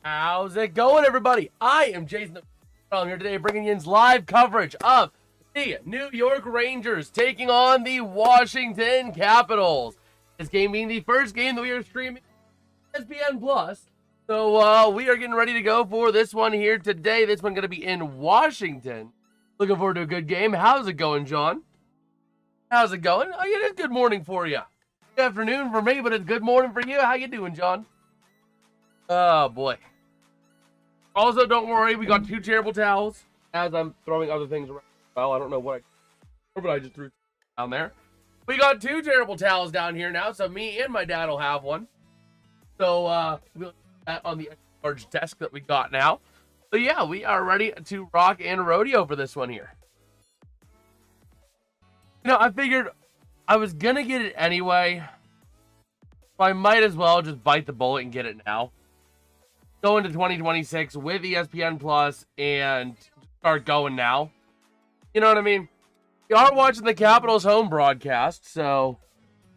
How's it going, everybody? I am JasonsRealm here today, bringing you live coverage of the New York Rangers taking on the Washington Capitals. This game being the first game that we are streaming on ESPN Plus. So we are getting ready to go for this one here today. This one going to be in Washington. Looking forward to a good game. How's it going, John? How's it going? Oh, it is good morning for you. Good afternoon for me, but it's good morning for you. How you doing, John? Oh, boy. Also, don't worry, we got 2 terrible towels as I'm throwing other things around. Well, I don't know what but I just threw down there. We got 2 terrible towels down here now, so me and my dad will have one. So, we'll put that on the large desk that we got now. So, yeah, we are ready to rock and rodeo for this one here. You know, I figured I was going to get it anyway. So I might as well just bite the bullet and get it now. Go into 2026 with ESPN Plus and start going now. You know what I mean? We are watching the Capitals home broadcast, so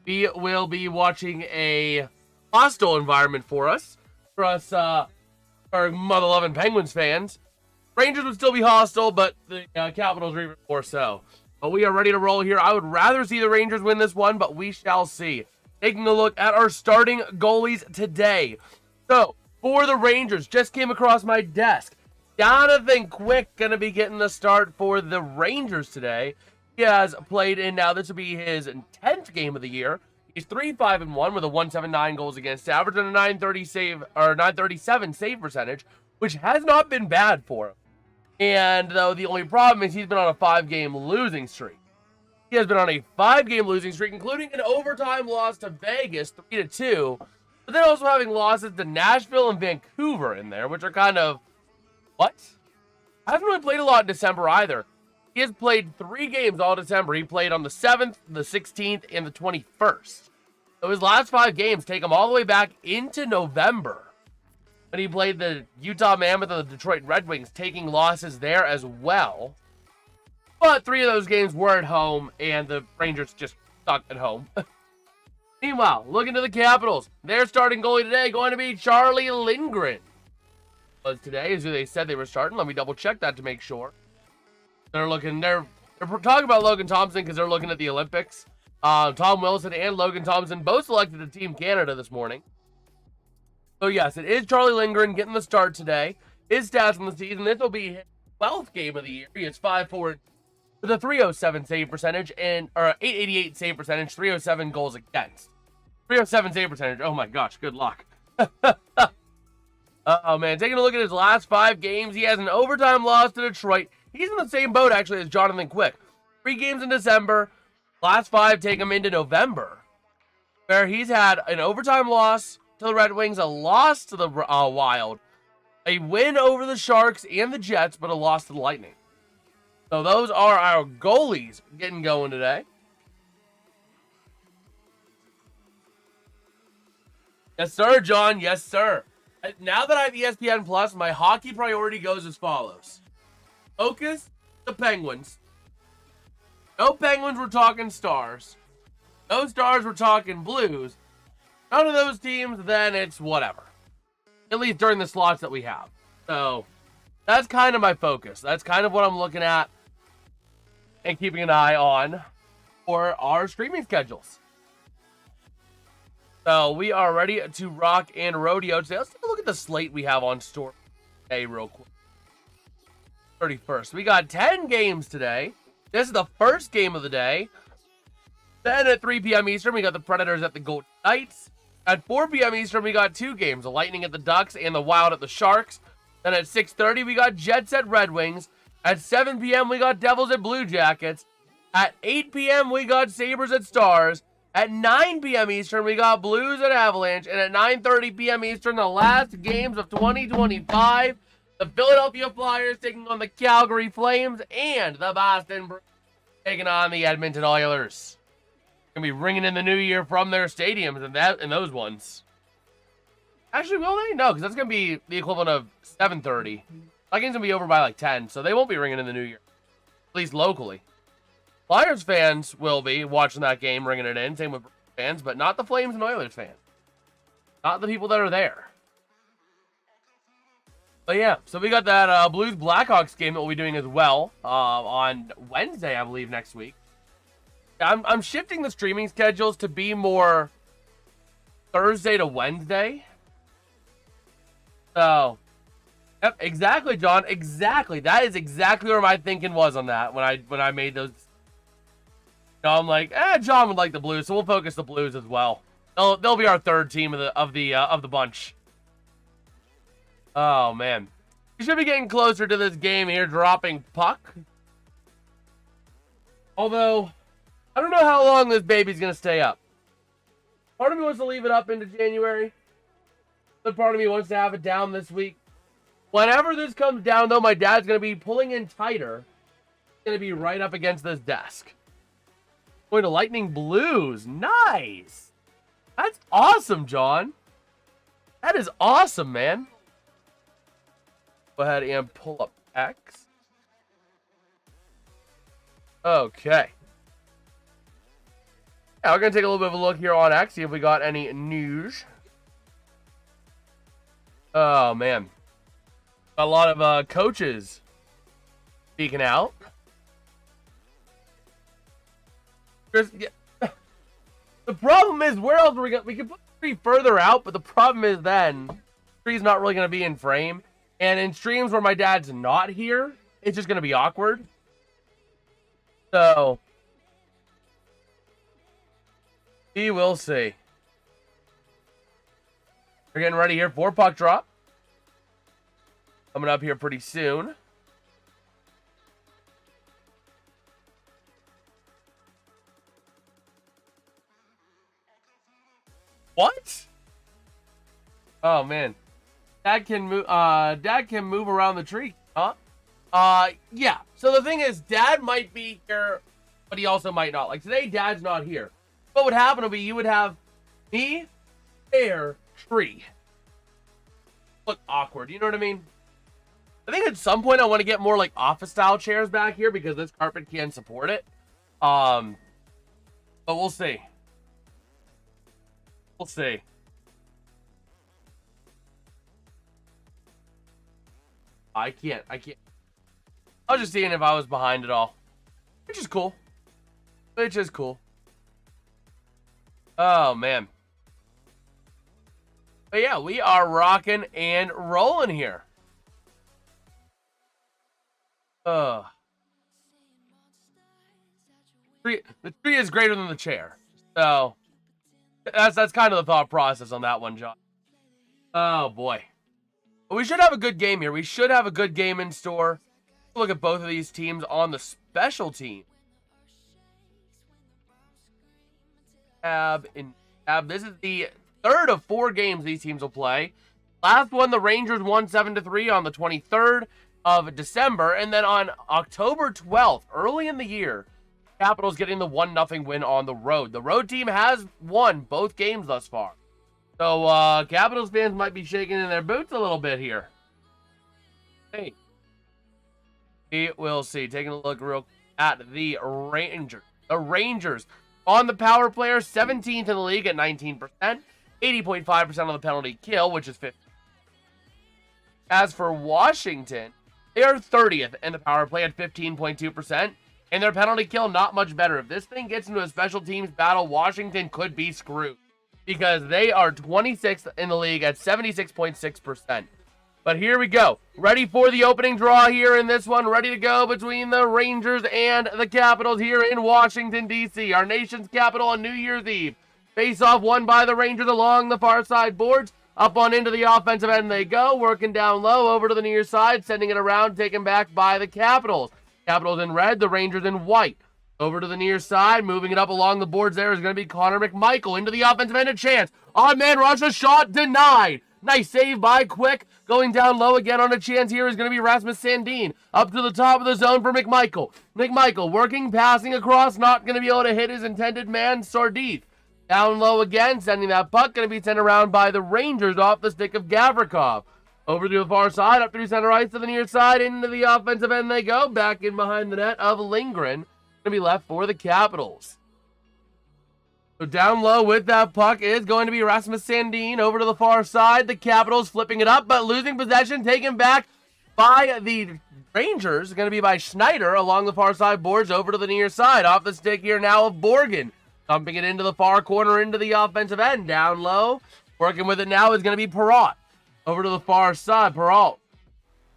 we will be watching a hostile environment for us our mother-loving Penguins fans. Rangers would still be hostile, but the Capitals are even more so. But we are ready to roll here. I would rather see the Rangers win this one, but we shall see. Taking a look at our starting goalies today. So, for the Rangers, just came across my desk. Jonathan Quick going to be getting the start for the Rangers today. He has played in now. This will be his 10th game of the year. He's 3-5-1 with a 179 goals against average and a 937 save percentage, which has not been bad for him. And though the only problem is he's been on a 5-game losing streak. He has been on a 5-game losing streak, including an overtime loss to Vegas, 3-2. But then also having losses to Nashville and Vancouver in there, which are kind of, what? I haven't really played a lot in December either. He has played 3 games all December. He played on the 7th, the 16th, and the 21st. So his last 5 games take him all the way back into November. When he played the Utah Mammoth and the Detroit Red Wings, taking losses there as well. But 3 of those games were at home, and the Rangers just stuck at home. Meanwhile, looking to the Capitals, their starting goalie today going to be Charlie Lindgren. Today is who they said they were starting. Let me double check that to make sure. They're talking about Logan Thompson because they're looking at the Olympics. Tom Wilson and Logan Thompson both selected to Team Canada this morning. So yes, it is Charlie Lindgren getting the start today. His stats in the season, this will be his 12th game of the year. He is 5-4 with a 307 save percentage or 888 save percentage, 307 goals against. 307 save percentage. Oh my gosh, good luck. Oh man, taking a look at his last 5 games, he has an overtime loss to Detroit. He's in the same boat actually as Jonathan Quick. 3 games in December, last 5 take him into November, where he's had an overtime loss to the Red Wings, a loss to the Wild, a win over the Sharks and the Jets, but a loss to the Lightning. So those are our goalies getting going today. Yes, sir, John. Yes, sir. Now that I have ESPN Plus, my hockey priority goes as follows. Focus the Penguins. No Penguins, we're talking Stars. No Stars, we're talking Blues. None of those teams, then it's whatever. At least during the slots that we have. So, that's kind of my focus. That's kind of what I'm looking at and keeping an eye on for our streaming schedules. So, we are ready to rock and rodeo today. Let's take a look at the slate we have on store today real quick. 31st. We got 10 games today. This is the first game of the day. Then at 3 p.m. Eastern, we got the Predators at the Golden Knights. At 4 p.m. Eastern, we got 2 games. The Lightning at the Ducks and the Wild at the Sharks. Then at 6:30, we got Jets at Red Wings. At 7 p.m., we got Devils at Blue Jackets. At 8 p.m., we got Sabres at Stars. At 9 p.m. Eastern, we got Blues at Avalanche. And at 9:30 p.m. Eastern, the last games of 2025, the Philadelphia Flyers taking on the Calgary Flames and the Boston Bruins taking on the Edmonton Oilers. Going to be ringing in the new year from their stadiums and those ones. Actually, will they? No, because that's going to be the equivalent of 7:30. That game's going to be over by like 10, so they won't be ringing in the new year. At least locally. Flyers fans will be watching that game, ringing it in. Same with fans, but not the Flames and Oilers fans. Not the people that are there. But yeah, so we got that Blues Blackhawks game that we'll be doing as well on Wednesday, I believe, next week. I'm shifting the streaming schedules to be more Thursday to Wednesday. So, yep, exactly, John. Exactly. That is exactly where my thinking was on that when I made those. I'm like, John would like the Blues, so we'll focus the Blues as well. They'll be our third team of the bunch. Oh man, we should be getting closer to this game here, dropping puck. Although, I don't know how long this baby's gonna stay up. Part of me wants to leave it up into January. Other part of me wants to have it down this week. Whenever this comes down, though, my dad's gonna be pulling in tighter. He's gonna be right up against this desk. Going to Lightning Blues. Nice. That's awesome, John. That is awesome, man. Go ahead and pull up X. Okay. Yeah, we're going to take a little bit of a look here on X, see if we got any news. Oh, man. A lot of coaches speaking out. Yeah. The problem is, where else are we going? We can put Tree further out, but the problem is then Tree's not really going to be in frame. And in streams where my dad's not here, it's just going to be awkward. So, we will see. We're getting ready here for puck drop. Coming up here pretty soon. What? Oh, man. Dad can move around the tree, huh? Yeah. So the thing is, Dad might be here, but he also might not. Like today, Dad's not here. What would happen would be you would have me, air, tree. Look awkward. You know what I mean? I think at some point I want to get more like office style chairs back here because this carpet can support it. But we'll see. We'll see. I can't. I was just seeing if I was behind it all. Which is cool. Which is cool. Oh, man. But yeah, we are rocking and rolling here. The tree is greater than the chair. So, that's kind of the thought process on that one, John. Oh, boy. We should have a good game here. We should have a good game in store. Look at both of these teams on the special team. This is the third of 4 games these teams will play. Last one, the Rangers won 7-3 on the 23rd of December. And then on October 12th, early in the year, Capitals getting the 1-0 win on the road. The road team has won both games thus far. So, Capitals fans might be shaking in their boots a little bit here. Hey. We will see. Taking a look real at the Rangers. The Rangers on the power play are 17th in the league at 19%. 80.5% on the penalty kill, which is 50. As for Washington, they are 30th in the power play at 15.2%. And their penalty kill, not much better. If this thing gets into a special teams battle, Washington could be screwed. Because they are 26th in the league at 76.6%. But here we go. Ready for the opening draw here in this one. Ready to go between the Rangers and the Capitals here in Washington, D.C. Our nation's capital on New Year's Eve. Face-off won by the Rangers along the far side boards. Up on into the offensive end they go. Working down low over to the near side. Sending it around. Taken back by the Capitals. Capitals in red. The Rangers in white. Over to the near side, moving it up along the boards there is going to be Connor McMichael into the offensive end, a chance. Odd man rush, a shot denied. Nice save by Quick. Going down low again on a chance here is going to be Rasmus Sandin. Up to the top of the zone for McMichael. McMichael working, passing across, not going to be able to hit his intended man, Sardith. Down low again, sending that puck, going to be sent around by the Rangers off the stick of Gavrikov. Over to the far side, up through center ice to the near side, into the offensive end they go. Back in behind the net of Lindgren. Going to be left for the Capitals. So down low with that puck is going to be Rasmus Sandin over to the far side. The Capitals flipping it up, but losing possession, taken back by the Rangers. Going to be by Schneider along the far side boards over to the near side. Off the stick here now of Borgen. Dumping it into the far corner into the offensive end. Down low. Working with it now is going to be Perrault. Over to the far side. Perrault.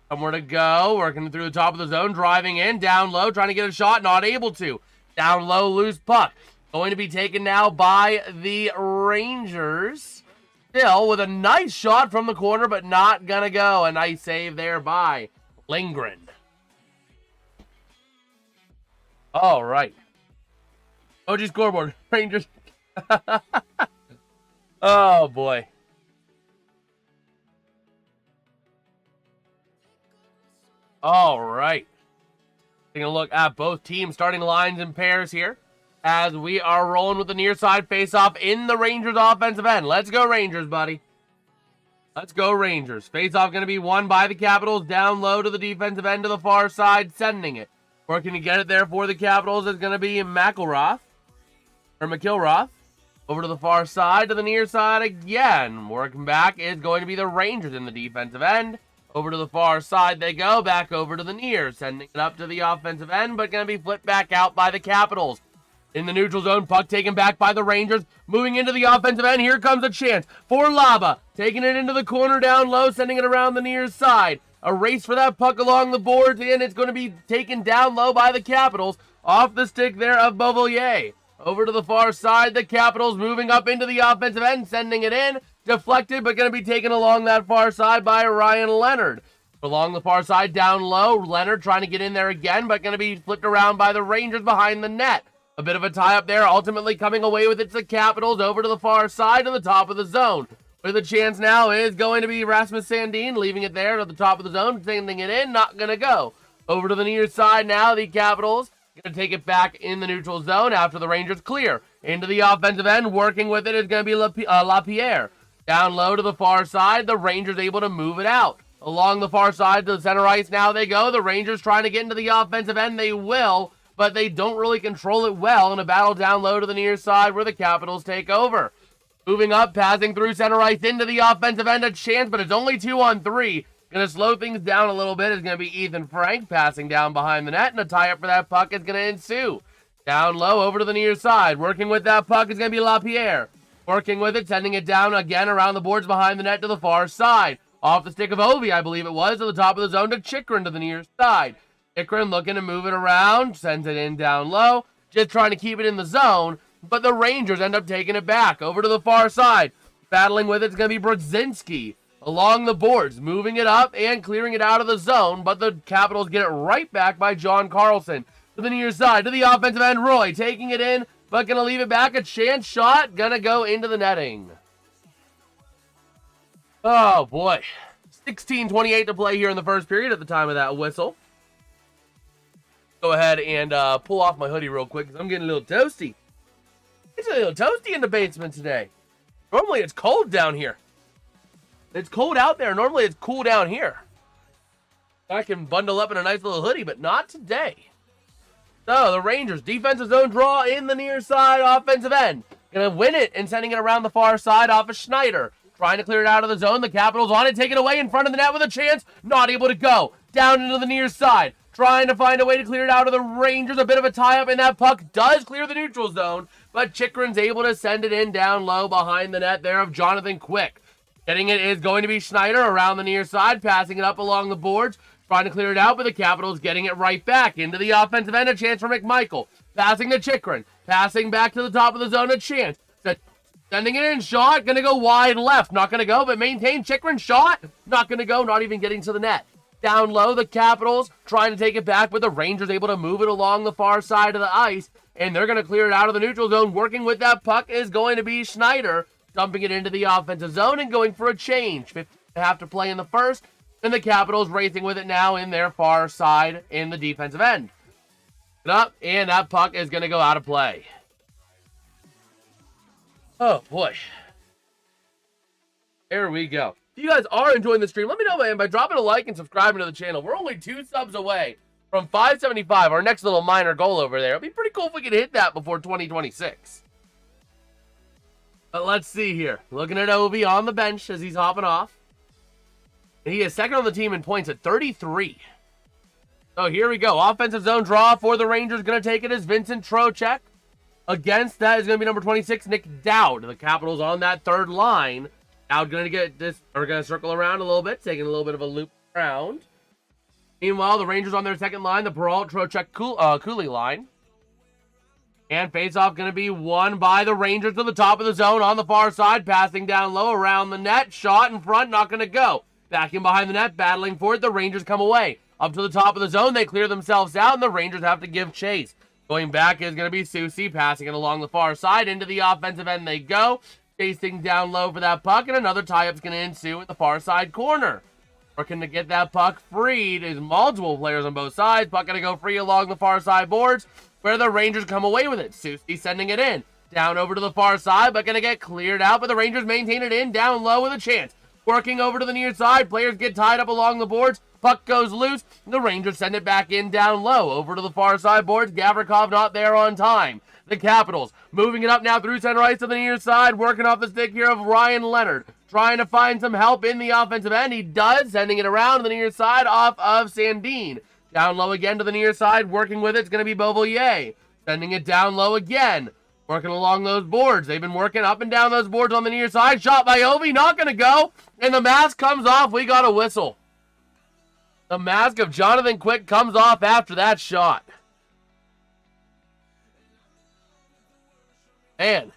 Somewhere to go. Working through the top of the zone. Driving in. Down low. Trying to get a shot. Not able to. Down low. Loose puck. Going to be taken now by the Rangers. Still with a nice shot from the corner, but not going to go. A nice save there by Lindgren. All right. OG scoreboard. Rangers. Oh, boy. All right. Taking a look at both teams starting lines and pairs here as we are rolling with the near side face-off in the Rangers offensive end. Let's go Rangers, buddy. Let's go Rangers. Face-off going to be won by the Capitals down low to the defensive end to the far side, sending it. Working to get it there for the Capitals is going to be McIlroth. Over to the far side to the near side again. Working back is going to be the Rangers in the defensive end. Over to the far side they go. Back over to the near. Sending it up to the offensive end, but going to be flipped back out by the Capitals. In the neutral zone, puck taken back by the Rangers. Moving into the offensive end. Here comes a chance for Laba. Taking it into the corner down low. Sending it around the near side. A race for that puck along the boards. And it's going to be taken down low by the Capitals. Off the stick there of Beauvillier. Over to the far side. The Capitals moving up into the offensive end. Sending it in. Deflected, but going to be taken along that far side by Ryan Leonard. Along the far side, down low. Leonard trying to get in there again, but going to be flipped around by the Rangers behind the net. A bit of a tie-up there, ultimately coming away with it to the Capitals over to the far side to the top of the zone. Where the chance now is going to be Rasmus Sandin, leaving it there to the top of the zone, sending it in, not going to go. Over to the near side now, the Capitals going to take it back in the neutral zone after the Rangers clear. Into the offensive end, working with it is going to be Lapierre. Down low to the far side, the Rangers able to move it out. Along the far side to the center ice now they go. The Rangers trying to get into the offensive end, they will, but they don't really control it well in a battle down low to the near side where the Capitals take over. Moving up, passing through center ice into the offensive end, a chance, but it's only 2-on-3. Going to slow things down a little bit is going to be Ethan Frank passing down behind the net, and a tie-up for that puck is going to ensue. Down low over to the near side. Working with that puck is going to be Lapierre. Working with it, sending it down again around the boards behind the net to the far side. Off the stick of Ovi, I believe it was, to the top of the zone to Chikrin to the near side. Chikrin looking to move it around, sends it in down low, just trying to keep it in the zone, but the Rangers end up taking it back over to the far side. Battling with it's going to be Brodzinski along the boards, moving it up and clearing it out of the zone, but the Capitals get it right back by John Carlson. To the near side, to the offensive end, Roy taking it in, but going to leave it back. A chance shot, going to go into the netting. Oh, boy. 16:28 to play here in the first period at the time of that whistle. Go ahead and pull off my hoodie real quick because I'm getting a little toasty. It's a little toasty in the basement today. Normally it's cold down here. It's cold out there. Normally it's cool down here. I can bundle up in a nice little hoodie, but not today. So the Rangers, defensive zone draw in the near side offensive end. Going to win it and sending it around the far side off of Schneider. Trying to clear it out of the zone. The Capitals on it, take it away in front of the net with a chance. Not able to go. Down into the near side. Trying to find a way to clear it out of the Rangers. A bit of a tie-up, and that puck does clear the neutral zone. But Chikrin's able to send it in down low behind the net there of Jonathan Quick. Getting it is going to be Schneider around the near side. Passing it up along the boards. Trying to clear it out, but the Capitals getting it right back into the offensive end. A chance for McMichael. Passing to Chikrin. Passing back to the top of the zone. A chance. Sending it in. Shot. Going to go wide left. Not going to go, but maintain. Chikrin. Shot. Not going to go. Not even getting to the net. Down low, the Capitals trying to take it back, but the Rangers able to move it along the far side of the ice, and they're going to clear it out of the neutral zone. Working with that puck is going to be Schneider, dumping it into the offensive zone and going for a change. 50.5 to play in the first, and the Capitals racing with it now in their far side in the defensive end. Up, and that puck is going to go out of play. Oh, boy. There we go. If you guys are enjoying the stream, let me know by dropping a like and subscribing to the channel. We're only 2 subs away from 575, our next little minor goal over there. It'd be pretty cool if we could hit that before 2026. But let's see here. Looking at Ovi on the bench as he's hopping off. And he is second on the team in points at 33. So here we go. Offensive zone draw for the Rangers. Going to take it as Vincent Trocheck. Against that is going to be number 26, Nick Dowd. The Capitals on that third line. Dowd going to get this, or going to circle around a little bit, taking a little bit of a loop around. Meanwhile, the Rangers on their second line, the Peralt, Trocheck, Cooley line. And face-off going to be won by the Rangers to the top of the zone on the far side. Passing down low around the net. Shot in front, not going to go. Back in behind the net, battling for it. The Rangers come away. Up to the top of the zone, they clear themselves out, and the Rangers have to give chase. Going back is going to be Soucy, passing it along the far side. Into the offensive end they go. Chasing down low for that puck, and another tie-up's going to ensue at the far side corner. Working to get that puck freed is multiple players on both sides. Puck going to go free along the far side boards, where the Rangers come away with it. Soucy sending it in. Down over to the far side, but going to get cleared out, but the Rangers maintain it in, down low with a chance. Working over to the near side, players get tied up along the boards. Puck goes loose. The Rangers send it back in down low. Over to the far side boards. Gavrikov not there on time. The Capitals moving it up now through center ice to the near side. Working off the stick here of Ryan Leonard. Trying to find some help in the offensive end. He does. Sending it around to the near side off of Sandin. Down low again to the near side. Working with it's going to be Beauvillier. Sending it down low again. Working along those boards. They've been working up and down those boards on the near side. Shot by Ovi. Not going to go. And the mask comes off. We got a whistle. The mask of Jonathan Quick comes off after that shot. Man.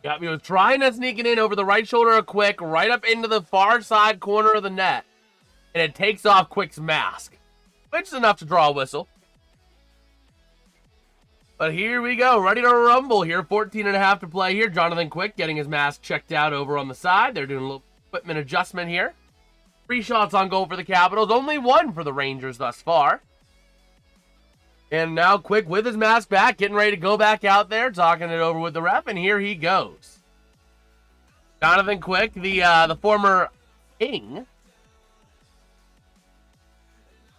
Got me was trying to sneak it in over the right shoulder of Quick, right up into the far side corner of the net. And it takes off Quick's mask, which is enough to draw a whistle. But here we go, ready to rumble here. 14.5 to play here. Jonathan Quick getting his mask checked out over on the side. They're doing a little equipment adjustment here. 3 shots on goal for the Capitals. Only 1 for the Rangers thus far. And now Quick with his mask back, getting ready to go back out there, talking it over with the ref, and here he goes. Jonathan Quick, the former King.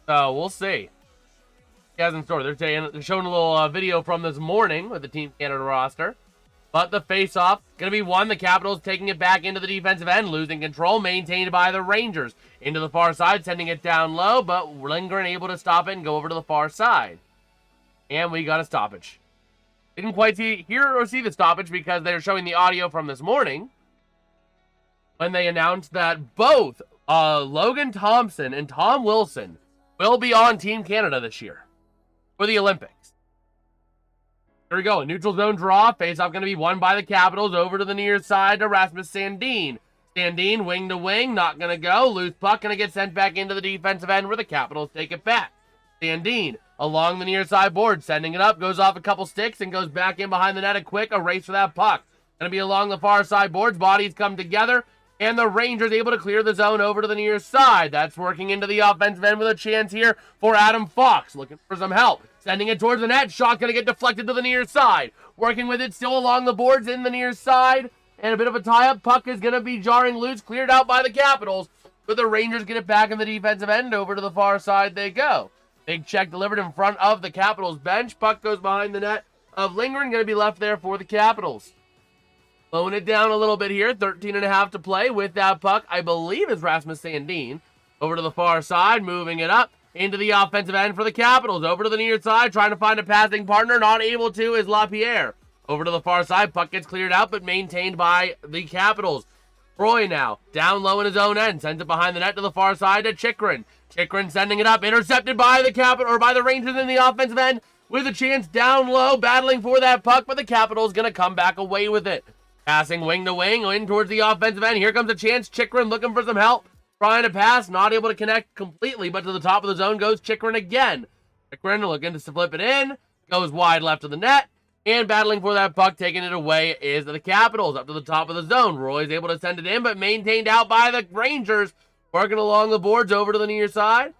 So we'll see. He has in store. They're showing a little video from this morning with the Team Canada roster. But the face-off going to be won. The Capitals taking it back into the defensive end, losing control, maintained by the Rangers. Into the far side, sending it down low, but Lindgren able to stop it and go over to the far side. And we got a stoppage. Didn't quite hear or see the stoppage because they're showing the audio from this morning when they announced that both Logan Thompson and Tom Wilson will be on Team Canada this year for the Olympics. Here we go. A neutral zone draw. Face-off going to be won by the Capitals. Over to the near side to Rasmus Sandin. Sandin, wing to wing. Not going to go. Loose puck going to get sent back into the defensive end where the Capitals take it back. Sandin along the near side board. Sending it up. Goes off a couple sticks and goes back in behind the net. A quick. A race for that puck. Going to be along the far side boards. Bodies come together. And the Rangers able to clear the zone over to the near side. That's working into the offensive end with a chance here for Adam Fox. Looking for some help. Sending it towards the net. Shot going to get deflected to the near side. Working with it still along the boards in the near side. And a bit of a tie-up. Puck is going to be jarring loose. Cleared out by the Capitals. But the Rangers get it back in the defensive end. Over to the far side they go. Big check delivered in front of the Capitals bench. Puck goes behind the net of Lindgren. Going to be left there for the Capitals. Slowing it down a little bit here. 13.5 to play with that puck. I believe is Rasmus Sandin. Over to the far side. Moving it up into the offensive end for the Capitals. Over to the near side. Trying to find a passing partner. Not able to is LaPierre. Over to the far side. Puck gets cleared out but maintained by the Capitals. Roy now. Down low in his own end. Sends it behind the net to the far side to Chychrun. Chychrun sending it up. Intercepted by the Rangers in the offensive end. With a chance down low. Battling for that puck. But the Capitals going to come back away with it. Passing wing to wing, in towards the offensive end. Here comes a chance. Chychrun looking for some help. Trying to pass, not able to connect completely, but to the top of the zone goes Chychrun again. Chychrun looking to flip it in. Goes wide left of the net. And battling for that puck, taking it away is the Capitals. Up to the top of the zone. Roy's able to send it in, but maintained out by the Rangers. Working along the boards over to the near side.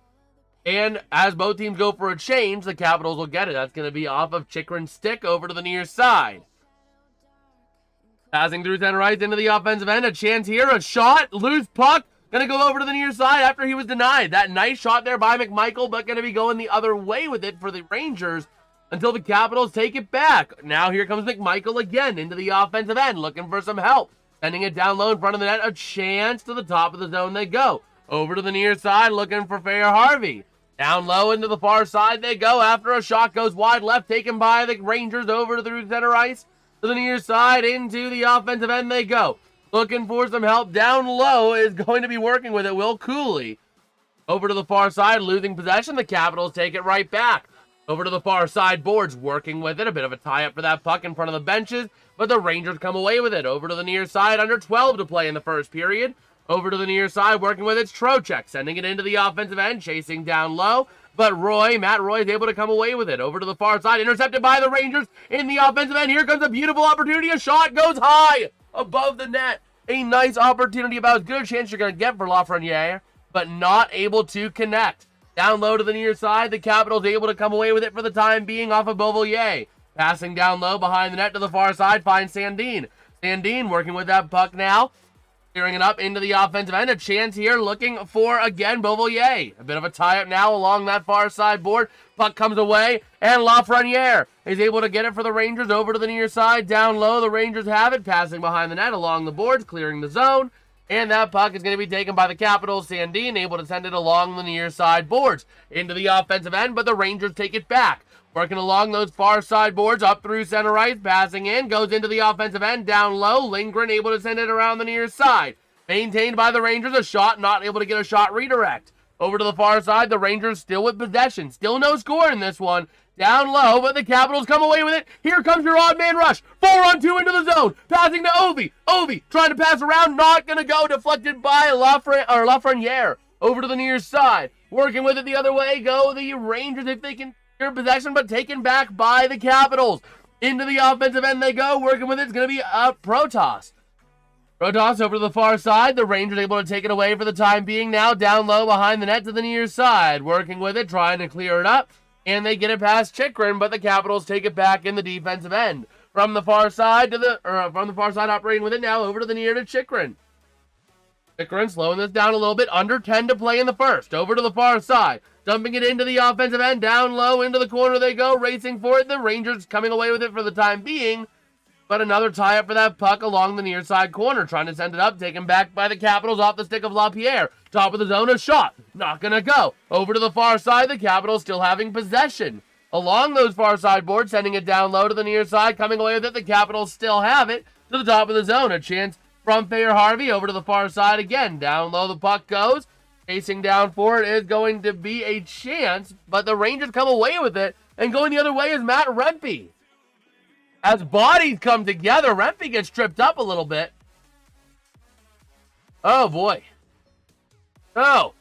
And as both teams go for a change, the Capitals will get it. That's going to be off of Chychrun's stick over to the near side. Passing through center ice into the offensive end. A chance here. A shot. Loose puck. Going to go over to the near side after he was denied. That nice shot there by McMichael, but going to be going the other way with it for the Rangers until the Capitals take it back. Now here comes McMichael again into the offensive end, looking for some help. Sending it down low in front of the net. A chance to the top of the zone they go. Over to the near side, looking for Fair Harvey. Down low into the far side they go after a shot goes wide left, taken by the Rangers over to the center ice. To the near side, into the offensive end they go. Looking for some help down low is going to be working with it, Will Cooley. Over to the far side, losing possession. The Capitals take it right back. Over to the far side boards, working with it. A bit of a tie-up for that puck in front of the benches, but the Rangers come away with it. Over to the near side, under 12 to play in the first period. Over to the near side, working with its Trocheck, sending it into the offensive end, chasing down low. But Matt Roy is able to come away with it. Over to the far side, intercepted by the Rangers in the offensive end. Here comes a beautiful opportunity. A shot goes high above the net. A nice opportunity, about as good a chance you're going to get for Lafreniere, but not able to connect. Down low to the near side, the Capitals able to come away with it for the time being off of Beauvillier. Passing down low behind the net to the far side, finds Sandin. Sandin working with that puck now. Clearing it up into the offensive end. A chance here looking for, again, Beauvillier. A bit of a tie-up now along that far side board. Puck comes away, and Lafreniere is able to get it for the Rangers over to the near side. Down low, the Rangers have it. Passing behind the net along the boards, clearing the zone. And that puck is going to be taken by the Capitals. Sandin able to send it along the near side boards into the offensive end, but the Rangers take it back. Working along those far side boards, up through center ice, passing in, goes into the offensive end, down low. Lindgren able to send it around the near side. Maintained by the Rangers, a shot, not able to get a shot redirect. Over to the far side, the Rangers still with possession. Still no score in this one. Down low, but the Capitals come away with it. Here comes your odd man rush. 4-on-2 into the zone. Passing to Ovi. Ovi trying to pass around, not going to go. Deflected by Lafreniere. Over to the near side. Working with it the other way go the Rangers if they can clear possession, but taken back by the Capitals. Into the offensive end they go. Working with it. It's going to be Protas. Protas over to the far side. The Rangers able to take it away for the time being now. Down low behind the net to the near side. Working with it, trying to clear it up. And they get it past Chychrun, but the Capitals take it back in the defensive end. From the far side operating with it now over to the near to Chychrun. Chychrun slowing this down a little bit. Under 10 to play in the first. Over to the far side. Dumping it into the offensive end. Down low into the corner they go. Racing for it. The Rangers coming away with it for the time being. But another tie-up for that puck along the near side corner. Trying to send it up. Taken back by the Capitals off the stick of LaPierre. Top of the zone, a shot. Not going to go. Over to the far side. The Capitals still having possession. Along those far side boards. Sending it down low to the near side. Coming away with it. The Capitals still have it. To the top of the zone. A chance from Fair Harvey. Over to the far side again. Down low the puck goes. Chasing down for it is going to be a chance. But the Rangers come away with it. And going the other way is Matt Rempe. As bodies come together, Rempe gets tripped up a little bit. Oh, boy. Oh,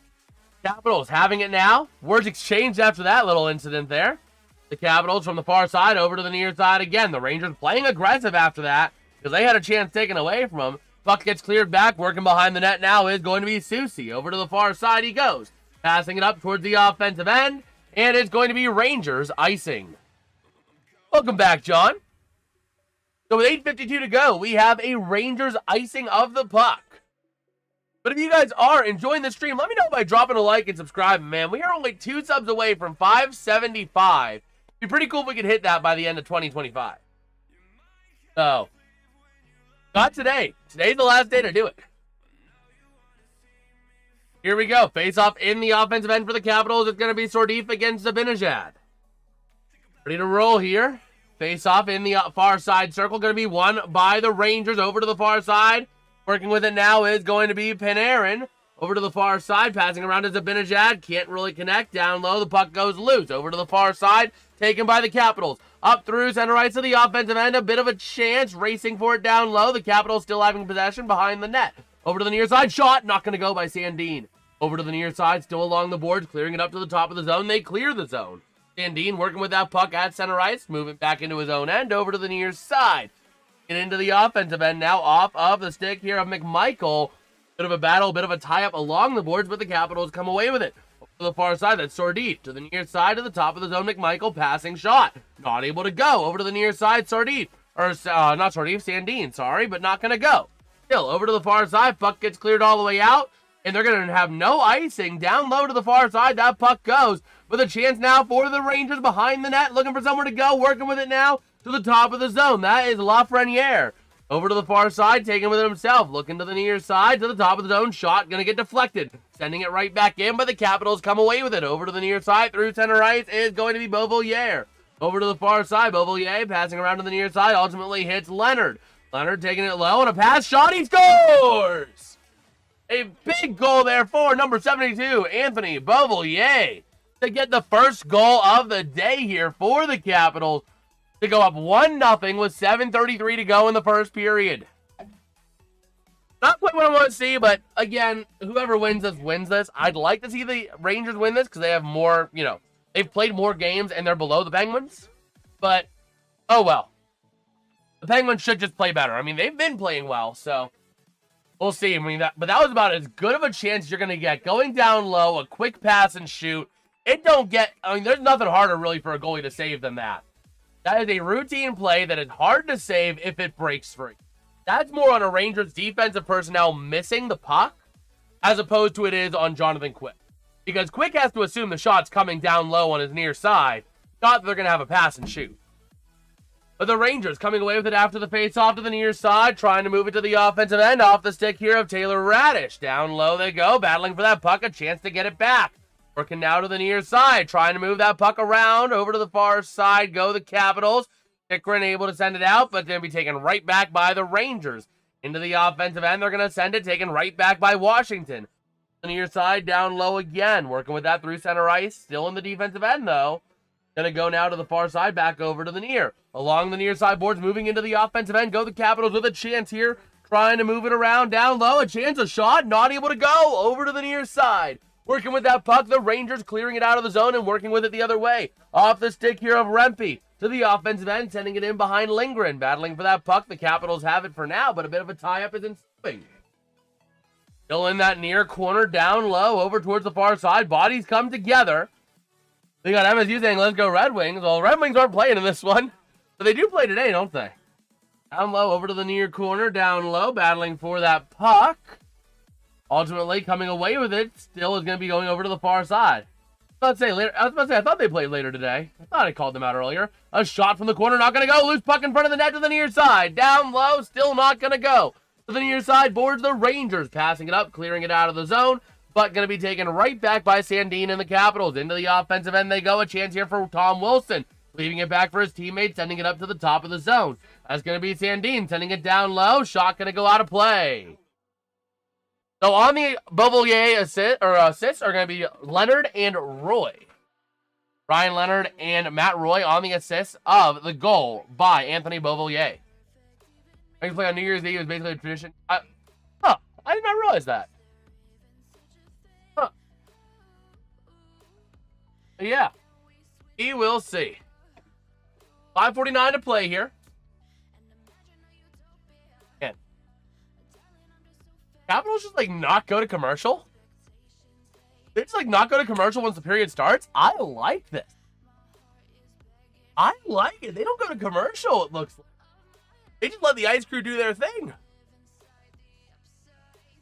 Capitals having it now. Words exchanged after that little incident there. The Capitals from the far side over to the near side again. The Rangers playing aggressive after that because they had a chance taken away from them. Puck gets cleared back. Working behind the net now is going to be Soucy. Over to the far side he goes. Passing it up towards the offensive end. And it's going to be Rangers icing. Welcome back, John. So with 8:52 to go, we have a Rangers icing of the puck. But if you guys are enjoying the stream, let me know by dropping a like and subscribing, man. We are only 2 subs away from 575. It'd be pretty cool if we could hit that by the end of 2025. So, not today. Today's the last day to do it. Here we go. Face off in the offensive end for the Capitals. It's going to be Sordif against Zibanejad. Ready to roll here. Face off in the far side circle. Going to be won by the Rangers. Over to the far side. Working with it now is going to be Panarin. Over to the far side. Passing around to Zibanejad. Can't really connect. Down low. The puck goes loose. Over to the far side. Taken by the Capitals. Up through center right to the offensive end. A bit of a chance. Racing for it down low. The Capitals still having possession behind the net. Over to the near side. Shot. Not going to go by Sandin. Over to the near side. Still along the boards. Clearing it up to the top of the zone. They clear the zone. Sandin working with that puck at center ice, moving back into his own end, over to the near side. Get into the offensive end now, off of the stick here of McMichael. Bit of a battle, bit of a tie-up along the boards, but the Capitals come away with it. Over to the far side, that's Sordif. To the near side, to the top of the zone, McMichael, passing shot. Not able to go. Over to the near side, Sordif. Or, not Sordif, Sandin, sorry, but not going to go. Still, over to the far side, puck gets cleared all the way out. And they're going to have no icing. Down low to the far side, that puck goes. With a chance now for the Rangers behind the net, looking for somewhere to go, working with it now to the top of the zone. That is Lafreniere. Over to the far side, taking with it himself. Looking to the near side, to the top of the zone. Shot going to get deflected. Sending it right back in, but the Capitals come away with it. Over to the near side, through center ice is going to be Beauvillier. Over to the far side, Beauvillier passing around to the near side, ultimately hits Leonard. Leonard taking it low, and a pass shot, he scores! A big goal there for number 72, Anthony Beauvillier, to get the first goal of the day here for the Capitals, to go up 1-0 with 7:33 to go in the first period. Not quite what I want to see, but again, whoever wins this wins this. I'd like to see the Rangers win this because they have more, they've played more games and they're below the Penguins. But, oh well. The Penguins should just play better. I mean, they've been playing well, so we'll see. I mean, but that was about as good of a chance as you're going to get. Going down low, a quick pass and shoot. There's nothing harder really for a goalie to save than that. That is a routine play that is hard to save if it breaks free. That's more on a Rangers defensive personnel missing the puck as opposed to it is on Jonathan Quick. Because Quick has to assume the shot's coming down low on his near side, not that they're going to have a pass and shoot. But the Rangers coming away with it after the face-off to the near side, trying to move it to the offensive end, off the stick here of Taylor Radish. Down low they go, battling for that puck, a chance to get it back. Working now to the near side, trying to move that puck around, over to the far side, go the Capitals. Pickering able to send it out, but going to be taken right back by the Rangers. Into the offensive end, they're going to send it, taken right back by Washington. On the near side, down low again, working with that through center ice, still in the defensive end though. Going to go now to the far side, back over to the near. Along the near side boards, moving into the offensive end, go the Capitals with a chance here, trying to move it around, down low, a chance, a shot, not able to go, over to the near side. Working with that puck, the Rangers clearing it out of the zone and working with it the other way. Off the stick here of Rempe. To the offensive end, sending it in behind Lindgren. Battling for that puck. The Capitals have it for now, but a bit of a tie-up is ensuing. Still in that near corner, down low, over towards the far side. Bodies come together. They got MSU saying, let's go Red Wings. Well, Red Wings aren't playing in this one. But they do play today, don't they? Down low, over to the near corner, down low, battling for that puck. Ultimately, coming away with it, still is going to be going over to the far side. I was about to say, I thought they played later today. I thought I called them out earlier. A shot from the corner, not going to go. Loose puck in front of the net to the near side. Down low, still not going to go. To the near side, boards the Rangers. Passing it up, clearing it out of the zone. But going to be taken right back by Sandin and the Capitals. Into the offensive end they go. A chance here for Tom Wilson. Leaving it back for his teammate, sending it up to the top of the zone. That's going to be Sandin, sending it down low. Shot going to go out of play. So on the Beauvillier assists are going to be Leonard and Roy. Ryan Leonard and Matt Roy on the assists of the goal by Anthony Beauvillier. I play on New Year's Eve is basically a tradition. I did not realize that. Yeah. We will see. 5:49 to play here. Again. Capitals just not go to commercial? They just not go to commercial once the period starts? I like this. I like it. They don't go to commercial, it looks like. They just let the ice crew do their thing.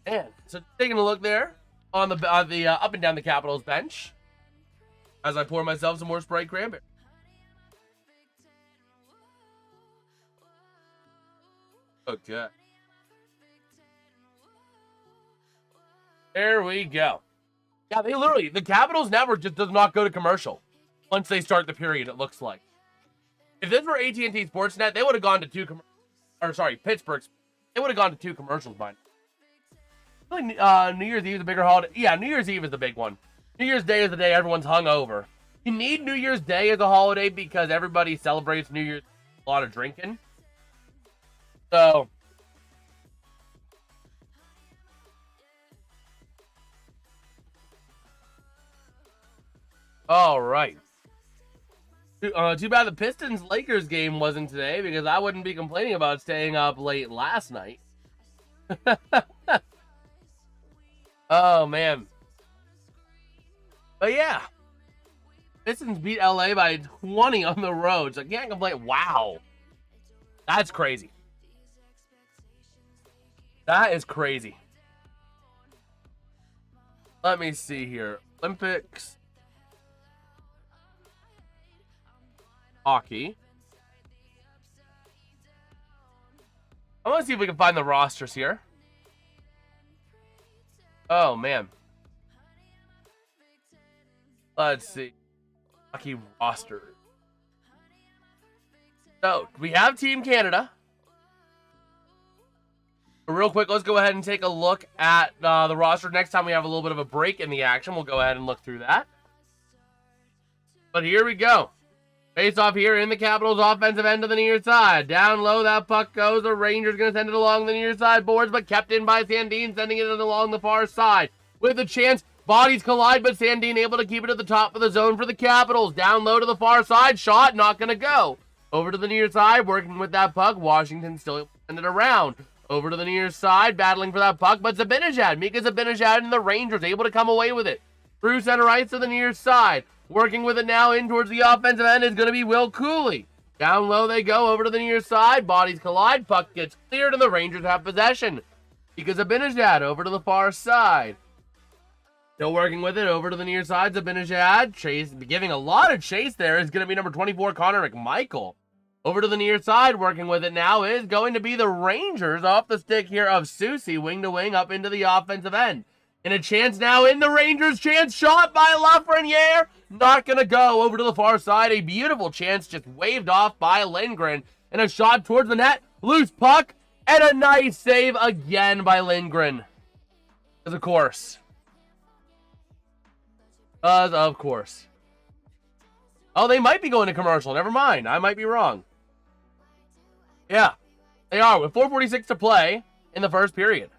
And so taking a look there on the up and down the Capitals bench as I pour myself some more Sprite cranberry. Okay. There we go. Yeah, the Capitals network just does not go to commercial once they start the period, it looks like. If this were AT&T Sportsnet, they would have gone to Pittsburgh's. They would have gone to 2 commercials by now. New Year's Eve is a bigger holiday. Yeah, New Year's Eve is the big one. New Year's Day is the day everyone's hungover. You need New Year's Day as a holiday because everybody celebrates New Year's, a lot of drinking. So, all right. Too bad the Pistons-Lakers game wasn't today because I wouldn't be complaining about staying up late last night. Oh, man. But yeah. Pistons beat LA by 20 on the road, so I can't complain. Wow. That's crazy. That is crazy. Let me see here. Olympics. Hockey. I want to see if we can find the rosters here. Oh, man. Let's see. Hockey roster. So, we have Team Canada. Real quick, let's go ahead and take a look at the roster. Next time we have a little bit of a break in the action, we'll go ahead and look through that. But here we go. Face off here in the Capitals' offensive end to the near side. Down low, that puck goes. The Rangers going to send it along the near side boards, but kept in by Sandin, sending it along the far side. With a chance, bodies collide, but Sandin able to keep it at the top of the zone for the Capitals. Down low to the far side, shot, not going to go. Over to the near side, working with that puck. Washington still able to send it around. Over to the near side, battling for that puck, but Zibanejad, Mika Zibanejad and the Rangers able to come away with it. Through center ice to the near side. Working with it now in towards the offensive end is going to be Will Cooley. Down low they go, over to the near side. Bodies collide, puck gets cleared, and the Rangers have possession. Mika Zibanejad over to the far side. Still working with it, over to the near side. Zibanejad, chase, giving a lot of chase there is going to be number 24, Connor McMichael. Over to the near side, working with it now is going to be the Rangers off the stick here of Susie, wing to wing up into the offensive end. And a chance now in the Rangers, chance shot by Lafreniere. Not going to go over to the far side. A beautiful chance just waved off by Lindgren. And a shot towards the net, loose puck, and a nice save again by Lindgren. Because of course. Oh, they might be going to commercial. Never mind. I might be wrong. Yeah, they are with 4:46 to play in the first period.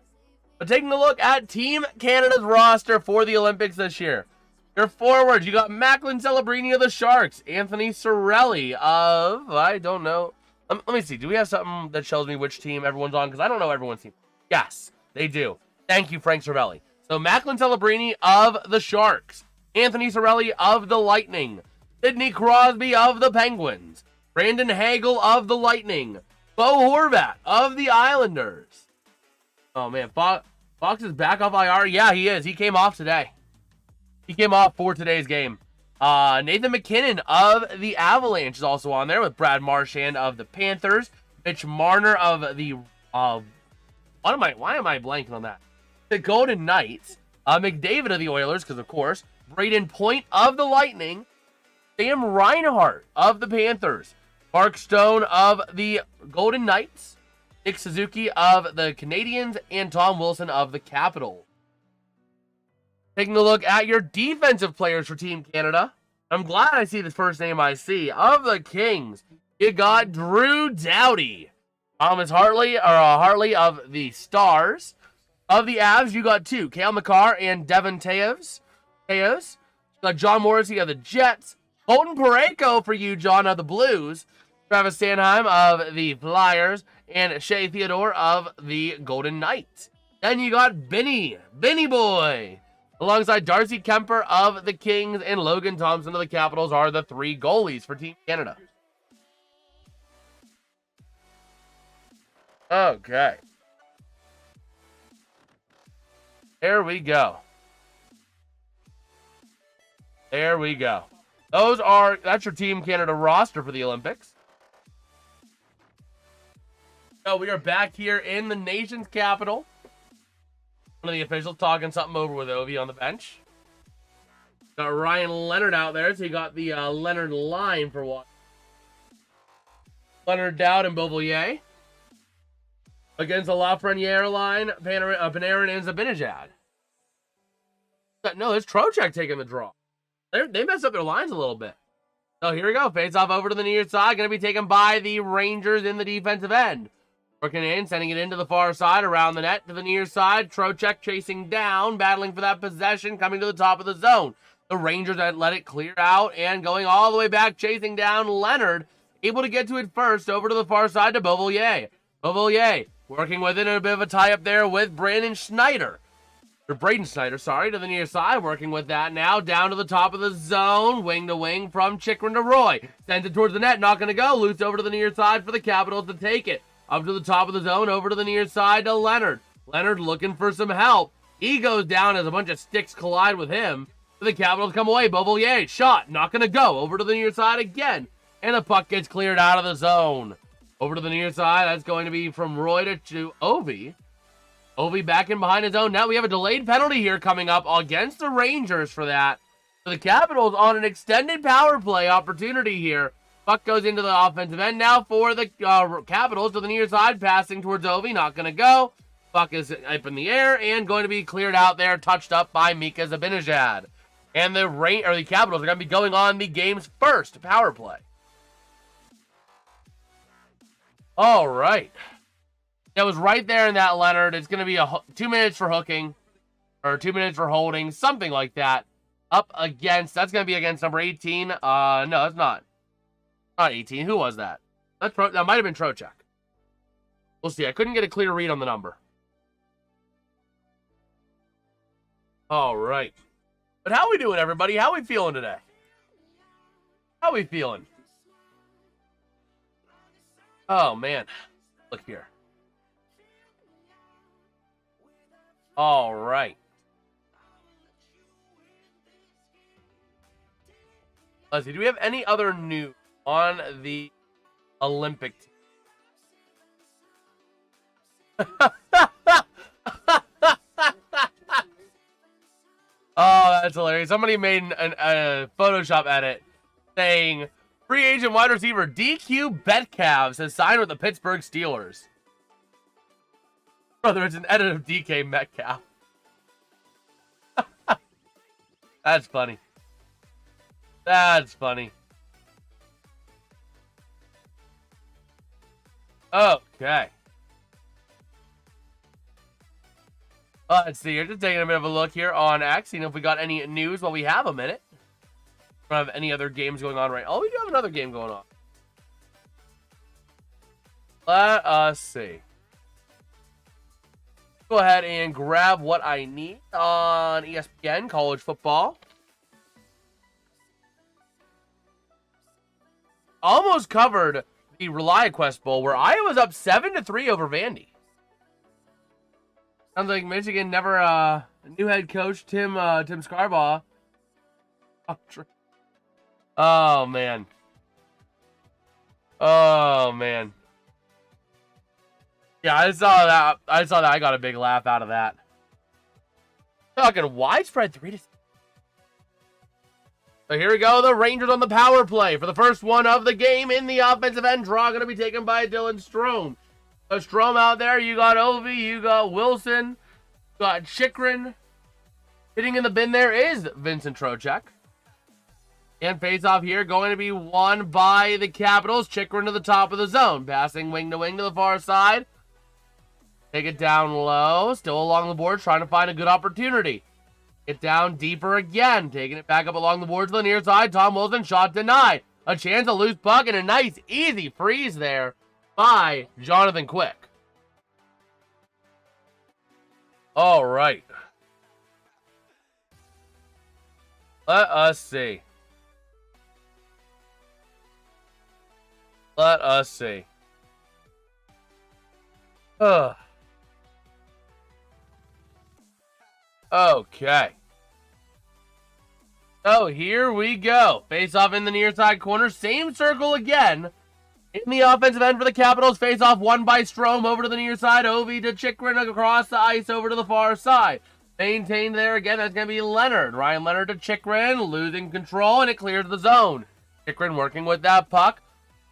But taking a look at Team Canada's roster for the Olympics this year. Your forwards, you got Macklin Celebrini of the Sharks, Anthony Cirelli of, I don't know. Let me see. Do we have something that shows me which team everyone's on? Because I don't know everyone's team. Yes, they do. Thank you, Frank Cirelli. So Macklin Celebrini of the Sharks, Anthony Cirelli of the Lightning, Sidney Crosby of the Penguins, Brandon Hagel of the Lightning, Bo Horvat of the Islanders. Oh, man, Fox is back off IR. Yeah, he is. He came off today. He came off for today's game. Nathan McKinnon of the Avalanche is also on there with Brad Marchand of the Panthers, Mitch Marner of the why am I blanking on that? The Golden Knights, McDavid of the Oilers, because of course, Braden Point of the Lightning, Sam Reinhart of the Panthers, Mark Stone of the Golden Knights, Nick Suzuki of the Canadiens, and Tom Wilson of the Capitals. Taking a look at your defensive players for Team Canada. I'm glad I see this first name I see. Of the Kings, you got Drew Doughty. Thomas Hartley of the Stars. Of the Avs, you got two, Cale Makar and Devon Teos. You got John Morrissey of the Jets. Colton Parayko for you, John, of the Blues. Travis Sanheim of the Flyers. And Shea Theodore of the Golden Knights. Then you got Benny Boy, alongside Darcy Kemper of the Kings and Logan Thompson of the Capitals are the three goalies for Team Canada. Okay. There we go. There we go. That's your Team Canada roster for the Olympics. So we are back here in the nation's capital. One of the officials talking something over with Ovi on the bench. Got Ryan Leonard out there, so you got the Leonard line for what? Leonard, Dowd, and Beauvillier. Against the Lafreniere line, Panarin and Zibanejad. No, it's Trocheck taking the draw. They messed up their lines a little bit. So here we go. Face off over to the near side. Going to be taken by the Rangers in the defensive end. Working in, sending it into the far side, around the net to the near side. Trocheck chasing down, battling for that possession, coming to the top of the zone. The Rangers had let it clear out and going all the way back, chasing down Leonard. Able to get to it first, over to the far side to Beauvillier. Beauvillier working with it in a bit of a tie-up there with Braden Schneider, to the near side, working with that now, down to the top of the zone, wing to wing from Chikrin to Roy. Sends it towards the net, not going to go, loose over to the near side for the Capitals to take it. Up to the top of the zone, over to the near side to Leonard. Leonard looking for some help. He goes down as a bunch of sticks collide with him. The Capitals come away. Beauvillier, shot, not going to go. Over to the near side again. And the puck gets cleared out of the zone. Over to the near side. That's going to be from Reuter to Ovi. Ovi back in behind his own net. We have a delayed penalty here coming up against the Rangers for that. So the Capitals on an extended power play opportunity here. Puck goes into the offensive end now for the Capitals to the near side. Passing towards Ovi. Not going to go. Puck is up in the air and going to be cleared out there. Touched up by Mika Zibanejad. And the Capitals are going to be going on the game's first power play. All right. That was right there in that, Leonard. It's going to be 2 minutes for hooking. Or 2 minutes for holding. Something like that. Up against. That's going to be against number 18. No, it's not. Not 18. Who was that? That might have been Trocheck. We'll see. I couldn't get a clear read on the number. All right. But how we doing, everybody? How we feeling today? How we feeling? Oh, man. Look here. All right. Let's see. Do we have any other news on the Olympic team? Oh, that's hilarious. Somebody made a Photoshop edit saying free agent wide receiver DQ Metcalf has signed with the Pittsburgh Steelers. Brother, it's an edit of DK Metcalf. That's funny. That's funny. Okay. Let's see here. Just taking a bit of a look here on X, seeing if we got any news while we have a minute. Don't have any other games going on right. Oh, we do have another game going on. Let us see. Go ahead and grab what I need on ESPN, college football. Almost covered the ReliaQuest Bowl, where Iowa's up 7-3 over Vandy. Sounds like Michigan never, new head coach, Tim Scarbaugh. Oh, man. Oh, man. Yeah, I saw that. I got a big laugh out of that. Talking widespread 3-6. So here we go. The Rangers on the power play for the first one of the game in the offensive end. Draw going to be taken by Dylan Strome. Strome out there. You got Ovi. You got Wilson. You got Chychrun. Hitting in the bin there is Vincent Trocheck. And face-off here going to be won by the Capitals. Chychrun to the top of the zone. Passing wing to the far side. Take it down low. Still along the board. Trying to find a good opportunity. Get down deeper again. Taking it back up along the board to the near side. Tom Wilson. Shot denied. A chance, a loose puck, and a nice, easy freeze there by Jonathan Quick. All right. Let us see. Let us see. Okay. So here we go. Face off in the near side corner. Same circle again. In the offensive end for the Capitals. Face off won by Strome over to the near side. Ovi to Chychrun across the ice over to the far side. Maintained there again. That's going to be Leonard. Ryan Leonard to Chychrun. Losing control and it clears the zone. Chychrun working with that puck.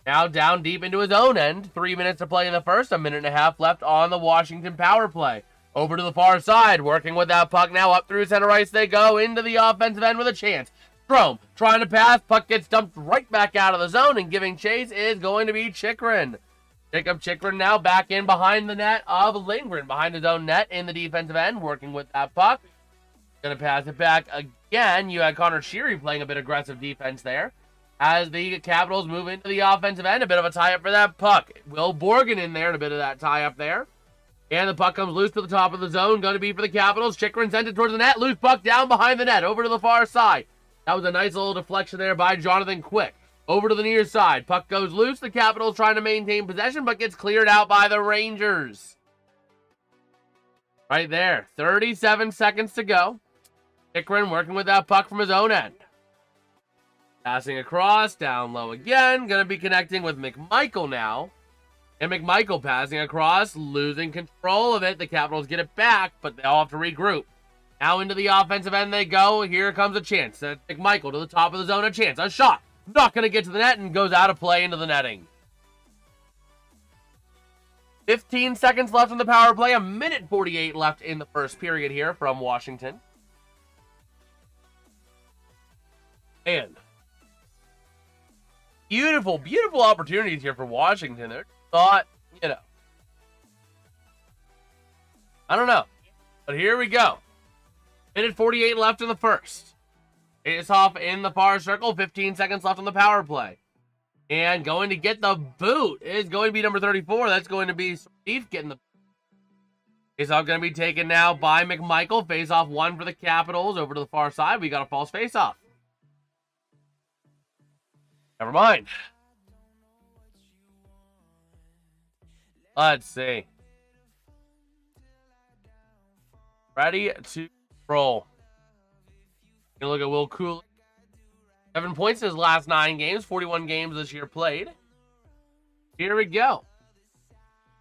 Now down deep into his own end. 3 minutes to play in the first. A minute and a half left on the Washington power play. Over to the far side. Working with that puck now. Up through center ice they go. Into the offensive end with a chance. Strome trying to pass. Puck gets dumped right back out of the zone. And giving chase is going to be Chychrun. Jacob Chychrun now back in behind the net of Lindgren. Behind his own net in the defensive end. Working with that puck. Going to pass it back again. You had Connor Sheary playing a bit aggressive defense there. As the Capitals move into the offensive end, a bit of a tie-up for that puck. Will Borgen in there and a bit of that tie-up there. And the puck comes loose to the top of the zone. Going to be for the Capitals. Chychrun sent it towards the net. Loose puck down behind the net. Over to the far side. That was a nice little deflection there by Jonathan Quick. Over to the near side. Puck goes loose. The Capitals trying to maintain possession, but gets cleared out by the Rangers. Right there. 37 seconds to go. Ikrin working with that puck from his own end. Passing across, down low again. Going to be connecting with McMichael now. And McMichael passing across, losing control of it. The Capitals get it back, but they all have to regroup. Now into the offensive end they go. Here comes a chance. McMichael to the top of the zone. A chance. A shot. Not going to get to the net and goes out of play into the netting. 15 seconds left on the power play. 1:48 left in the first period here from Washington. And beautiful, beautiful opportunities here for Washington. They thought, I don't know. But here we go. 1:48 left in the first. It's off in the far circle. 15 seconds left on the power play. And going to get the boot is going to be number 34. That's going to be Steve getting the face-off. Going to be taken now by McMichael. Face-off one for the Capitals. Over to the far side. We got a false face-off. Never mind. Let's see. Ready to roll. Gonna look at Will Cooley. 7 points in his last 9 games. 41 games this year played. Here we go.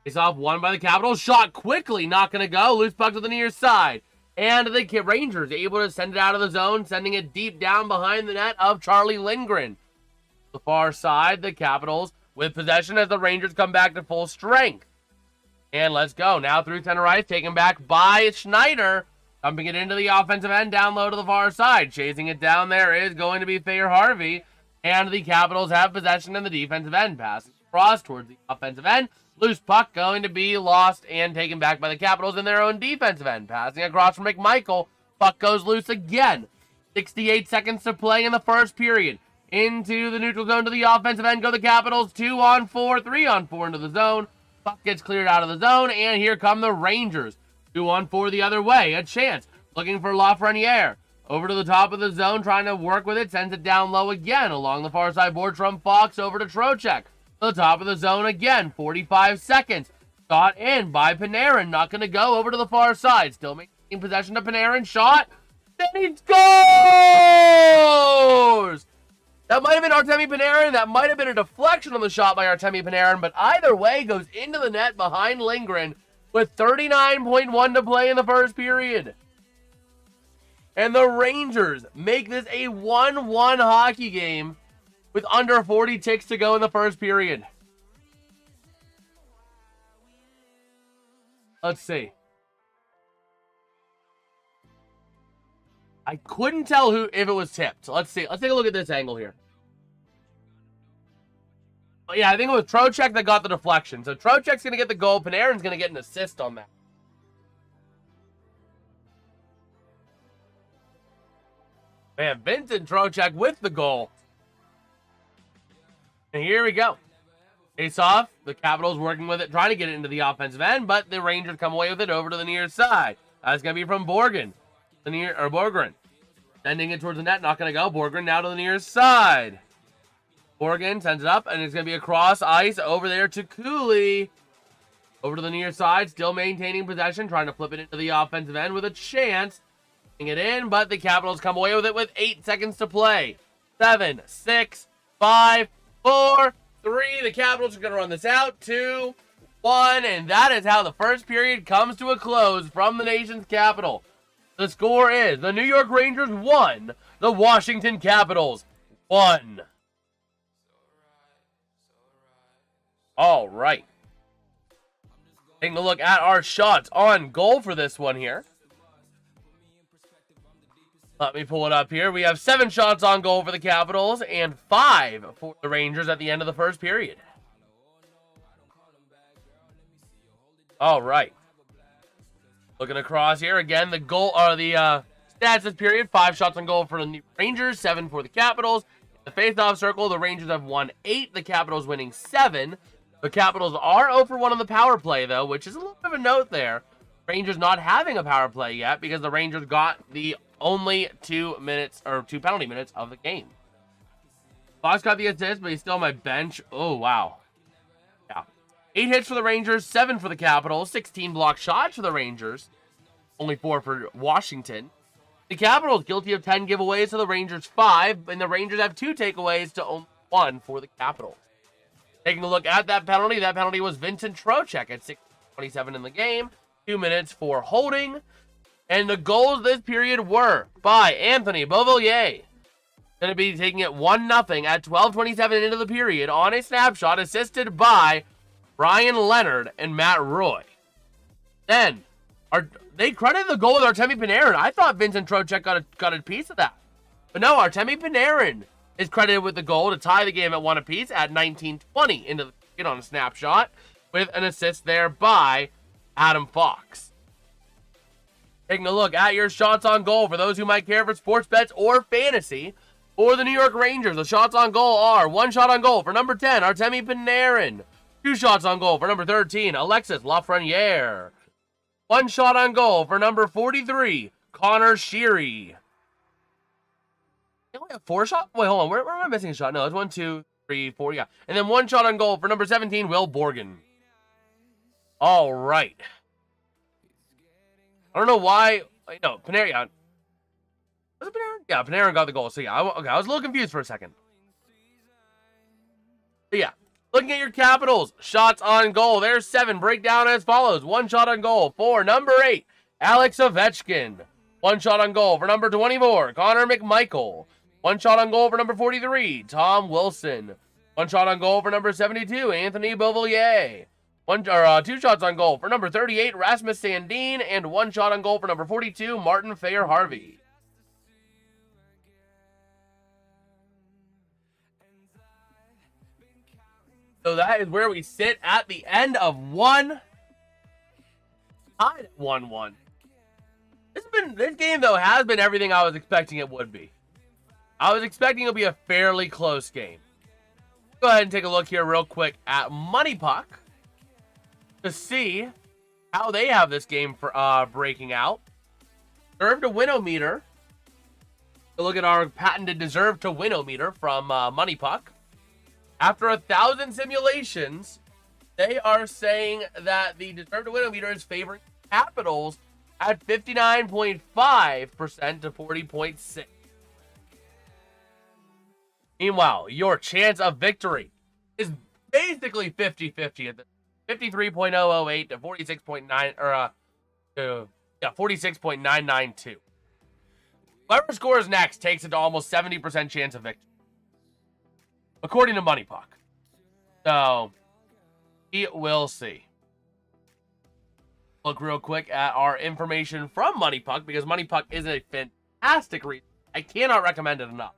Face off one by the Capitals. Shot quickly. Not going to go. Loose puck to the near side. And the Rangers able to send it out of the zone. Sending it deep down behind the net of Charlie Lindgren. The far side, the Capitals with possession as the Rangers come back to full strength. And let's go. Now through center ice. Taken back by Schneider. Dumping it into the offensive end, down low to the far side. Chasing it down there is going to be Thayer Harvey. And the Capitals have possession in the defensive end. Passes across towards the offensive end. Loose puck going to be lost and taken back by the Capitals in their own defensive end. Passing across from McMichael. Puck goes loose again. 68 seconds to play in the first period. Into the neutral zone to the offensive end go the Capitals. 2-on-4, 3-on-4 into the zone. Puck gets cleared out of the zone. And here come the Rangers. 2-on-4 the other way. A chance. Looking for Lafreniere. Over to the top of the zone. Trying to work with it. Sends it down low again. Along the far side board from Fox. Over to Trocheck. To the top of the zone again. 45 seconds. Shot in by Panarin. Not going to go. Over to the far side. Still making possession of Panarin. Shot. Then he scores! That might have been Artemi Panarin. That might have been a deflection on the shot by Artemi Panarin. But either way, goes into the net behind Lindgren. With 39.1 to play in the first period. And the Rangers make this a 1-1 hockey game with under 40 ticks to go in the first period. Let's see. I couldn't tell if it was tipped. Let's see. Let's take a look at this angle here. But yeah, I think it was Trocheck that got the deflection. So Trocheck's going to get the goal. Panarin's going to get an assist on that. Man, Vincent Trocheck with the goal. And here we go. Face off. The Capitals working with it, trying to get it into the offensive end, but the Rangers come away with it over to the near side. That's going to be from Borgren. Borgren. Sending it towards the net. Not going to go. Borgren now to the near side. Borgren sends it up, and it's going to be across ice over there to Cooley. Over to the near side, still maintaining possession, trying to flip it into the offensive end with a chance. Getting it in, but the Capitals come away with it with 8 seconds to play. 7, 6, 5, 4, 3. The Capitals are going to run this out. 2, 1, and that is how the first period comes to a close from the nation's capital. The score is the New York Rangers 1, the Washington Capitals 1. All right. Taking a look at our shots on goal for this one here. Let me pull it up here. We have 7 shots on goal for the Capitals and 5 for the Rangers at the end of the first period. All right. Looking across here again, the stats this period: 5 shots on goal for the Rangers, 7 for the Capitals. In the face-off circle, the Rangers have won 8. The Capitals winning 7. The Capitals are 0 for 1 on the power play, though, which is a little bit of a note there. Rangers not having a power play yet because the Rangers got the only 2 penalty minutes of the game. Fox got the assist, but he's still on my bench. Oh, wow. Yeah. 8 hits for the Rangers, 7 for the Capitals, 16 block shots for the Rangers. only 4 for Washington. The Capitals guilty of 10 giveaways to the Rangers 5, and the Rangers have 2 takeaways to only 1 for the Capitals. Taking a look at that penalty was Vincent Trocheck at 6:27 in the game, 2 minutes for holding. And the goals this period were by Anthony Beauvillier. Going to be taking it 1-0 at 12:27 into the period on a snapshot, assisted by Brian Leonard and Matt Roy. Then, they credited the goal with Artemi Panarin. I thought Vincent Trocheck got a piece of that. But no, Artemi Panarin is credited with the goal to tie the game at 1 apiece at 19:20 into the period on a snapshot, with an assist there by Adam Fox. Taking a look at your shots on goal for those who might care for sports bets or fantasy. For the New York Rangers, the shots on goal are 1 shot on goal for number 10, Artemi Panarin. 2 shots on goal for number 13, Alexis Lafreniere. 1 shot on goal for number 43, Connor Sheary. We have 4 shots? Wait, hold on. Where am I missing a shot? No, it's 1, 2, 3, 4. Yeah. And then 1 shot on goal for number 17, Will Borgen. All right. I don't know why. No, Panarin. Was it Panarin? Yeah, Panarin got the goal. So yeah, I was a little confused for a second. But yeah, looking at your Capitals, shots on goal. There's 7. Breakdown as follows. 1 shot on goal for number 8, Alex Ovechkin. 1 shot on goal for number 24, Connor McMichael. 1 shot on goal for number 43, Tom Wilson. 1 shot on goal for number 72, Anthony Beauvillier. 2 shots on goal for number 38, Rasmus Sandin, and 1 shot on goal for number 42, Martin Fair-Harvey. So that is where we sit at the end of 1. Tied at 1-1. This game, though, has been everything I was expecting it would be. I was expecting it would be a fairly close game. Go ahead and take a look here real quick at Money Puck to see how they have this game for breaking out. Deserve to win-o-meter. Look at our patented deserve to win-o-meter from Money Puck. After 1,000 simulations, they are saying that the deserve to win-o-meter is favoring Capitals at 59.5% to 40.6%. Meanwhile, your chance of victory is basically 50-50 at the 53.008 to 46.992. Whoever scores next takes it to almost 70% chance of victory, according to Money Puck. So, we will see. Look real quick at our information from Money Puck, because Money Puck is a fantastic read. I cannot recommend it enough.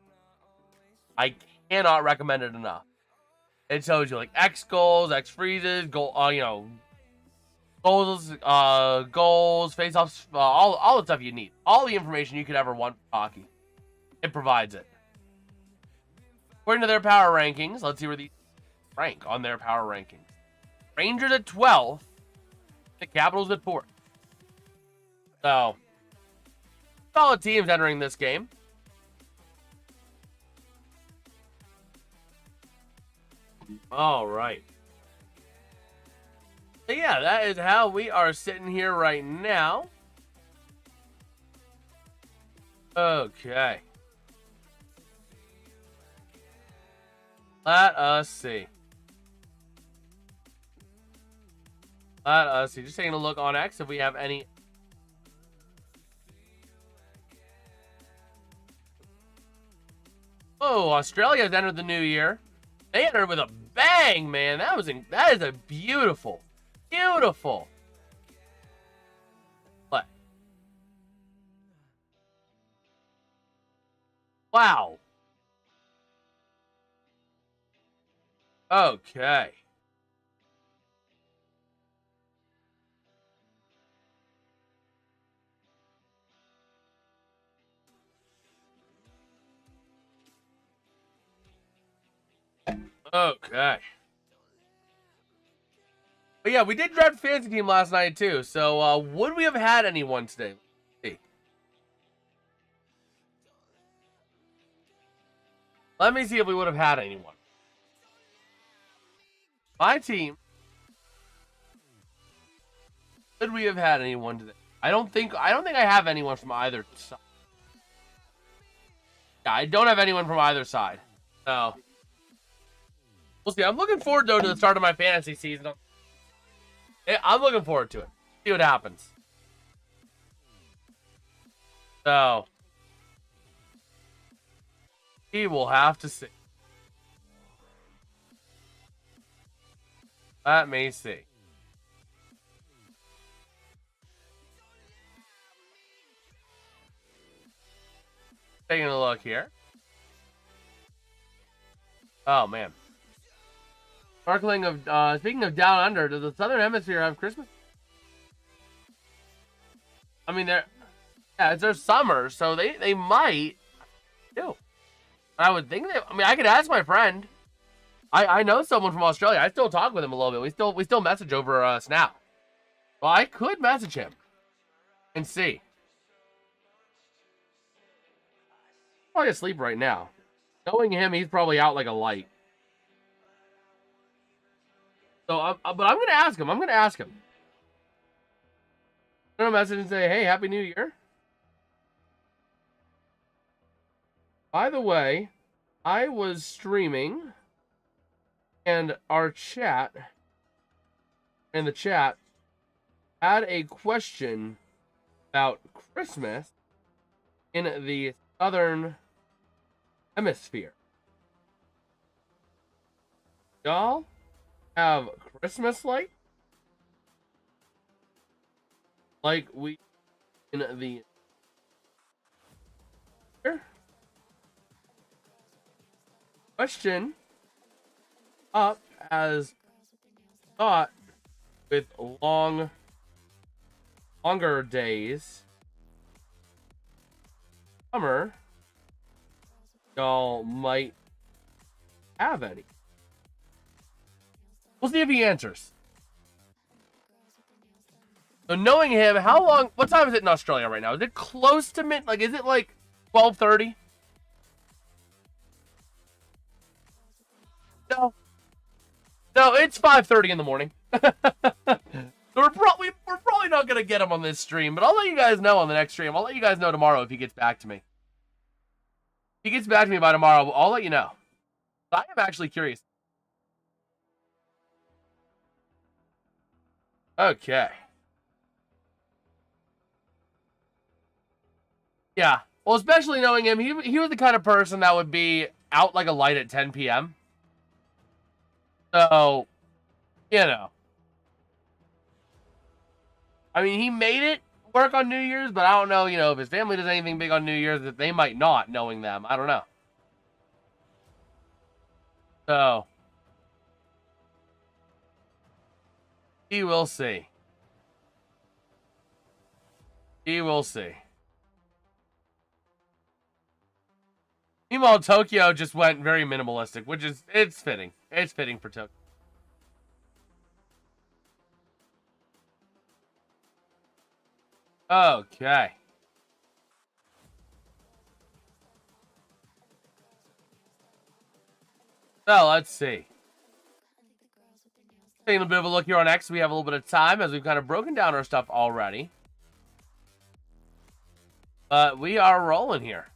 It shows you like X goals, X freezes, goals, face-offs, all the stuff you need. All the information you could ever want for hockey. It provides it. According to their power rankings, let's see where these rank on their power rankings. Rangers at 12th, the Capitals at 4th. So, solid teams entering this game. All right. So yeah, that is how we are sitting here right now. Okay. Let us see. Just taking a look on X if we have any. Oh, Australia's entered the new year. They entered with a bang, man. That is a beautiful play. Wow. Okay. Okay. But yeah, we did draft fantasy team last night too. So would we have had anyone today? Let's see. Let me see if we would have had anyone. My team. Could we have had anyone today? I don't think I have anyone from either side. Yeah, I don't have anyone from either side. So we'll see. I'm looking forward though to the start of my fantasy season. I'm looking forward to it. See what happens. So we will have to see. Let me see. Taking a look here. Oh man. Sparkling of speaking of down under, does the Southern Hemisphere have Christmas? I mean, it's their summer, so they might do. I would think I mean, I could ask my friend. I know someone from Australia. I still talk with him a little bit. We still message over Snap. Well, I could message him and see. Probably asleep right now. Knowing him, he's probably out like a light. So, but I'm gonna ask him. I'm gonna message and say, "Hey, Happy New Year." By the way, I was streaming, and our chat, in the chat, had a question about Christmas in the Southern Hemisphere. Y'all have Christmas light? Like we in the question up as thought with longer days. Summer, y'all might have any. We'll see if he answers. So knowing him, how long? What time is it in Australia right now? Is it close to mid? Like, is it like 12:30? No, it's 5:30 in the morning. We're probably not gonna get him on this stream, but I'll let you guys know on the next stream. I'll let you guys know tomorrow if he gets back to me. If he gets back to me by tomorrow, I'll let you know. I am actually curious. Okay. Yeah. Well, especially knowing him, he was the kind of person that would be out like a light at 10 p.m. So, you know. I mean, he made it work on New Year's, but I don't know, if his family does anything big on New Year's, that they might not, knowing them. I don't know. So, he will see. He will see. Meanwhile, Tokyo just went very minimalistic, which is, it's fitting. It's fitting for Tokyo. Okay. So, let's see. Taking a bit of a look here on X, we have a little bit of time as we've kind of broken down our stuff already. But we are rolling here.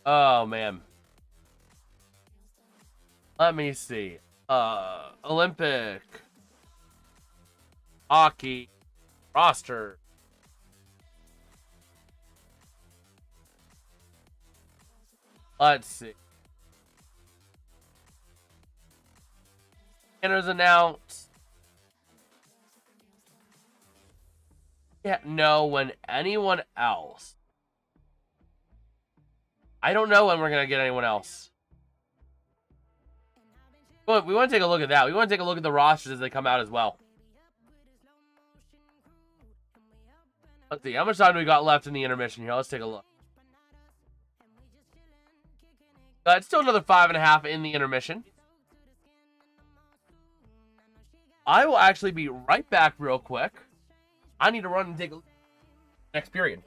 Oh, man. Let me see. Olympic. Hockey. Roster. Let's see. Winners announced. Can't know when anyone else. I don't know when we're going to get anyone else. But we want to take a look at that. We want to take a look at the rosters as they come out as well. Let's see. How much time do we got left in the intermission here? Let's take a look. It's still another 5.5 in the intermission. I will actually be right back real quick. I need to run and take a look at the next period.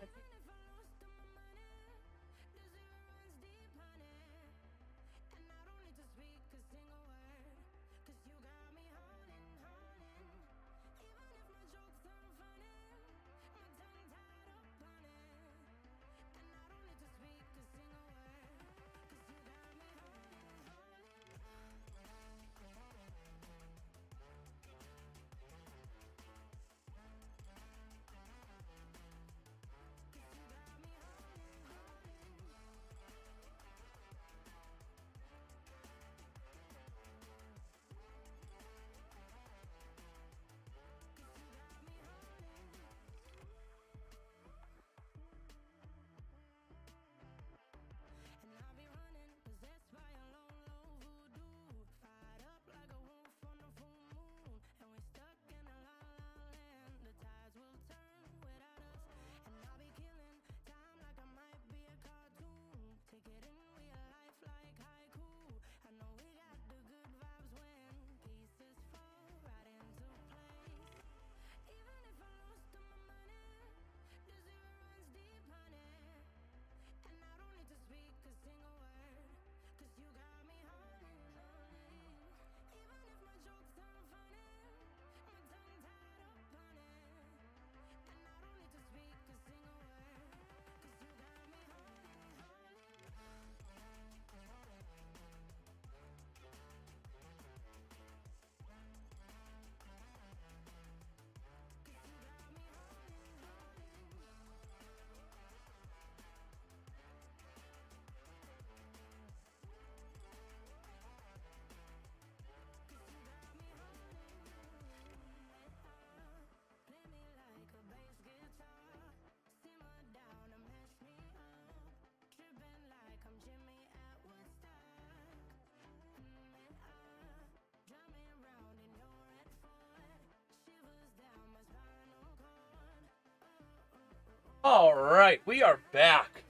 All right, we are back.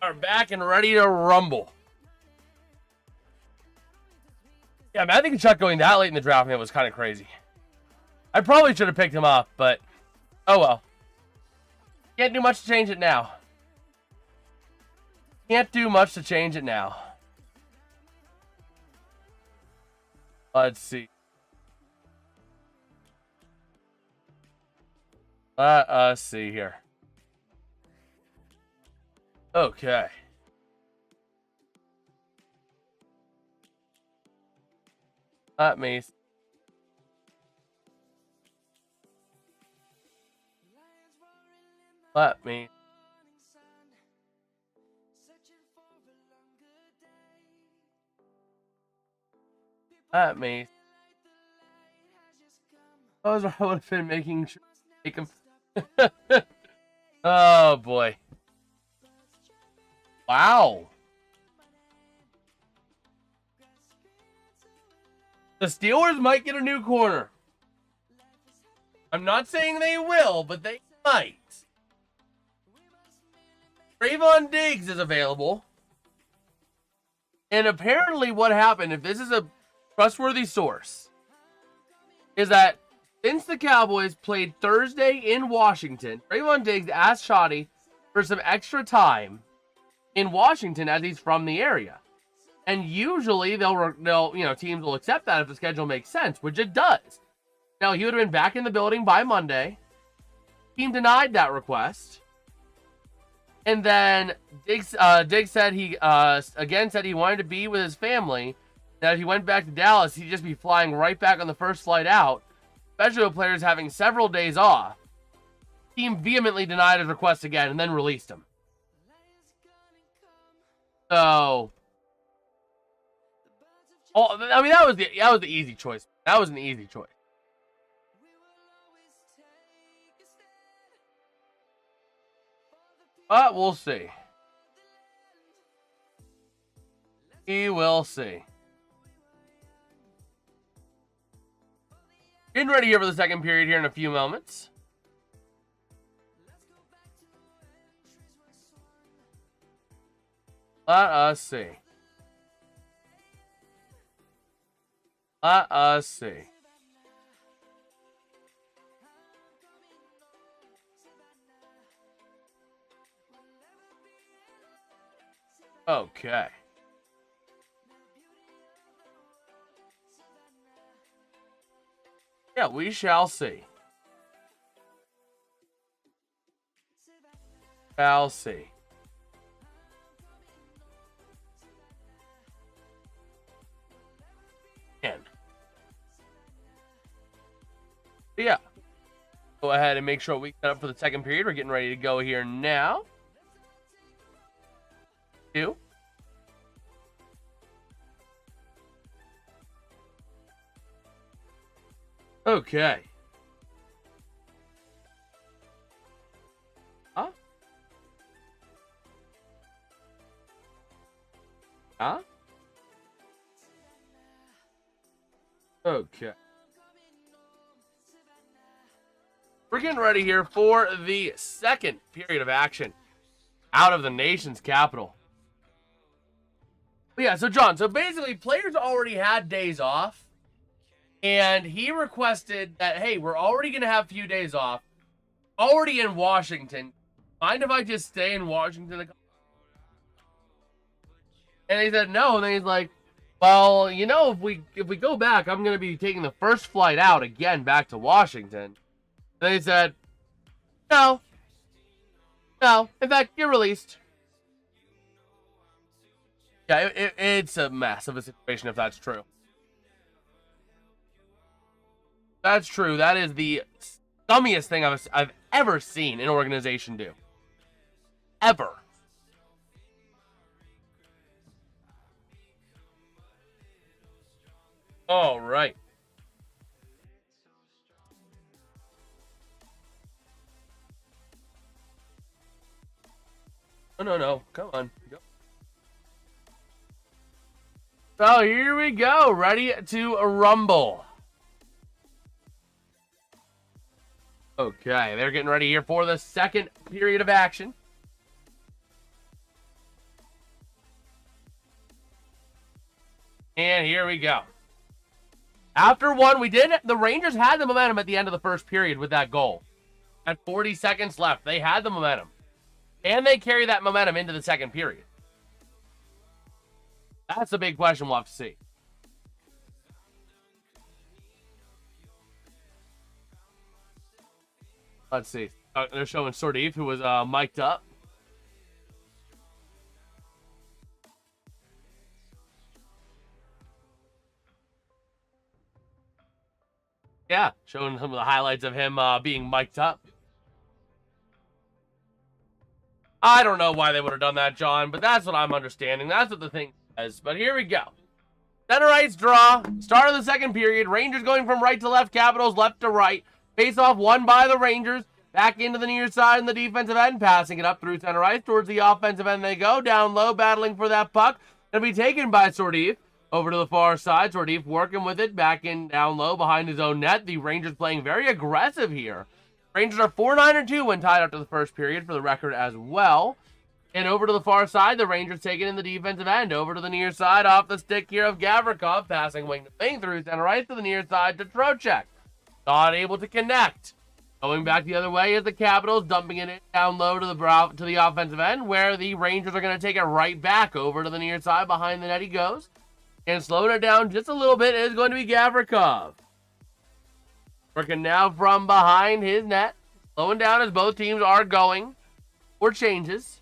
Are back and ready to rumble. Yeah, man, I think Chuck going that late in the draft, man, was kind of crazy. I probably should have picked him up, but oh well. Can't do much to change it now. Can't do much to change it now. Let's see. Let us see here. Okay. Let me. Let me. Let me. I would have been making sure to make him. Oh boy. Wow. The Steelers might get a new corner. I'm not saying they will, but they might. Trayvon Diggs is available. And apparently what happened, if this is a trustworthy source, is that since the Cowboys played Thursday in Washington, Trayvon Diggs asked Shoddy for some extra time in Washington as he's from the area. And usually teams will accept that if the schedule makes sense, which it does. Now, he would have been back in the building by Monday. Team denied that request. And then Diggs said he said he wanted to be with his family. That if he went back to Dallas, he'd just be flying right back on the first flight out, especially with players having several days off. Team vehemently denied his request again and then released him. So, I mean, that was the easy choice. That was an easy choice. But we'll see. We will see. Getting ready here for the second period here in a few moments. Let us see. Let us see. Okay. Yeah, we shall see. Shall see. Yeah. Go ahead and make sure we set up for the second period. We're getting ready to go here now. 2. Okay. Huh? Huh? Okay. We're getting ready here for the second period of action out of the nation's capital. But yeah, so John, so basically players already had days off, and he requested that, hey, we're already going to have a few days off, already in Washington. Mind if I just stay in Washington? And they said no, and then he's like, well, you know, if we go back, I'm going to be taking the first flight out again back to Washington. They said, no, in fact, you're released. Yeah, it's a mess of a situation if that's true. That's true. That is the scummiest thing I've ever seen an organization do. Ever. All right. No. Come on. Go. So here we go. Ready to rumble. Okay, they're getting ready here for the second period of action. And here we go. After one, the Rangers had the momentum at the end of the first period with that goal. At 40 seconds left, they had the momentum. And they carry that momentum into the second period. That's the big question we'll have to see. Let's see. They're showing Sordeef, who was mic'd up. Yeah, showing some of the highlights of him being mic'd up. I don't know why they would have done that, John, but that's what I'm understanding. That's what the thing says. But here we go. Center ice draw. Start of the second period. Rangers going from right to left. Capitals left to right. Face-off won by the Rangers. Back into the near side in the defensive end. Passing it up through center ice. Towards the offensive end they go. Down low, battling for that puck. It'll be taken by Sordeef. Over to the far side. Sordeef working with it. Back in down low behind his own net. The Rangers playing very aggressive here. Rangers are 4-9-2 when tied after the first period for the record as well. And over to the far side, the Rangers taking in the defensive end. Over to the near side, off the stick here of Gavrikov. Passing wing to wing through center ice to the near side to Trocheck. Not able to connect. Going back the other way is the Capitals, dumping it in down low to the offensive end, where the Rangers are going to take it right back over to the near side. Behind the net he goes. And slowing it down just a little bit is going to be Gavrikov. Working now from behind his net. Slowing down as both teams are going for changes.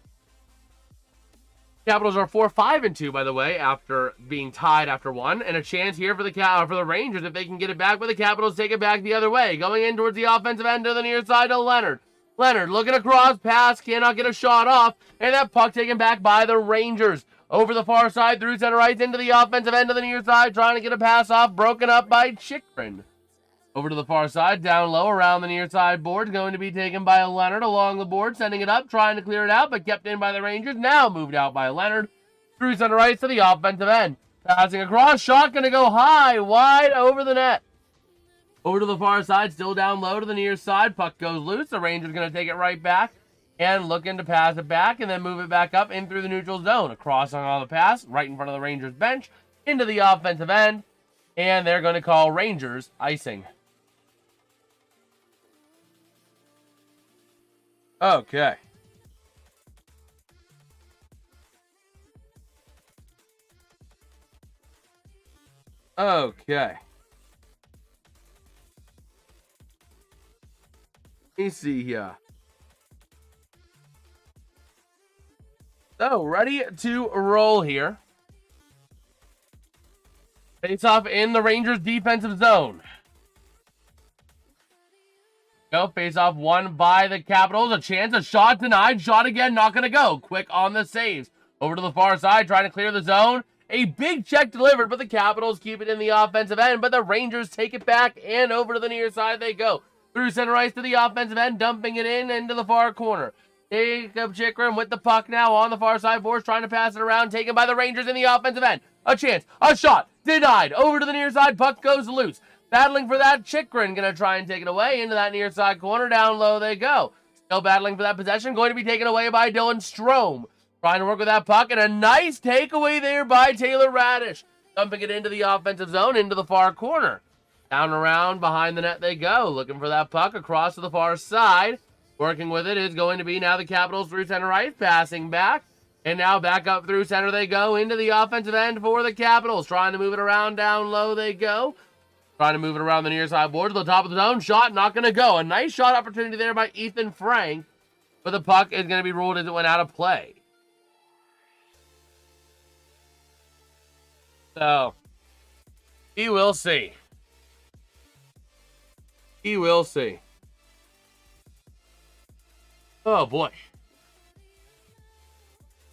Capitals are 4-5-2, by the way, after being tied after one. And a chance here for the Rangers if they can get it back, but the Capitals take it back the other way. Going in towards the offensive end to the near side to Leonard. Leonard looking across, pass, cannot get a shot off. And that puck taken back by the Rangers. Over the far side, through center ice, into the offensive end to the near side, trying to get a pass off, broken up by Chychrun. Over to the far side, down low, around the near side board, going to be taken by Leonard along the board, sending it up, trying to clear it out, but kept in by the Rangers, now moved out by Leonard, through center ice to the offensive end. Passing across, shot going to go high, wide over the net. Over to the far side, still down low to the near side, puck goes loose, the Rangers going to take it right back, and looking to pass it back, and then move it back up in through the neutral zone. Across on the pass, right in front of the Rangers bench, into the offensive end, and they're going to call Rangers icing. Okay. Okay. Let me see here. So, ready to roll here. Face off in the Rangers defensive zone. Go, face off won by the Capitals. A chance, a shot denied. Shot again, not going to go. Quick on the saves. Over to the far side, trying to clear the zone. A big check delivered, but the Capitals keep it in the offensive end. But the Rangers take it back, and over to the near side they go. Through center ice to the offensive end, dumping it in into the far corner. Jacob Chychrun with the puck now on the far side boards, trying to pass it around, taken by the Rangers in the offensive end. A chance, a shot, denied. Over to the near side, puck goes loose. Battling for that, Chychrun going to try and take it away into that near side corner. Down low they go. Still battling for that possession. Going to be taken away by Edstrom. Trying to work with that puck. And a nice takeaway there by Taylor Radish. Dumping it into the offensive zone, into the far corner. Down around behind the net they go. Looking for that puck across to the far side. Working with it is going to be now the Capitals through center ice. Passing back. And now back up through center they go. Into the offensive end for the Capitals. Trying to move it around. Down low they go. Trying to move it around the near side board to the top of the zone. Shot not going to go. A nice shot opportunity there by Ethan Frank. But the puck is going to be ruled as it went out of play. So, he will see. He will see. Oh, boy.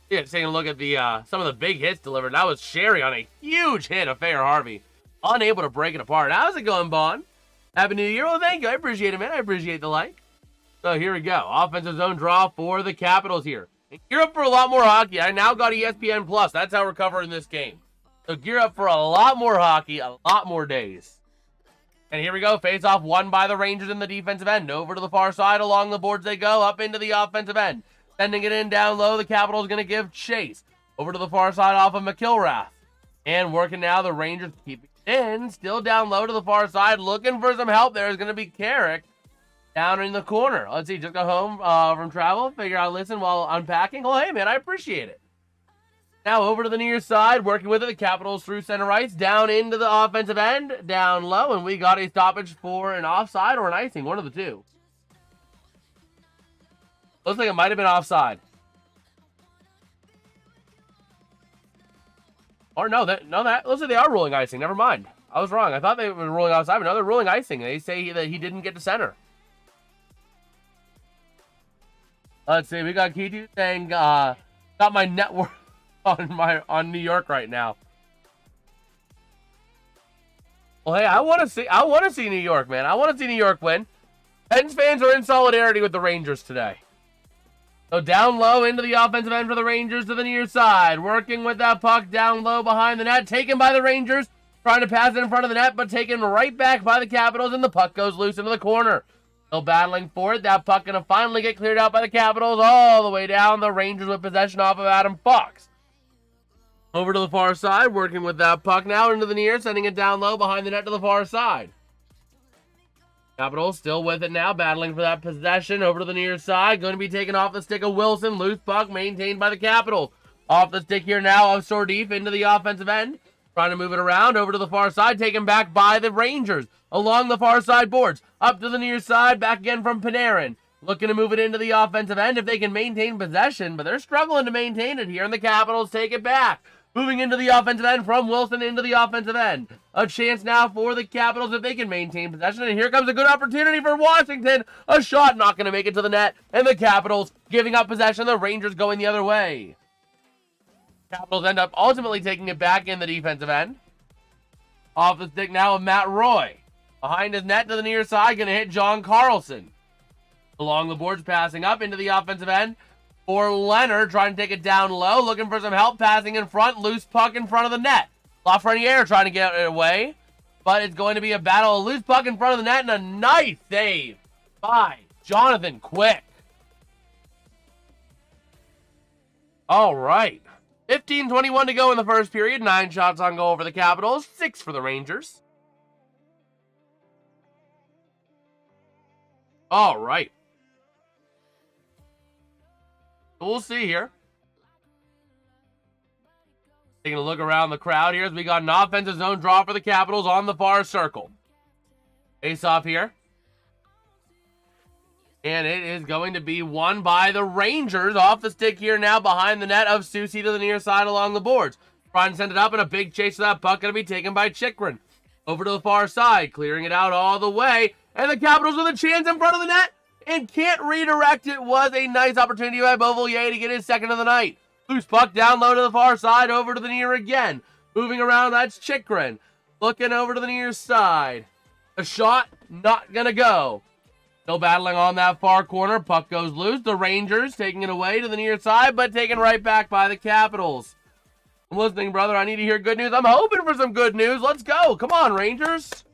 Yeah, just taking a look at the some of the big hits delivered. That was Sherry on a huge hit of Fair Harvey. Unable to break it apart. How's it going, Bond? Happy New Year. Oh, thank you. I appreciate it, man. I appreciate the like. So here we go. Offensive zone draw for the Capitals here. And gear up for a lot more hockey. I now got ESPN Plus. That's how we're covering this game. So gear up for a lot more hockey, a lot more days. And here we go. Face-off won by the Rangers in the defensive end. Over to the far side. Along the boards they go. Up into the offensive end. Sending it in down low. The Capitals going to give chase. Over to the far side off of McIlrath. And working now. The Rangers keeping it in. Still down low to the far side. Looking for some help. There's going to be Carrick down in the corner. Let's see. Just got home from travel. Figure out listen while unpacking. Oh, hey, man. I appreciate it. Now over to the near side, working with it, the Capitals through center ice, down into the offensive end, down low, and we got a stoppage for an offside or an icing, one of the two. Looks like it might have been offside. Or no, that looks like they are ruling icing. Never mind. I was wrong. I thought they were ruling offside, but no, they're ruling icing. They say that he didn't get to center. Let's see, we got Kitu saying, got my network on New York right now. Well, hey, I want to see New York, man. I want to see New York win. Pens fans are in solidarity with the Rangers today. So down low into the offensive end for the Rangers to the near side, working with that puck down low behind the net, taken by the Rangers, trying to pass it in front of the net, but taken right back by the Capitals, and the puck goes loose into the corner. Still battling for it. That puck gonna finally get cleared out by the Capitals all the way down. The Rangers with possession off of Adam Fox. Over to the far side, working with that puck now into the near, sending it down low behind the net to the far side. Capitals still with it now, battling for that possession over to the near side. Going to be taken off the stick of Wilson. Loose puck maintained by the Capitals. Off the stick here now of Sordif into the offensive end. Trying to move it around over to the far side, taken back by the Rangers. Along the far side boards, up to the near side, back again from Panarin. Looking to move it into the offensive end if they can maintain possession, but they're struggling to maintain it here, and the Capitals take it back. Moving into the offensive end from Wilson into the offensive end. A chance now for the Capitals if they can maintain possession. And here comes a good opportunity for Washington. A shot not going to make it to the net. And the Capitals giving up possession. The Rangers going the other way. Capitals end up ultimately taking it back in the defensive end. Off the stick now of Matt Roy. Behind his net to the near side. Going to hit John Carlson. Along the boards, passing up into the offensive end. For Leonard, trying to take it down low, looking for some help, passing in front, loose puck in front of the net. Lafreniere trying to get it away, but it's going to be a battle, a loose puck in front of the net, and a nice save by Jonathan Quick. All right, 15:21 to go in the first period, 9 shots on goal for the Capitals, 6 for the Rangers. All right. We'll see here. Taking a look around the crowd here as we got an offensive zone draw for the Capitals on the far circle. Face off here. And it is going to be won by the Rangers off the stick here now behind the net of Soucy to the near side along the boards. Trying to send it up and a big chase to that puck going to be taken by Chychrun. Over to the far side, clearing it out all the way. And the Capitals with a chance in front of the net. And can't redirect it. Was a nice opportunity by Beauvillier to get his second of the night. Loose puck down low to the far side, over to the near again. Moving around, that's Chychrun. Looking over to the near side. A shot, not gonna go. Still battling on that far corner. Puck goes loose. The Rangers taking it away to the near side, but taken right back by the Capitals. I'm listening, brother. I need to hear good news. I'm hoping for some good news. Let's go. Come on, Rangers.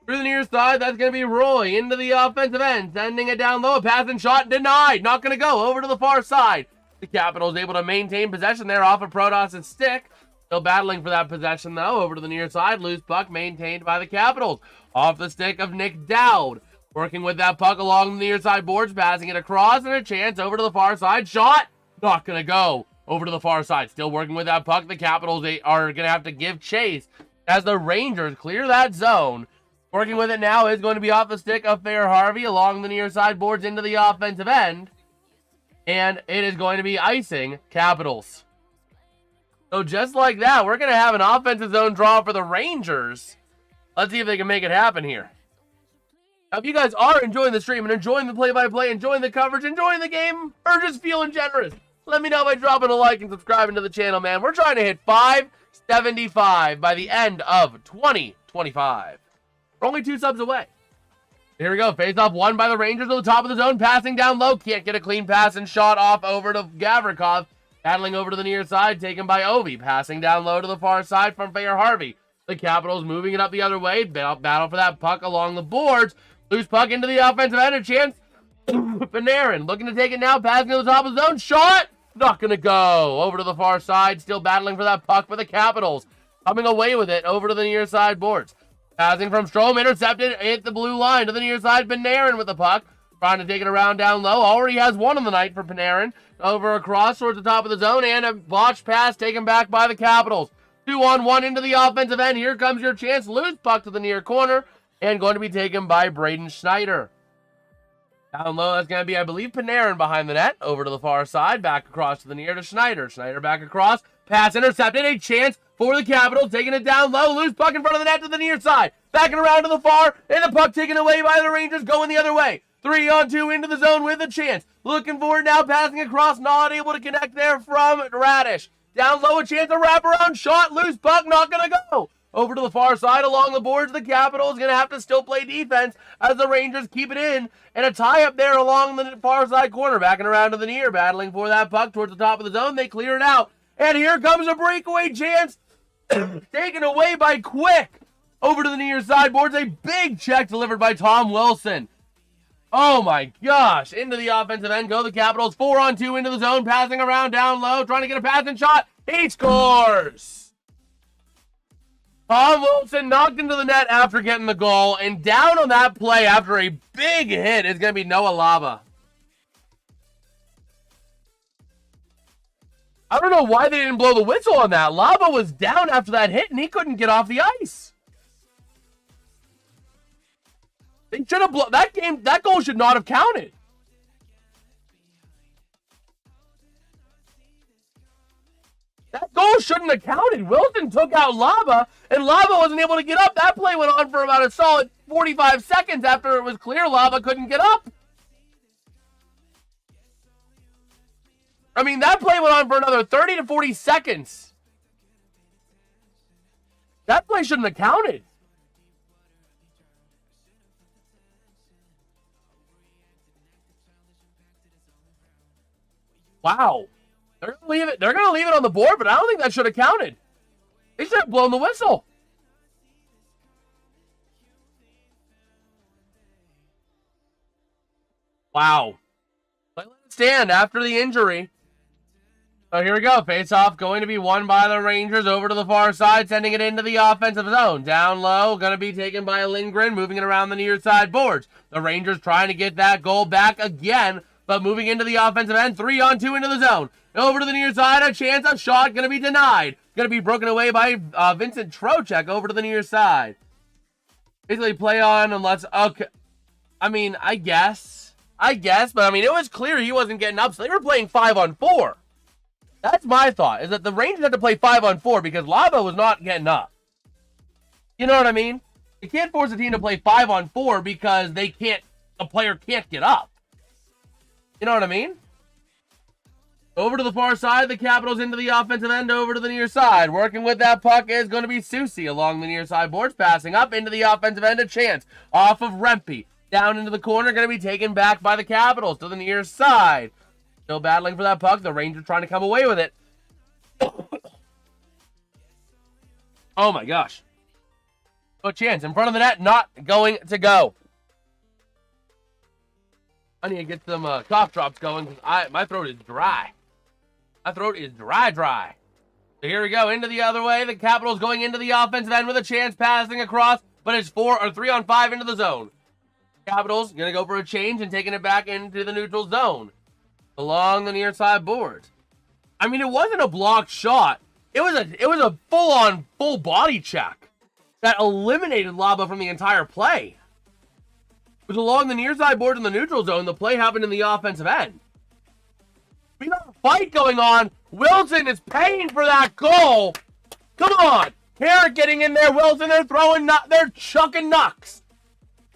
Through the near side, that's going to be Roy into the offensive end. Sending it down low. Pass and shot denied. Not going to go. Over to the far side. The Capitals able to maintain possession there off of Protas' stick. Still battling for that possession, though. Over to the near side. Loose puck maintained by the Capitals. Off the stick of Nick Dowd. Working with that puck along the near side boards. Passing it across. And a chance over to the far side. Shot. Not going to go. Over to the far side. Still working with that puck. The Capitals, they are going to have to give chase as the Rangers clear that zone. Working with it now is going to be off the stick of Fair Harvey along the near side boards into the offensive end. And it is going to be icing Capitals. So just like that, we're going to have an offensive zone draw for the Rangers. Let's see if they can make it happen here. Now, if you guys are enjoying the stream and enjoying the play-by-play, enjoying the coverage, enjoying the game, or just feeling generous, let me know by dropping a like and subscribing to the channel, man. We're trying to hit 575 by the end of 2025. We're only 2 subs away. Here we go. Face off won by the Rangers to the top of the zone. Passing down low. Can't get a clean pass and shot off over to Gavrikov. Battling over to the near side. Taken by Ovi. Passing down low to the far side from Fair Harvey. The Capitals moving it up the other way. Battle for that puck along the boards. Loose puck into the offensive end. A chance. Panarin looking to take it now. Passing to the top of the zone. Shot. Not going to go. Over to the far side. Still battling for that puck for the Capitals. Coming away with it over to the near side boards. Passing from Edstrom. Intercepted. Hit the blue line to the near side. Panarin with the puck. Trying to take it around down low. Already has one on the night for Panarin. Over across towards the top of the zone. And a botched pass taken back by the Capitals. 2-on-1 into the offensive end. Here comes your chance. Loose puck to the near corner. And going to be taken by Braden Schneider. Down low, that's going to be, I believe, Panarin behind the net. Over to the far side. Back across to the near to Schneider. Schneider back across. Pass intercepted. A chance for the Capitals. Taking it down low. Loose puck in front of the net to the near side. Backing around to the far. And the puck taken away by the Rangers. Going the other way. 3-on-2 into the zone with a chance. Looking for it now. Passing across. Not able to connect there from Radish. Down low, a chance, a wraparound shot, loose puck, not going to go. Over to the far side along the boards, the Capitals going to have to still play defense as the Rangers keep it in. And a tie up there along the far side corner, backing around to the near, battling for that puck towards the top of the zone. They clear it out. And here comes a breakaway chance, taken away by Quick. Over to the near side boards, a big check delivered by Tom Wilson. Oh my gosh, into the offensive end go the Capitals, 4-on-2 into the zone, passing around down low, trying to get a passing shot. He scores! Tom Wilson knocked into the net after getting the goal, and down on that play after a big hit is going to be Noah Laba. I don't know why they didn't blow the whistle on that. Laba was down after that hit, and he couldn't get off the ice. They should have blown that game. That goal should not have counted. That goal shouldn't have counted. Wilson took out Laba, and Laba wasn't able to get up. That play went on for about a solid 45 seconds after it was clear Laba couldn't get up. I mean, that play went on for another 30 to 40 seconds. That play shouldn't have counted. Wow. They're gonna leave it on the board, but I don't think that should have counted. They should have blown the whistle. Wow. Let it stand after the injury. So here we go. Face-off going to be won by the Rangers over to the far side, sending it into the offensive zone. Down low, going to be taken by Lindgren, moving it around the near side boards. The Rangers trying to get that goal back again, but moving into the offensive end, 3-on-2 into the zone. Over to the near side, a chance, a shot, going to be denied. Going to be broken away by Vincent Trocheck over to the near side. Basically play on unless, okay. I mean, I guess, but I mean, it was clear he wasn't getting up, so they were playing 5-on-4. That's my thought, is that the Rangers had to play 5-on-4 because Laba was not getting up. You know what I mean? You can't force a team to play 5-on-4 because a player can't get up. You know what I mean? Over to the far side, the Capitals into the offensive end, over to the near side. Working with that puck is going to be Soucy along the near side boards, passing up into the offensive end, a chance. Off of Rempe, down into the corner, going to be taken back by the Capitals to the near side. Still battling for that puck. The Rangers trying to come away with it. Oh my gosh. No chance. In front of the net, not going to go. I need to get some cough drops going because my throat is dry. My throat is dry. So here we go. Into the other way. The Capitals going into the offensive end with a chance passing across, but it's 3-on-5 into the zone. Capitals going to go for a change and taking it back into the neutral zone. Along the near side boards. I mean, it wasn't a blocked shot. It was a full-on, full body check that eliminated Laba from the entire play. It was along the near side board in the neutral zone. The play happened in the offensive end. We got a fight going on. Wilson is paying for that goal. Come on. Carrick getting in there. Wilson, they're chucking knucks.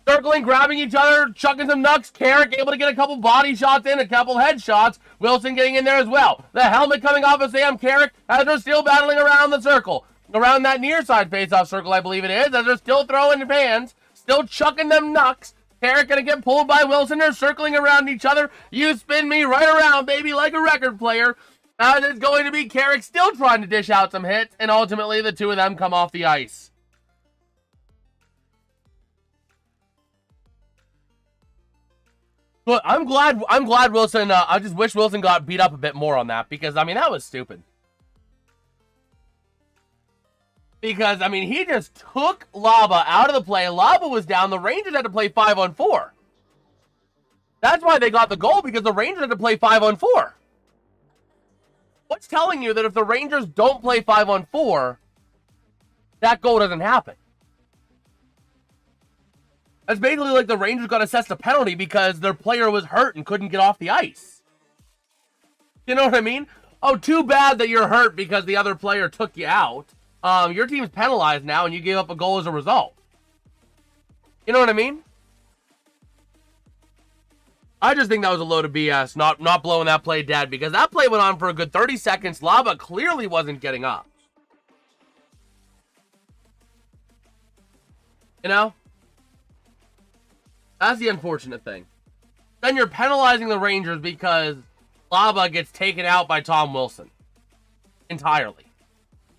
Circling, grabbing each other, chucking some knucks. Carrick able to get a couple body shots in, a couple head shots. Wilson getting in there as well. The helmet coming off of Sam Carrick as they're still battling around the circle. Around that near side face-off circle, I believe it is, as they're still throwing hands, still chucking them knucks. Carrick gonna get pulled by Wilson. They're circling around each other. You spin me right around, baby, like a record player. As it's going to be Carrick still trying to dish out some hits, and ultimately the two of them come off the ice. But I'm glad Wilson, I just wish Wilson got beat up a bit more on that, because, I mean, that was stupid. Because, I mean, he just took Laba out of the play. Laba was down. The Rangers had to play 5-on-4. That's why they got the goal, because the Rangers had to play 5-on-4. What's telling you that if the Rangers don't play 5-on-4, that goal doesn't happen? That's basically like the Rangers got assessed a penalty because their player was hurt and couldn't get off the ice. You know what I mean? Oh, too bad that you're hurt because the other player took you out. Your team's penalized now and you gave up a goal as a result. You know what I mean? I just think that was a load of BS, not blowing that play dead, because that play went on for a good 30 seconds. Laba clearly wasn't getting up. You know? That's the unfortunate thing. Then you're penalizing the Rangers because Laba gets taken out by Tom Wilson. Entirely.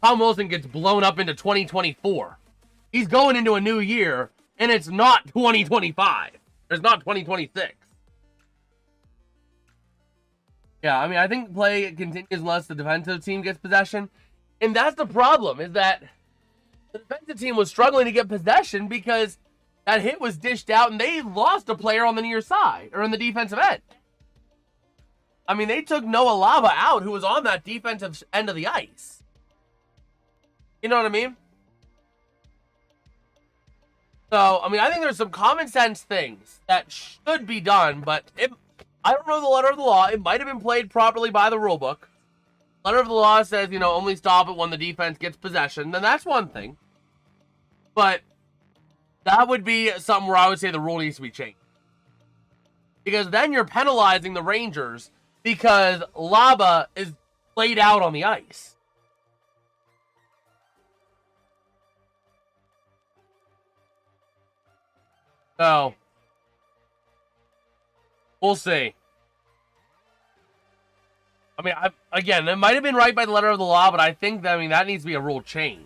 Tom Wilson gets blown up into 2024. He's going into a new year, and it's not 2025. It's not 2026. Yeah, I mean, I think play continues unless the defensive team gets possession. And that's the problem, is that the defensive team was struggling to get possession because that hit was dished out and they lost a player on the near side, or in the defensive end. I mean, they took Noah Laba out, who was on that defensive end of the ice. You know what I mean? So, I mean, I think there's some common sense things that should be done, but I don't know the letter of the law. It might have been played properly by the rule book. Letter of the law says, you know, only stop it when the defense gets possession. Then that's one thing. But that would be something where I would say the rule needs to be changed. Because then you're penalizing the Rangers because Laba is played out on the ice. So, we'll see. I mean, again, it might have been right by the letter of the law, but I think that, I mean, that needs to be a rule change.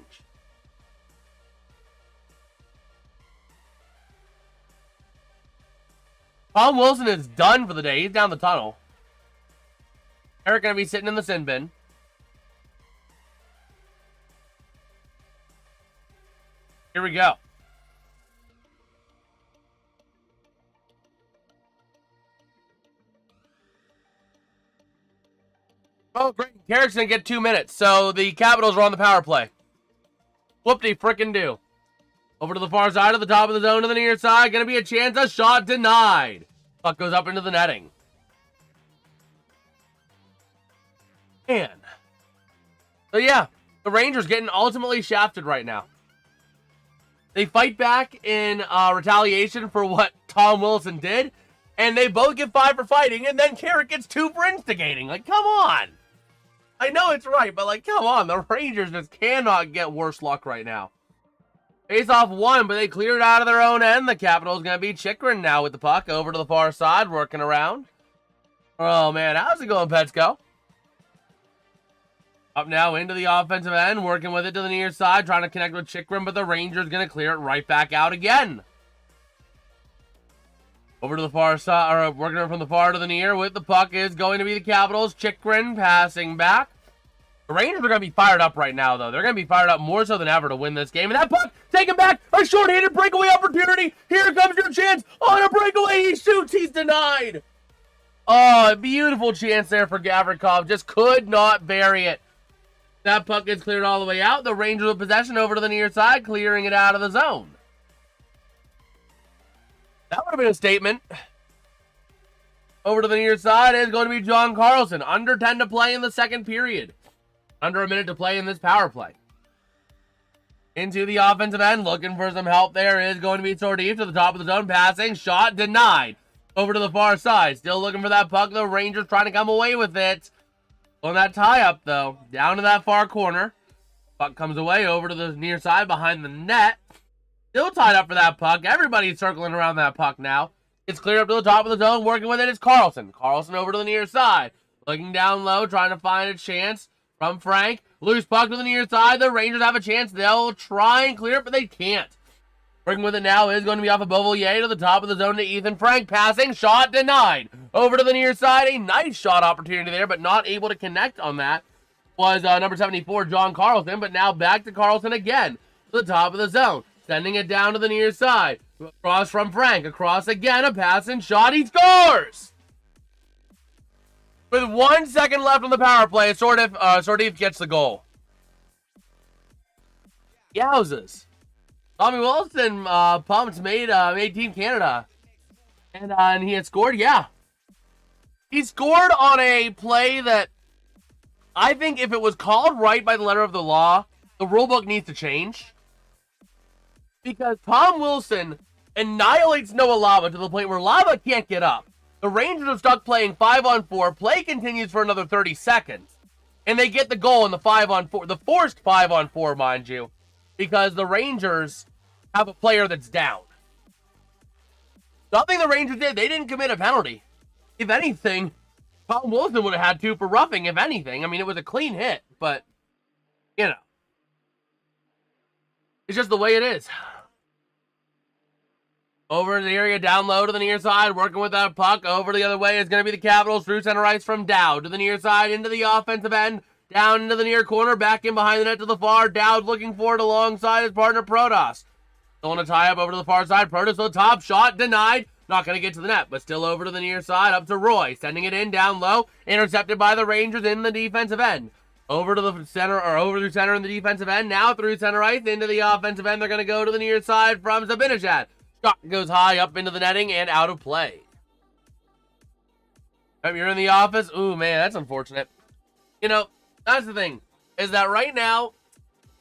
Tom Wilson is done for the day. He's down the tunnel. Eric going to be sitting in the sin bin. Here we go. Oh, great. Carrick's going to get 2 minutes. So the Capitals are on the power play. Whoop-de-frickin-do. Over to the far side of the top of the zone to the near side. Going to be a chance. A shot denied. Puck goes up into the netting. Man. So yeah, the Rangers getting ultimately shafted right now. They fight back in retaliation for what Tom Wilson did. And they both get 5 for fighting. And then Carrick gets 2 for instigating. Like, come on. I know it's right, but like, come on. The Rangers just cannot get worse luck right now. Face off 1, but they cleared out of their own end. The Capitals going to be Chychrun now with the puck over to the far side, working around. Oh, man. How's it going, Petsko? Up now into the offensive end, working with it to the near side, trying to connect with Chychrun, but the Rangers going to clear it right back out again. Over to the far side, or working from the far to the near with the puck is going to be the Capitals. Chychrun passing back. The Rangers are going to be fired up right now, though. They're going to be fired up more so than ever to win this game. And that puck, taken back, a short-handed breakaway opportunity. Here comes your chance on a breakaway. He shoots, he's denied. Oh, a beautiful chance there for Gavrikov. Just could not bury it. That puck gets cleared all the way out. The Rangers with possession over to the near side, clearing it out of the zone. That would have been a statement. Over to the near side is going to be John Carlson. Under 10 to play in the second period. Under a minute to play in this power play. Into the offensive end, looking for some help there is going to be Tordif to the top of the zone, passing, shot denied. Over to the far side, still looking for that puck. The Rangers trying to come away with it. On that tie-up, though, down to that far corner. Puck comes away over to the near side behind the net. Still tied up for that puck. Everybody's circling around that puck now. It's cleared up to the top of the zone. Working with it is Carlson. Carlson over to the near side. Looking down low, trying to find a chance from Frank. Loose puck to the near side. The Rangers have a chance. They'll try and clear it, but they can't. Working with it now is going to be off of Beauvillier to the top of the zone to Ethan Frank. Passing, shot denied. Over to the near side, a nice shot opportunity there, but not able to connect on that. Was number 74, John Carlson, but now back to Carlson again. To the top of the zone. Sending it down to the near side. Across from Frank. Across again, a pass and shot. He scores! With 1 second left on the power play, Sordeef gets the goal. Yowzas. Tommy Wilson pumped, made Team Canada. And he had scored, yeah. He scored on a play that I think if it was called right by the letter of the law, the rule book needs to change. Because Tom Wilson annihilates Noah Lava to the point where Lava can't get up. The Rangers are stuck playing 5-on-4. Play continues for another 30 seconds. And they get the goal in the 5-on-4. The forced 5-on-4, mind you. Because the Rangers have a player that's down. Nothing the Rangers did. They didn't commit a penalty. If anything, Tom Wilson would have had 2 for roughing, if anything. I mean, it was a clean hit, but, you know. It's just the way it is. Over in the area, down low to the near side, working with that puck. Over the other way is going to be the Capitals through center ice from Dowd to the near side, into the offensive end, down into the near corner, back in behind the net to the far. Dowd looking for it alongside his partner Protas. Going to tie up over to the far side. Protas to the top, shot denied. Not going to get to the net, but still over to the near side, up to Roy. Sending it in, down low, intercepted by the Rangers in the defensive end. Over to the center, or over through center in the defensive end. Now through center ice, into the offensive end. They're going to go to the near side from Zibanejad. Shot goes high up into the netting and out of play. You're in the office. Ooh, man, that's unfortunate. You know, that's the thing, is that right now,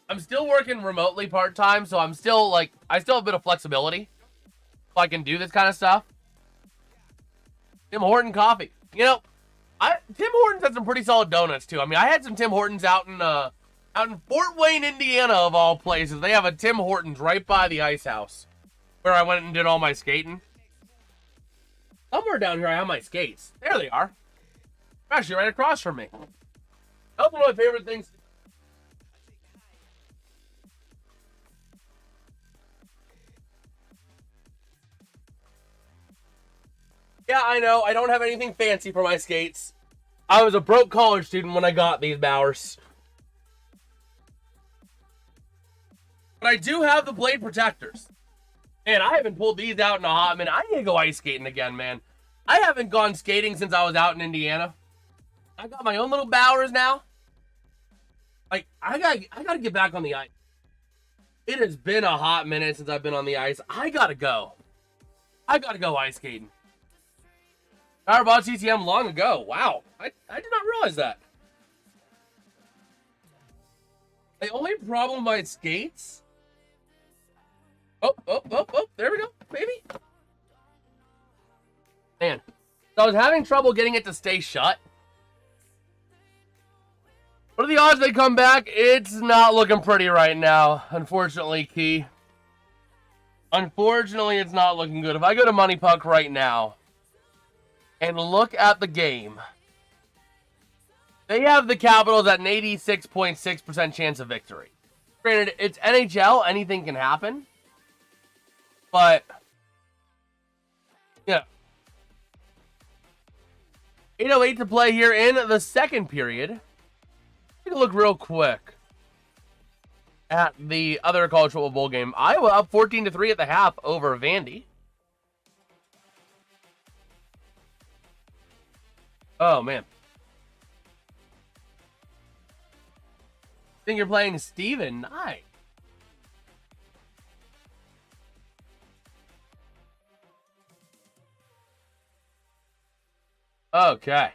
I'm still working remotely part-time, so I'm still, like, I still have a bit of flexibility. So I can do this kind of stuff. Tim Horton coffee. You know, Tim Hortons had some pretty solid donuts, too. I mean, I had some Tim Hortons out in Fort Wayne, Indiana, of all places. They have a Tim Hortons right by the ice house, where I went and did all my skating. Somewhere down here I have my skates. There they are. Actually, right across from me. That's one of my favorite things. Yeah, I know. I don't have anything fancy for my skates. I was a broke college student when I got these Bowers. But I do have the blade protectors. Man, I haven't pulled these out in a hot minute. I need to go ice skating again, man. I haven't gone skating since I was out in Indiana. I got my own little Bowers now. Like, I gotta get back on the ice. It has been a hot minute since I've been on the ice. I gotta go. I gotta go ice skating. I bought CCM long ago. Wow. I did not realize that. The only problem with my skates... Oh, there we go, baby. Man, so I was having trouble getting it to stay shut. What are the odds they come back? It's not looking pretty right now, unfortunately, Key. Unfortunately, it's not looking good. If I go to Money Puck right now and look at the game, they have the Capitals at an 86.6% chance of victory. Granted, it's NHL, anything can happen. But, yeah. 8:08 to play here in the second period. Take a look real quick at the other college football bowl game. Iowa up 14-3 at the half over Vandy. Oh, man. I think you're playing Steven. Nice. Okay.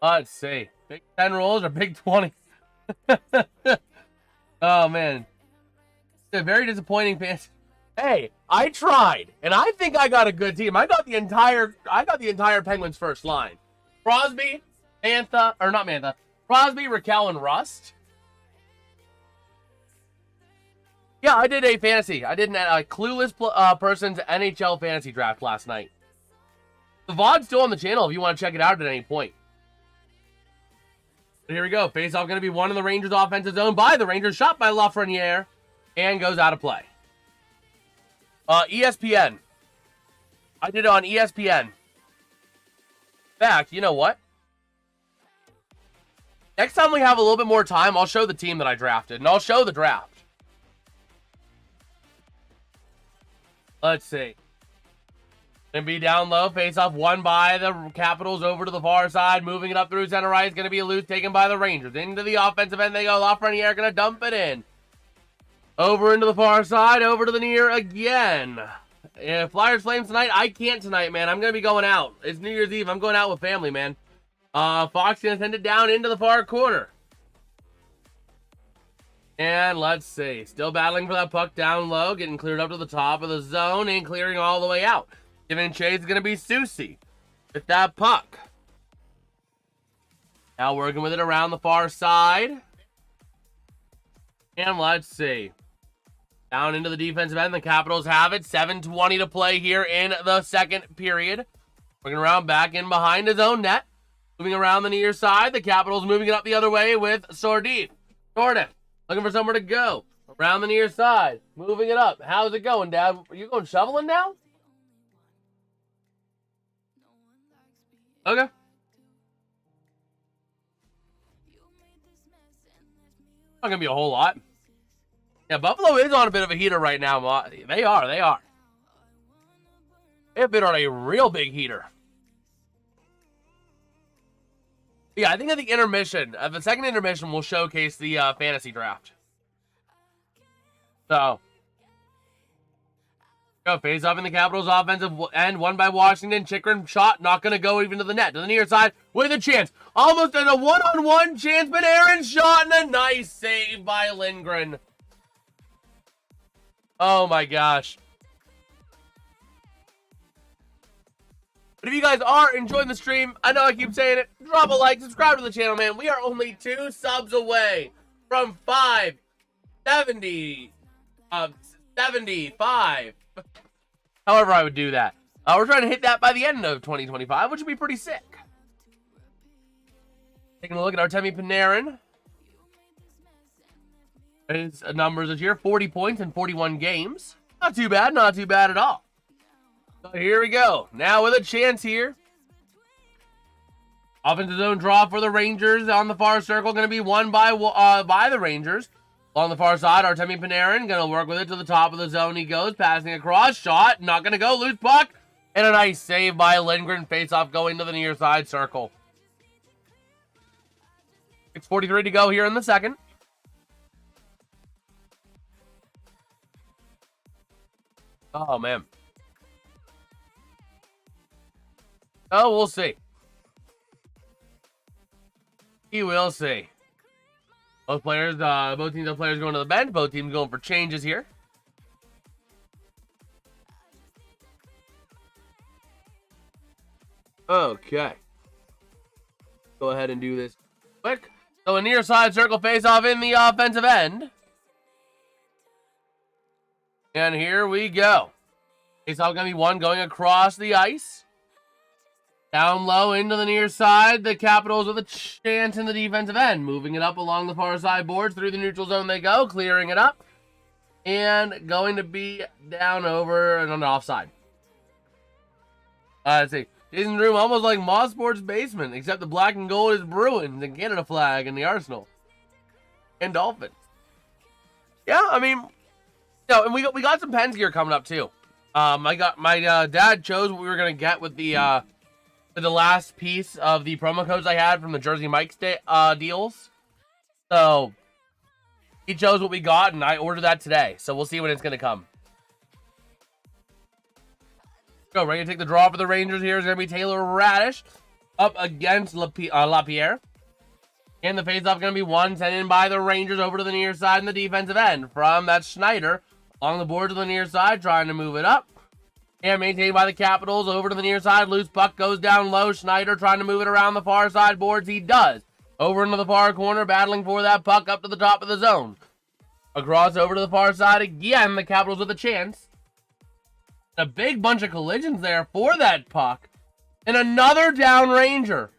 Let's see. Big 10 rolls or Big 20? Oh, man. It's a very disappointing pass. Hey, I tried, and I think I got a good team. I got the entire Penguins first line. Crosby, Mantha, or not Mantha. Crosby, Raquel, and Rust. Yeah, I did a fantasy. I did a clueless person's NHL fantasy draft last night. The VOD's still on the channel if you want to check it out at any point. But here we go. Face-off going to be one in the Rangers offensive zone by the Rangers. Shot by Lafreniere. And goes out of play. ESPN. I did it on ESPN. In fact, you know what? Next time we have a little bit more time, I'll show the team that I drafted. And I'll show the draft. Let's see. Going to be down low. Face-off won by the Capitals over to the far side. Moving it up through center ice. Going to be a loose taken by the Rangers. Into the offensive end they go. Lafreniere going to dump it in. Over into the far side. Over to the near again. Flyers Flames tonight. I can't tonight, man. I'm going to be going out. It's New Year's Eve. I'm going out with family, man. Fox going to send it down into the far corner. And let's see. Still battling for that puck down low. Getting cleared up to the top of the zone. And clearing all the way out. Giving chase is going to be Susie with that puck. Now working with it around the far side. And let's see. Down into the defensive end. The Capitals have it. 7:20 to play here in the second period. Working around back in behind his own net. Moving around the near side. The Capitals moving it up the other way with Sordif. Jordan looking for somewhere to go. Around the near side. Moving it up. How's it going, Dad? Are you going shoveling now? Okay. Not going to be a whole lot. Yeah, Buffalo is on a bit of a heater right now. They are. They've been on a real big heater. Yeah, I think at the intermission, the second intermission will showcase the fantasy draft. So, go face up in the Capitals offensive end, won by Washington. Chikrin shot, not going to go even to the net. To the near side with a chance. Almost in a one-on-one chance, but Aaron shot and a nice save by Lindgren. Oh my gosh. But if you guys are enjoying the stream, I know I keep saying it, drop a like, subscribe to the channel, man. We are only 2 subs away from 75. However I would do that. We're trying to hit that by the end of 2025, which would be pretty sick. Taking a look at Artemi Panarin. His numbers this year, 40 points in 41 games. Not too bad at all. So here we go. Now with a chance here. Offensive zone draw for the Rangers on the far circle. Going to be won by the Rangers. Along the far side, Artemi Panarin going to work with it to the top of the zone. He goes, passing across. Shot, not going to go. Loose puck. And a nice save by Lindgren. Face-off going to the near side circle. 6:43 to go here in the second. Oh, man. Oh, we'll see. We will see. Both teams have players going to the bench. Both teams going for changes here. Okay. Go ahead and do this quick. So a near side circle face-off in the offensive end. And here we go. Face-off going to be one going across the ice. Down low into the near side. The Capitals with a chance in the defensive end. Moving it up along the far side boards. Through the neutral zone they go. Clearing it up. And going to be down over and on the offside. Let's see. JasonsRealm almost like Moss Sports basement. Except the black and gold is Bruins and Canada flag and the Arsenal. And Dolphins. Yeah, I mean... No, and we got some Pens gear coming up too. My dad chose what we were gonna get with the last piece of the promo codes I had from the Jersey Mike's deals. So he chose what we got, and I ordered that today. So we'll see when it's gonna come. Go, ready to take the draw for the Rangers here is gonna be Taylor Radish up against Lapierre. And the faceoff going to be one sent in by the Rangers over to the near side in the defensive end. From that Schneider along the board to the near side, trying to move it up. And maintained by the Capitals over to the near side. Loose puck goes down low. Schneider trying to move it around the far side boards. He does. Over into the far corner, battling for that puck up to the top of the zone. Across over to the far side again. The Capitals with a chance. A big bunch of collisions there for that puck. And another down Ranger.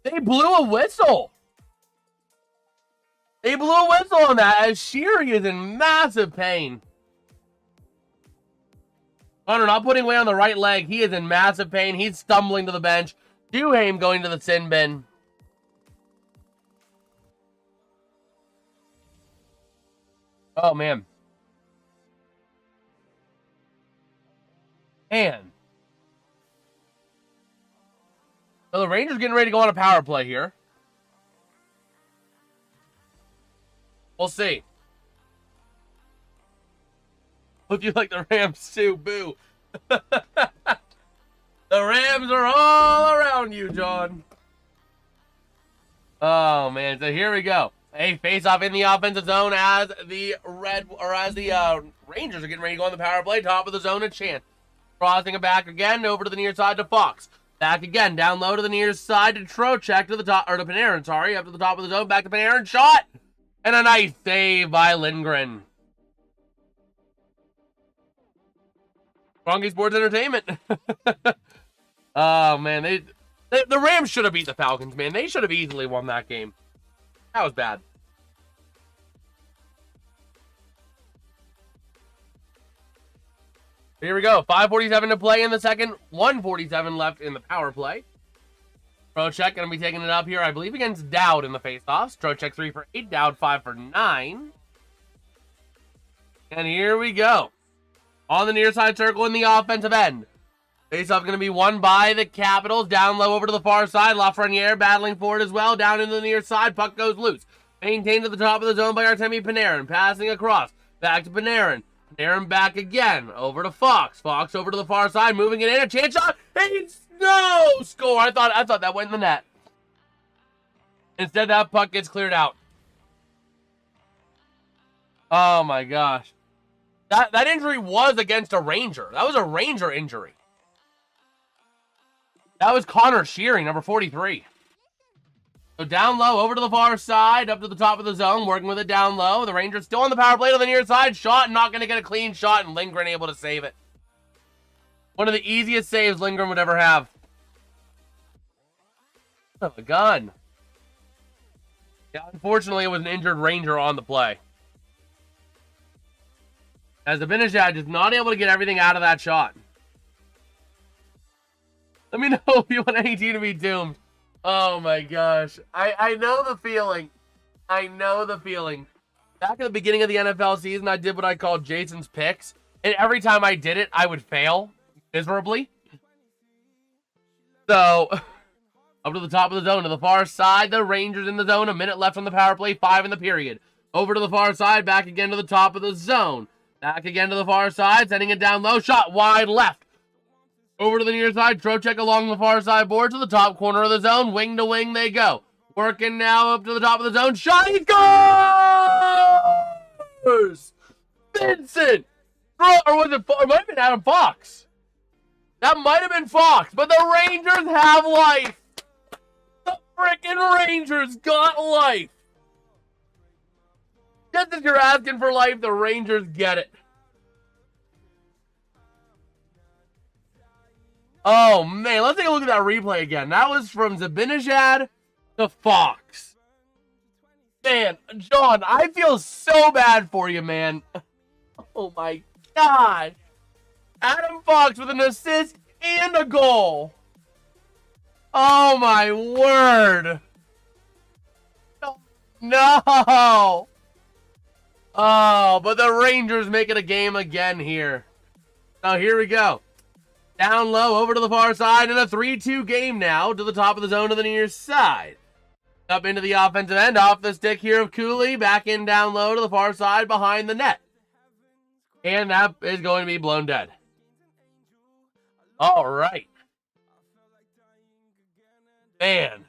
They blew a whistle. They blew a whistle on that as Sheary is in massive pain. Hunter not putting weight on the right leg. He is in massive pain. He's stumbling to the bench. Duhaime going to the sin bin. Oh, man. Man. So the Rangers getting ready to go on a power play here. We'll see. Hope you like the Rams too, boo. The Rams are all around you, John. Oh, man. So here we go. A face-off in the offensive zone as the Rangers are getting ready to go on the power play. Top of the zone, a chance. Crossing it back again over to the near side to Fox. Back again, down low to the near side to Trocheck to the top, or to Panarin, sorry. Up to the top of the zone, back to Panarin. Shot! And a nice save by Lindgren. Wrongy Sports Entertainment. Oh, man. The Rams should have beat the Falcons, man. They should have easily won that game. That was bad. Here we go. 5:47 to play in the second. 1:47 left in the power play. Trocheck going to be taking it up here, I believe, against Dowd in the faceoffs. Trocheck 3 for 8. Dowd 5 for 9. And here we go. On the near side circle in the offensive end. Faceoff going to be won by the Capitals. Down low over to the far side. Lafreniere battling for it as well. Down into the near side. Puck goes loose. Maintained to the top of the zone by Artemi Panarin. Passing across. Back to Panarin. Panarin back again. Over to Fox. Fox over to the far side. Moving it in. A chance shot. It's no score. I thought that went in the net. Instead, that puck gets cleared out. Oh, my gosh. That injury was against a Ranger. That was a Ranger injury. That was Connor Sheary, number 43. So down low, over to the far side, up to the top of the zone, working with it down low. The Rangers still on the power play to the near side. Shot, not going to get a clean shot, and Lindgren able to save it. One of the easiest saves Lindgren would ever have. Son of a gun. Yeah, unfortunately, it was an injured Ranger on the play. As the Zibanejad just not able to get everything out of that shot. Let me know if you want any team to be doomed. Oh my gosh. I know the feeling. I know the feeling. Back at the beginning of the NFL season, I did what I called Jason's picks. And every time I did it, I would fail miserably. So, up to the top of the zone, to the far side, the Rangers in the zone. A minute left on the power play, 5 in the period. Over to the far side, back again to the top of the zone. Back again to the far side, sending it down low. Shot wide left. Over to the near side. Trocheck along the far side board to the top corner of the zone. Wing to wing they go. Working now up to the top of the zone. Shot. He scores! Vincent! Or was it? It might have been Adam Fox. That might have been Fox. But the Rangers have life. The freaking Rangers got life. Just as you're asking for life, the Rangers get it. Oh, man. Let's take a look at that replay again. That was from Zibanejad to Fox. Man, John, I feel so bad for you, man. Oh, my God. Adam Fox with an assist and a goal. Oh, my word. No. Oh, but the Rangers make it a game again here. Now, here we go. Down low, over to the far side, and a 3-2 game now to the top of the zone to the near side. Up into the offensive end, off the stick here of Cooley, back in down low to the far side behind the net. And that is going to be blown dead. All right. Man.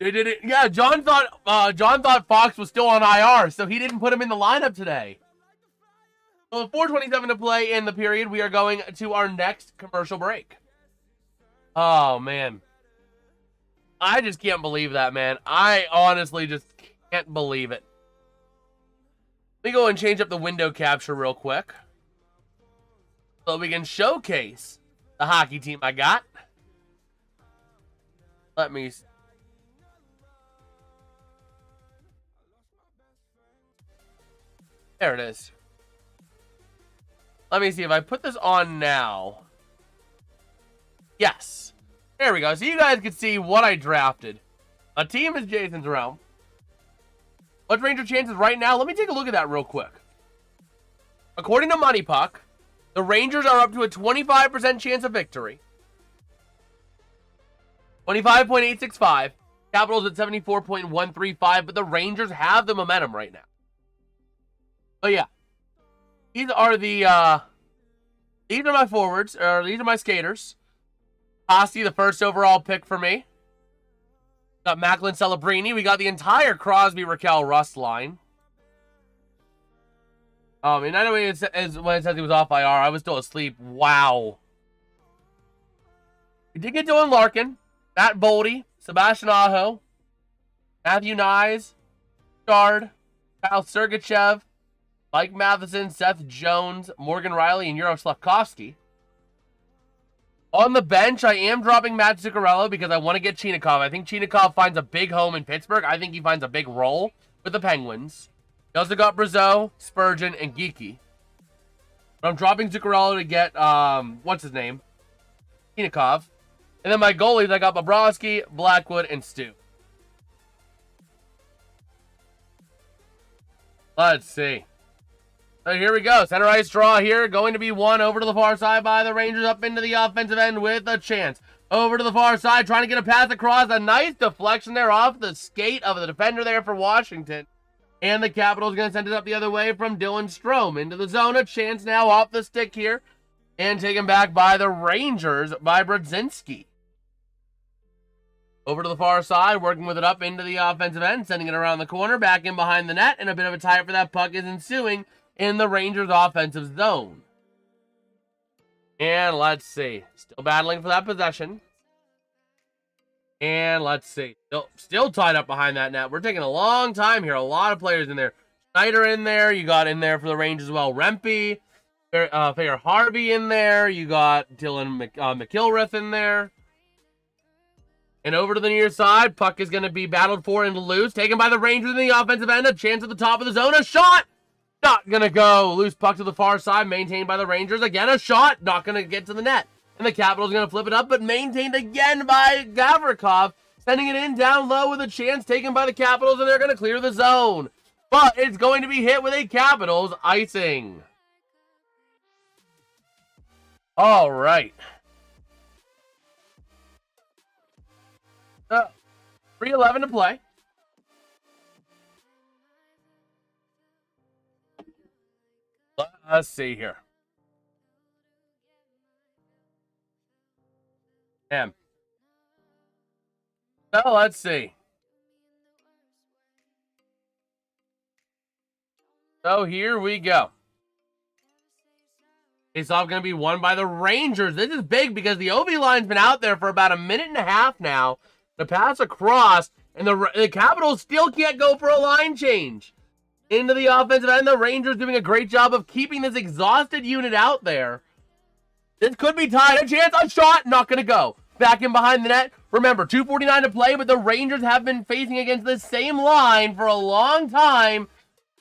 Yeah, John thought Fox was still on IR, so he didn't put him in the lineup today. So 4:27 to play in the period. We are going to our next commercial break. Oh, man. I just can't believe that, man. I honestly just can't believe it. Let me go and change up the window capture real quick, so we can showcase the hockey team I got. Let me... There it is. Let me see if I put this on now. Yes. There we go. So you guys can see what I drafted. A team is Jason's Realm. What's Ranger chances right now? Let me take a look at that real quick. According to Money Puck, the Rangers are up to a 25% chance of victory. 25.865. Capitals at 74.135, but the Rangers have the momentum right now. But yeah, these are my forwards, or these are my skaters. Costi, the first overall pick for me. Got Macklin, Celebrini. We got the entire Crosby, Raquel, Rust line. And I know when it says he was off IR, I was still asleep. Wow. We did get Dylan Larkin, Matt Boldy, Sebastian Aho, Matthew Nyes, Shard, Kyle Sergachev, Mike Matheson, Seth Jones, Morgan Riley, and Yuro Slavkovsky. On the bench, I am dropping Matt Zuccarello because I want to get Chinikov. I think Chinikov finds a big home in Pittsburgh. I think he finds a big role with the Penguins. We also got Brazeau, Spurgeon, and Geeky. But I'm dropping Zuccarello to get, what's his name? Chinikov. And then my goalies, I got Bobrovsky, Blackwood, and Stu. Let's see. So here we go. Center ice draw here. Going to be won over to the far side by the Rangers up into the offensive end with a chance. Over to the far side, trying to get a pass across. A nice deflection there off the skate of the defender there for Washington. And the Capitals going to send it up the other way from Dylan Strome into the zone. A chance now off the stick here. And taken back by the Rangers by Brodzinski. Over to the far side, working with it up into the offensive end. Sending it around the corner, back in behind the net. And a bit of a tie for that puck is ensuing in the Rangers offensive zone. And let's see. Still battling for that possession. And let's see. Still tied up behind that net. We're taking a long time here. A lot of players in there. Schneider in there. You got in there for the Rangers as well. Rempe. Fair Harvey in there. You got Dylan McIlrath in there. And over to the near side. Puck is going to be battled for and loose. Taken by the Rangers in the offensive end. A chance at the top of the zone. A shot! Not going to go. Loose puck to the far side. Maintained by the Rangers. Again, a shot. Not going to get to the net. And the Capitals going to flip it up, but maintained again by Gavrikov. Sending it in down low with a chance taken by the Capitals, and they're going to clear the zone. But it's going to be hit with a Capitals icing. All right. 3:11 to play. Let's see here. Damn. So let's see. So here we go. It's all going to be won by the Rangers. This is big because the OV line's been out there for about a minute and a half now to pass across, and the Capitals still can't go for a line change. Into the offensive end, the Rangers doing a great job of keeping this exhausted unit out there. This could be tied. A chance, a shot, not going to go. Back in behind the net. Remember, 2:49 to play, but the Rangers have been facing against the same line for a long time.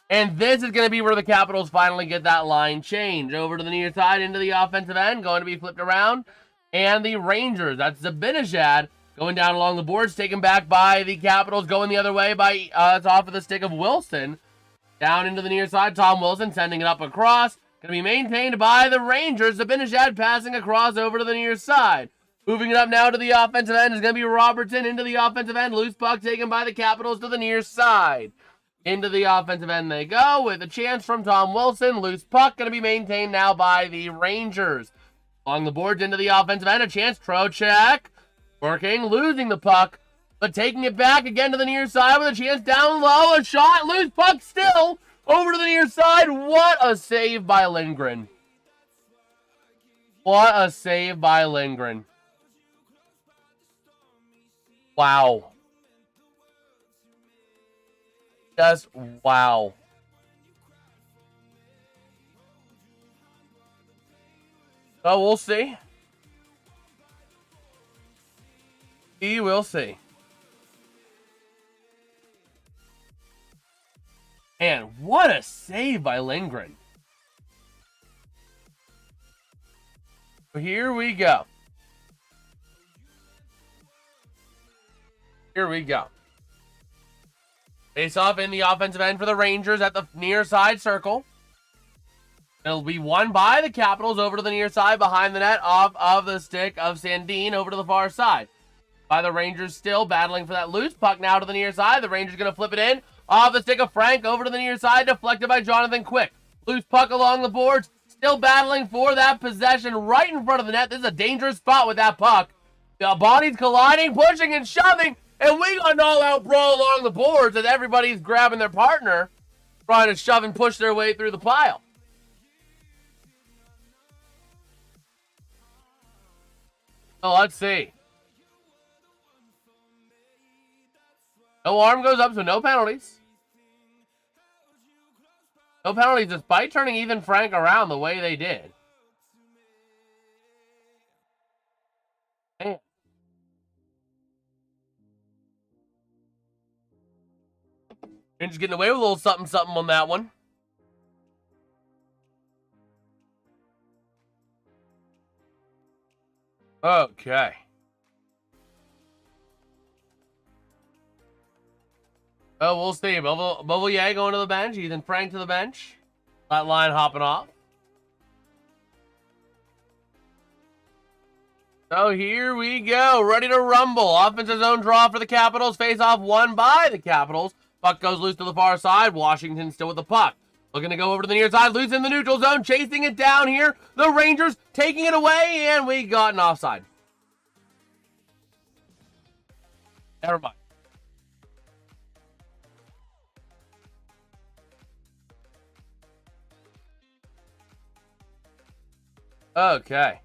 And this is going to be where the Capitals finally get that line change. Over to the near side, into the offensive end, going to be flipped around. And the Rangers, that's Zibanejad, going down along the boards, taken back by the Capitals, going the other way by, it's off of the stick of Wilson. Down into the near side, Tom Wilson sending it up across. Going to be maintained by the Rangers. Zibanejad passing across over to the near side. Moving it up now to the offensive end is going to be Robertson into the offensive end. Loose puck taken by the Capitals to the near side. Into the offensive end they go with a chance from Tom Wilson. Loose puck going to be maintained now by the Rangers. Along the boards into the offensive end, a chance. Trocheck working, losing the puck, but taking it back again to the near side with a chance down low. A shot, loose puck still over to the near side. What a save by Lindgren. What a save by Lindgren. Wow. Just wow. So we'll see. We will see. And what a save by Lindgren. Here we go. Here we go. Face off in the offensive end for the Rangers at the near side circle. It'll be won by the Capitals over to the near side behind the net, off of the stick of Sandin over to the far side. By the Rangers still battling for that loose puck now to the near side. The Rangers going to flip it in. Off the stick of Frank over to the near side, deflected by Jonathan Quick. Loose puck along the boards. Still battling for that possession right in front of the net. This is a dangerous spot with that puck. The bodies colliding, pushing and shoving. And we got an all-out brawl along the boards as everybody's grabbing their partner, trying to shove and push their way through the pile. So let's see. No arm goes up, so no penalties. No penalties despite turning Ethan Frank around the way they did. Man. Rangers getting away with a little something on that one. Okay. Oh, we'll see. Beauvillier going to the bench. Ethan Frank to the bench. That line hopping off. So here we go. Ready to rumble. Offensive zone draw for the Capitals. Face off won by the Capitals. Puck goes loose to the far side. Washington still with the puck. Looking to go over to the near side. Loose in the neutral zone. Chasing it down here. The Rangers taking it away. And we got an offside. Never mind. Okay.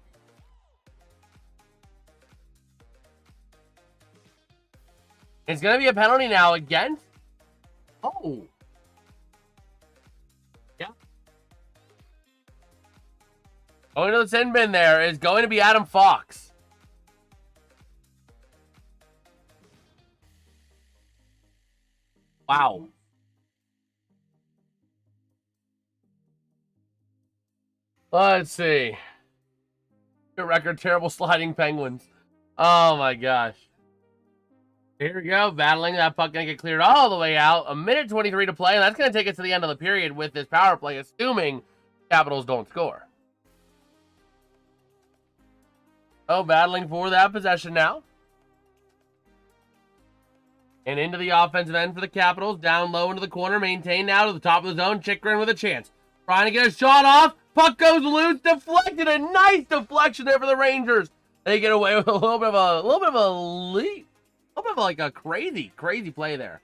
It's going to be a penalty now again. Oh. Yeah. Going to the sin bin there is going to be Adam Fox. Wow. Let's see. Good record, terrible sliding Penguins. Oh my gosh. Here we go, battling. That puck going to get cleared all the way out. 1:23 to play, and that's going to take us to the end of the period with this power play, assuming Capitals don't score. Oh, battling for that possession now. And into the offensive end for the Capitals. Down low into the corner, maintained now to the top of the zone. Chychrun with a chance. Trying to get a shot off. Puck goes loose, deflected. A nice deflection there for the Rangers. They get away with a little bit of a leap. A little bit of like a crazy play there.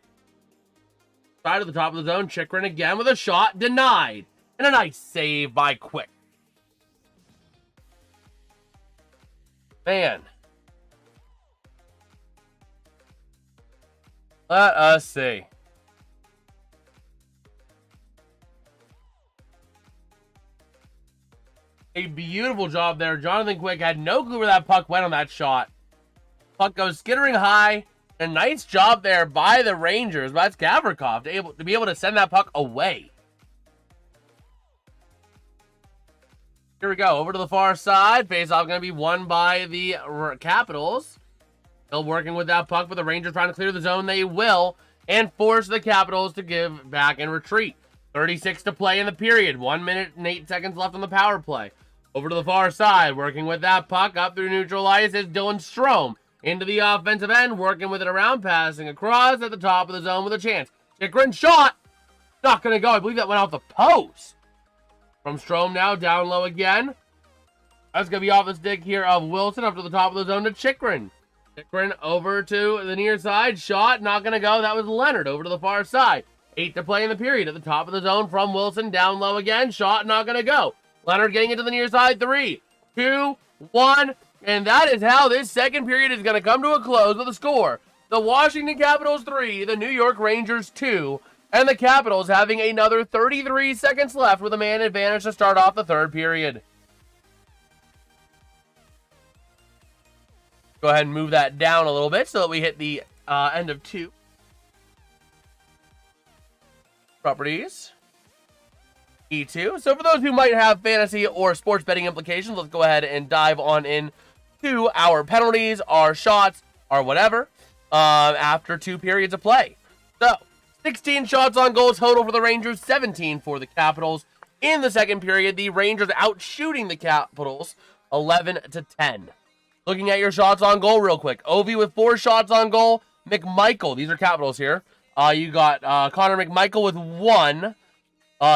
Side of the top of the zone. Chychrun again with a shot. Denied. And a nice save by Quick. Man. Let us see. A beautiful job there. Jonathan Quick had no clue where that puck went on that shot. Puck goes skittering high. A nice job there by the Rangers. That's Gavrikov to be able to send that puck away. Here we go. Over to the far side. Face-off going to be won by the Capitals. Still working with that puck, but the Rangers trying to clear the zone. They will. And force the Capitals to give back and retreat. 36 to play in the period. 1 minute and 8 seconds left on the power play. Over to the far side. Working with that puck. Up through neutral ice is Edstrom. Into the offensive end. Working with it around. Passing across at the top of the zone with a chance. Chychrun shot. Not going to go. I believe that went off the post. From Strome now. Down low again. That's going to be off the stick here of Wilson. Up to the top of the zone to Chychrun. Chychrun over to the near side. Shot. Not going to go. That was Leonard over to the far side. 8 to play in the period. At the top of the zone from Wilson. Down low again. Shot. Not going to go. Leonard getting into the near side. 3, 2, 1. And that is how this second period is going to come to a close with a score. The Washington Capitals 3. The New York Rangers 2. And the Capitals having another 33 seconds left with a man advantage to start off the third period. Go ahead and move that down a little bit so that we hit the end of 2. Properties. E2. So for those who might have fantasy or sports betting implications, let's go ahead and dive on in to our penalties, our shots, our whatever, after 2 periods of play. So, 16 shots on goal total for the Rangers, 17 for the Capitals. In the second period, the Rangers outshooting the Capitals 11-10. Looking at your shots on goal real quick. Ovi with 4 shots on goal. McMichael, these are Capitals here. You got Connor McMichael with 1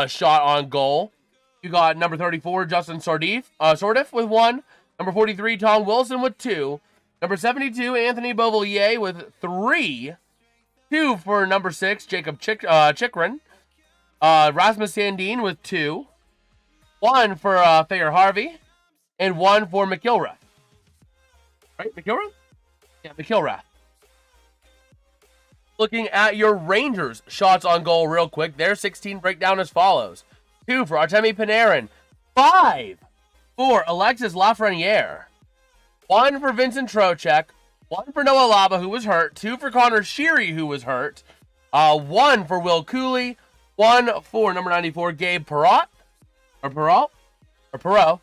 shot on goal. You got number 34, Justin Sordif with 1. Number 43, Tom Wilson with 2. Number 72, Anthony Beauvillier with 3. 2 for number 6, Jacob Chikrin. Rasmus Sandin with 2. 1 for Thayer Harvey. And 1 for McIlrath. Right, McIlrath? Yeah, McIlrath. Looking at your Rangers shots on goal real quick. Their 16 breakdown as follows. 2 for Artemi Panarin. 5 for Alexis Lafreniere. 1 for Vincent Trocheck. 1 for Noah Laba, who was hurt. 2 for Connor Sheary, who was hurt. 1 for Will Cooley. 1 for number 94, Gabe Perreault. Or Perreault? Or Perreault.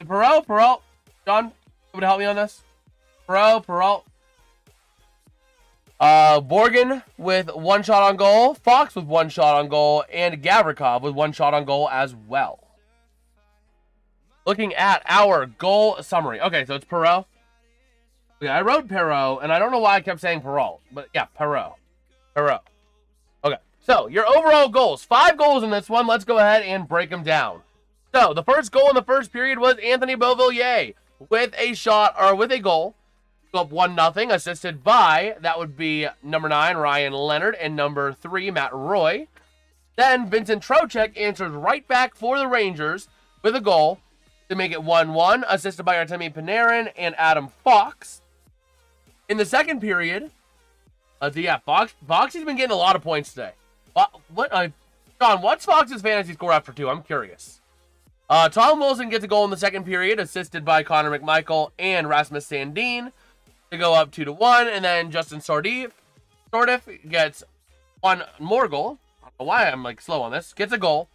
Perreault. John, somebody help me on this? Perreault. Borgen with 1 shot on goal. Fox with 1 shot on goal. And Gavrikov with 1 shot on goal as well. Looking at our goal summary. Okay, so it's Perreault. Okay, I wrote Perreault, and I don't know why I kept saying Perreault. But yeah, Perreault. Okay, so your overall goals. 5 goals in this one. Let's go ahead and break them down. So, the first goal in the first period was Anthony Beauvillier with a shot, or with a goal. Go up 1-0, assisted by, that would be number 9, Ryan Leonard, and number 3, Matt Roy. Then Vincent Trocheck answers right back for the Rangers with a goal to make it 1-1, assisted by Artemi Panarin and Adam Fox. In the second period, Foxy's been getting a lot of points today. John, what's Fox's fantasy score after 2? I'm curious. Tom Wilson gets a goal in the second period, assisted by Connor McMichael and Rasmus Sandin to go up 2-1, and then Justin Sordif gets 1 more goal. I don't know why I'm slow on this. Gets a goal,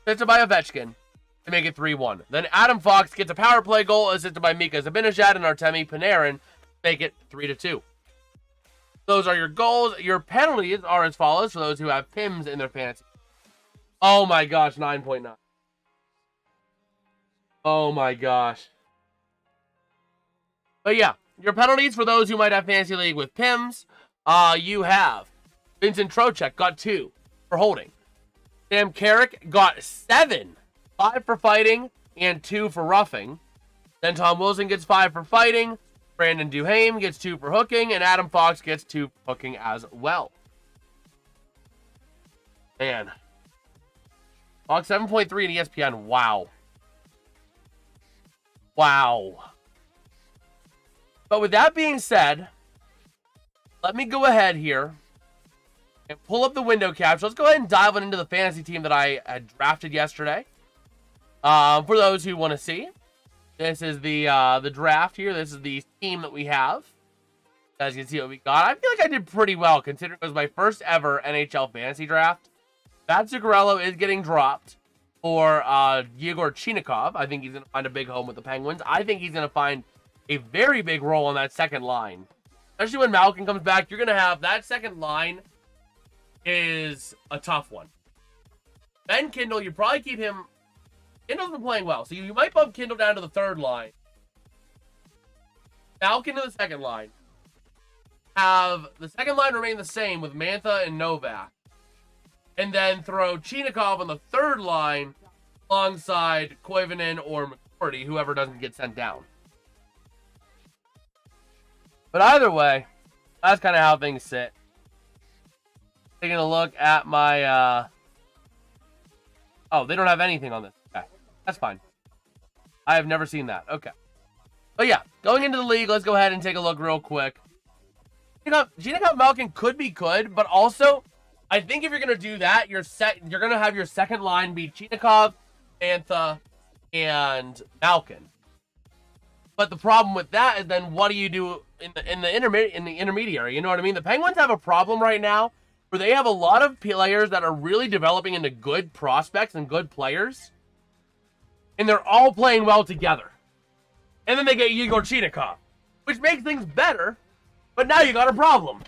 assisted by Ovechkin to make it 3-1. Then Adam Fox gets a power play goal, assisted by Mika Zibanejad and Artemi Panarin to make it 3-2. Those are your goals. Your penalties are as follows for those who have PIMs in their fantasy. Oh my gosh, 9.9. Oh my gosh. But yeah, your penalties for those who might have Fantasy League with PIMs. You have Vincent Trocheck got 2 for holding. Sam Carrick got 7. 5 for fighting and 2 for roughing. Then Tom Wilson gets 5 for fighting. Brandon Duhaime gets 2 for hooking. And Adam Fox gets 2 for hooking as well. Man. Fox 7.3 in ESPN. Wow. But with that being said, let me go ahead here and pull up the window capture. Let's go ahead and dive into the fantasy team that I had drafted yesterday. For those who want to see, this is the draft here. This is the team that we have. As you can see what we got. I feel like I did pretty well considering it was my first ever NHL fantasy draft. Matt Zuccarello is getting dropped for Yegor Chinakhov. I think he's going to find a big home with the Penguins. I think he's going to find a very big role on that second line. Especially when Malkin comes back, you're going to have that second line is a tough one. Ben Kindle, you probably keep him. Kindle's been playing well, so you might bump Kindle down to the third line. Malkin to the second line. Have the second line remain the same with Mantha and Novak. And then throw Chinakhov on the third line alongside Koivunen or McCourty, whoever doesn't get sent down. But either way, that's kind of how things sit. Taking a look at my... Oh, they don't have anything on this. Okay, that's fine. I have never seen that. Okay. But yeah, going into the league, let's go ahead and take a look real quick. Chinakhov Malkin could be good, but also... I think if you're going to do that, you're going to have your second line be Chinakhov, Mantha, and Malkin. But the problem with that is then what do you do in the intermediary? You know what I mean? The Penguins have a problem right now where they have a lot of players that are really developing into good prospects and good players, and they're all playing well together. And then they get Igor Chinikov, which makes things better, but now you got a problem.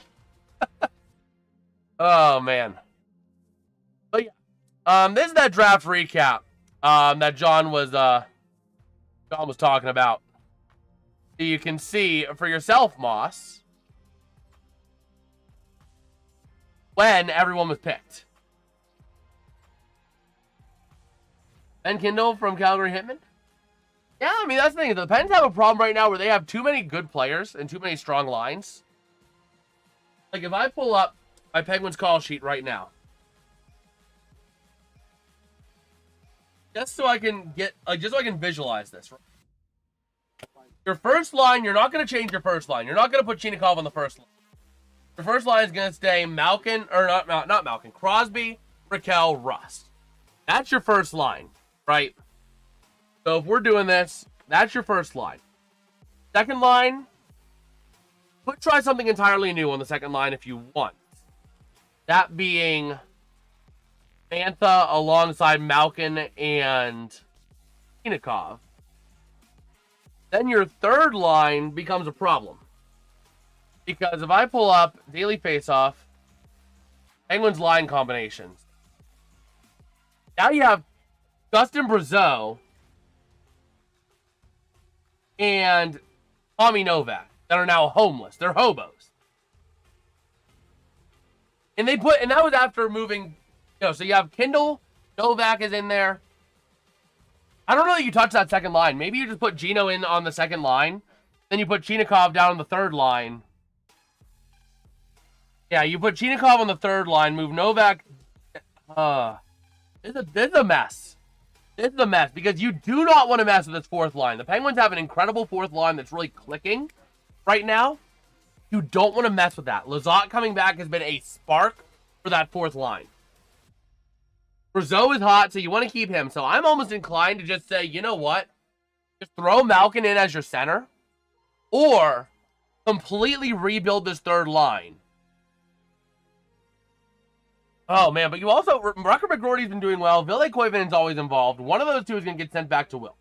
Oh, man. But yeah, this is that draft recap that John was talking about. So you can see for yourself, Moss, when everyone was picked. Ben Kindle from Calgary Hitman. Yeah, I mean, that's the thing. The Pens have a problem right now where they have too many good players and too many strong lines. Like, if I pull up my Penguins call sheet right now, just so I can visualize this. Your first line, you're not going to change your first line. You're not going to put Chinikov on the first line. Your first line is going to stay Malkin, or not Malkin, Crosby, Raquel, Rust. That's your first line, right? So if we're doing this, that's your first line. Second line, try something entirely new on the second line if you want. That being Mantha alongside Malkin and Chinikov. Then your third line becomes a problem. Because if I pull up Daily Faceoff, Penguins line combinations. Now you have Dustin Brazeau and Tommy Novak that are now homeless. They're hobos. And that was after moving, so you have Kindle, Novak is in there. I don't know that you touch that second line. Maybe you just put Gino in on the second line. Then you put Chinikov down on the third line. Yeah, you put Chinikov on the third line, move Novak. This is a mess. This is a mess because you do not want to mess with this fourth line. The Penguins have an incredible fourth line that's really clicking right now. You don't want to mess with that. Lizotte coming back has been a spark for that fourth line. Brazeau is hot, so you want to keep him. So I'm almost inclined to just say, you know what? Just throw Malkin in as your center. Or completely rebuild this third line. Oh, man. But you also, Rucker McGroarty's been doing well. Ville Koivinen's always involved. One of those two is going to get sent back to Will.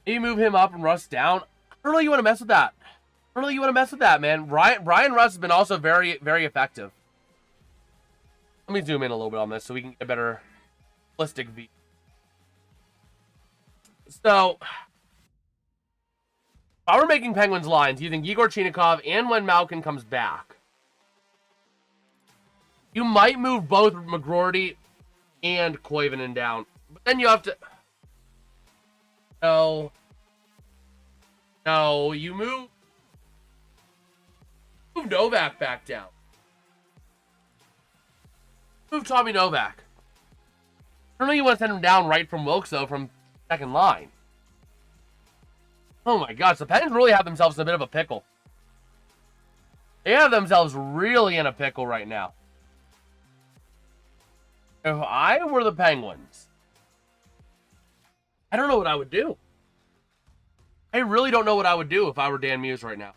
Maybe move him up and Russ down. I don't know you want to mess with that. I don't know you want to mess with that, man. Brian Russ has been also very, very effective. Let me zoom in a little bit on this so we can get a better holistic view. So, if I were making Penguins lines using Igor Chinikov and when Malkin comes back, you might move both McGroarty and Koivunen down. But then you have to... No, you move Novak back down. Move Tommy Novak. I don't know you want to send him down right from Wilkes, though, from second line. Oh my gosh, the Pens really have themselves in a bit of a pickle. They have themselves really in a pickle right now. If I were the Penguins, I don't know what I would do. I really don't know what I would do if I were Dan Muse right now.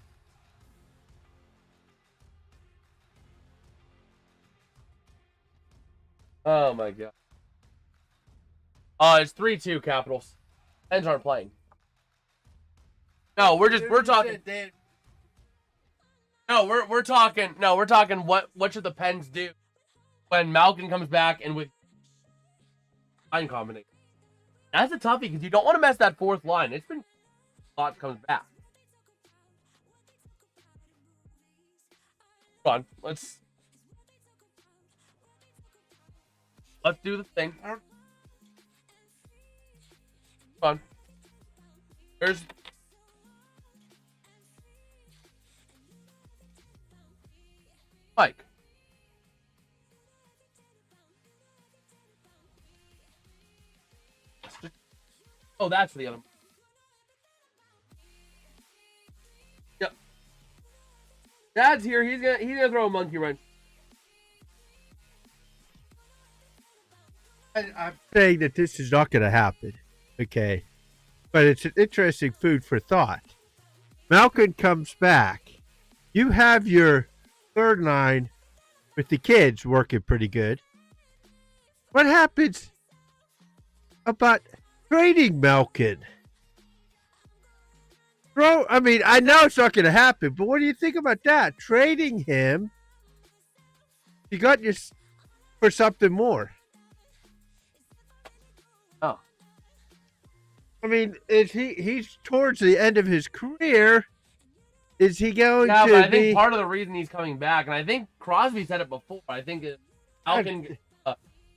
Oh my god. It's 3-2 Capitals. Pens aren't playing. No, we're talking. No, we're talking what should the Pens do when Malkin comes back and with line combination. That's a toughie because you don't want to mess that fourth line. It's been a lot comes back. Hold on, let's do the thing. Come on. There's Mike. Oh, that's the other. Yep. Dad's here. He's gonna throw a monkey wrench. I'm saying that this is not going to happen. Okay. but it's an interesting food for thought. Malkin comes back. You have your third line with the kids working pretty good. What happens about trading Malkin? I mean, I know it's not going to happen, but what do you think about that? Trading him, you got your for something more. Oh, I mean, is he's towards the end of his career? Is he going yeah, to but I be? think part of the reason he's coming back, and I think Crosby said it before. I think Malkin,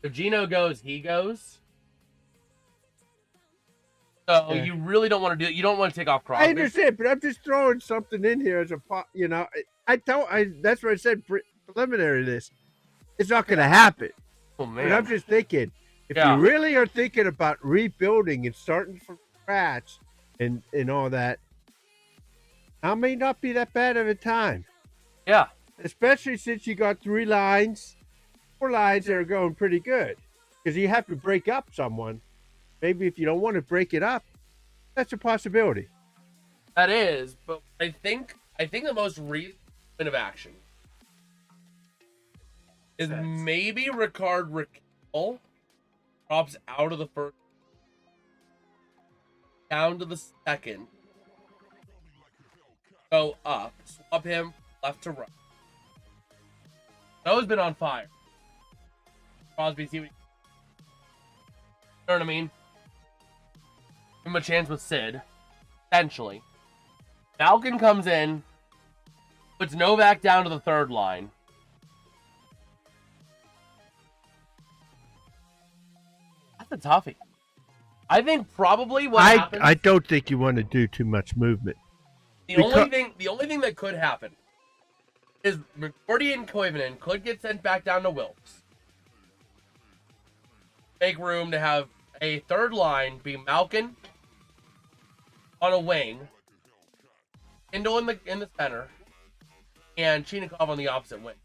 if Gino goes, he goes. So Yeah. you really don't want to do it. You don't want to take off Crosby. I understand, but I'm just throwing something in here as a you know. That's what I said preliminary to this. It's not going to happen. Oh man, But I'm just thinking, if you really are thinking about rebuilding and starting from scratch and all that, I may not be that bad of a time. Yeah. Especially since you got 4 lines that are going pretty good. Because you have to break up someone. Maybe if you don't want to break it up, that's a possibility. That is, but I think the most reasonable of action is maybe Ricard Raquel drops out of the first down to the second, go up, swap him left to right. Noah's been on fire. Crosby, see what you know what I mean? Give him a chance with Sid, potentially. Malkin comes in, puts Novak down to the third line. That's a toughie. I think probably what happens. I don't think you want to do too much movement. The only thing that could happen is McCourty and Koivunen could get sent back down to Wilkes. Make room to have a third line be Malkin on a wing, Kindle in the center, and Chinikov on the opposite wing.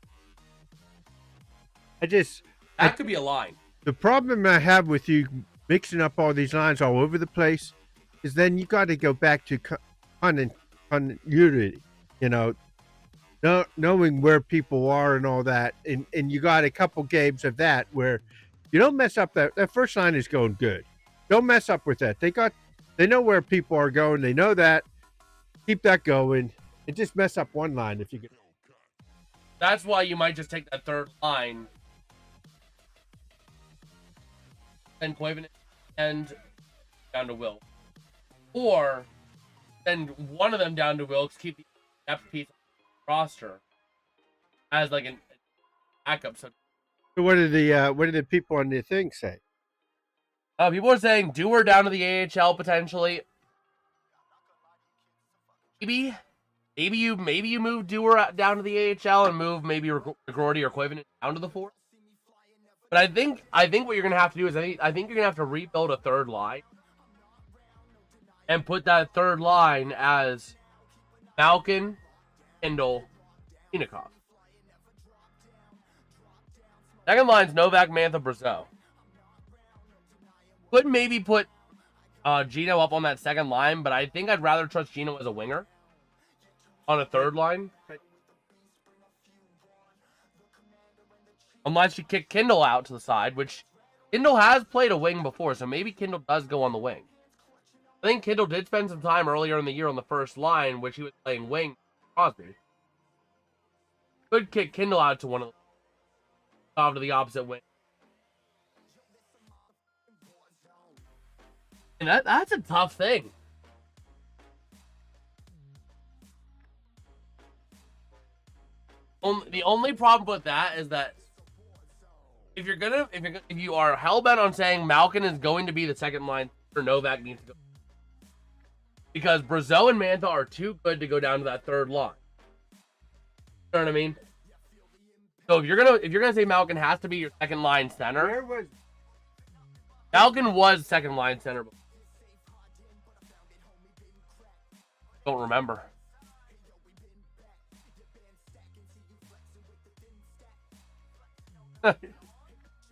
That could be a line. The problem I have with you mixing up all these lines all over the place is then you got to go back to continuity, knowing where people are and all that. And you got a couple games of that where you don't mess up that first line is going good. Don't mess up with that. They know where people are going. They know that. Keep that going. And just mess up one line if you can. That's why you might just take that third line and Koivunen and down to Wilkes. Or send one of them down to Wilkes, keep the depth piece on the roster as like an backup. So what do the people on the thing say? People are saying Dewar down to the AHL potentially. Maybe you move Dewar down to the AHL and move maybe Gordy or Koivunen down to the fourth. But I think what you're gonna have to do is I think you're gonna have to rebuild a third line and put that third line as Malkin, Kindle, Chinikov. Second line's Novak, Mantha, Brazeau. Could maybe put Gino up on that second line, but I think I'd rather trust Gino as a winger on a third line. Unless you kick Kindle out to the side, which Kindle has played a wing before, so maybe Kindle does go on the wing. I think Kindle did spend some time earlier in the year on the first line, which he was playing wing Crosby. Could kick Kindle out to one of the off to the opposite wing. And that's a tough thing. The only problem with that is that if you are hellbent on saying Malkin is going to be the second line, or Novak needs to go, because Brazeau and Mantha are too good to go down to that third line. You know what I mean? So if you're gonna say Malkin has to be your second line center, Malkin was second line center. Don't remember. But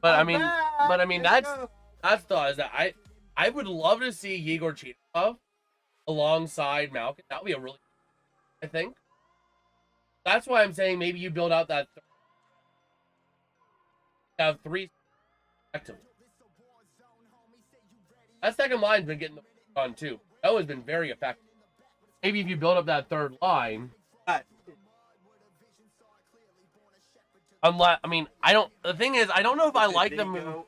I mean that's the thought is that I would love to see Yegor Chinakhov alongside Malkin. That would be a really, I think. That's why I'm saying maybe you build out that have three effectively. That second line's been getting the on too. That has been very effective. Maybe if you build up that third line. Unless, I mean, I don't. The thing is, I don't know if I like them.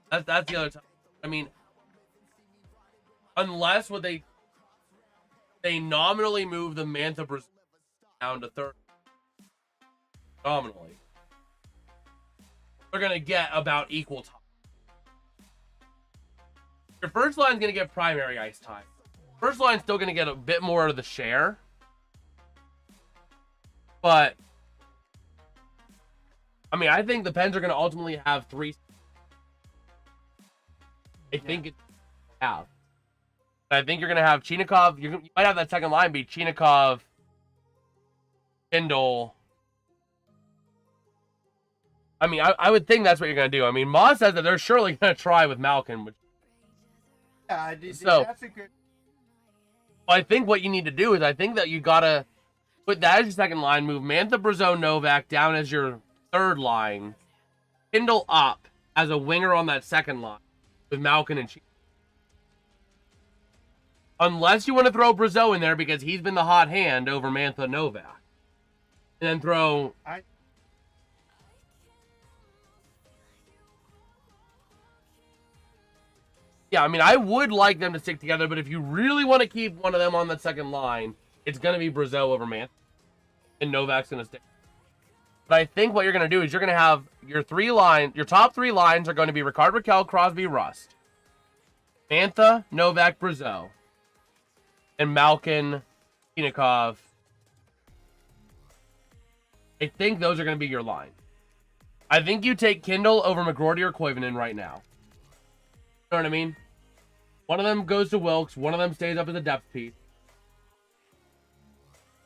That's the other time. I mean, unless what they nominally move the Mantha Brazil down to third. Nominally, they're gonna get about equal time. Your first line's gonna get primary ice time. First line's still gonna get a bit more of the share. But I mean, I think the Pens are going to ultimately have three. I think it's have. I think you're going to have Chinakhov. You might have that second line be Chinakhov, Kindle. I mean, I would think that's what you're going to do. I mean, Moss says that they're surely going to try with Malkin. Which, so that's a good. I think what you need to do is I think that you got to put that as your second line, move Mantha, Brazeau, Novak down as your third line, Kindle up as a winger on that second line with Malkin and Chief. Unless you want to throw Brazeau in there because he's been the hot hand over Mantha, Novak. And then throw... Yeah, I mean, I would like them to stick together, but if you really want to keep one of them on that second line, it's going to be Brazeau over Mantha. And Novak's going to stick. But I think what you're going to do is you're going to have your top three lines are going to be Ricard, Raquel, Crosby, Rust. Mantha, Novak, Brazeau. And Malkin, Chinakhov. I think those are going to be your line. I think you take Kindle over McGroarty or Koivunen right now. You know what I mean? One of them goes to Wilkes. One of them stays up as a depth piece.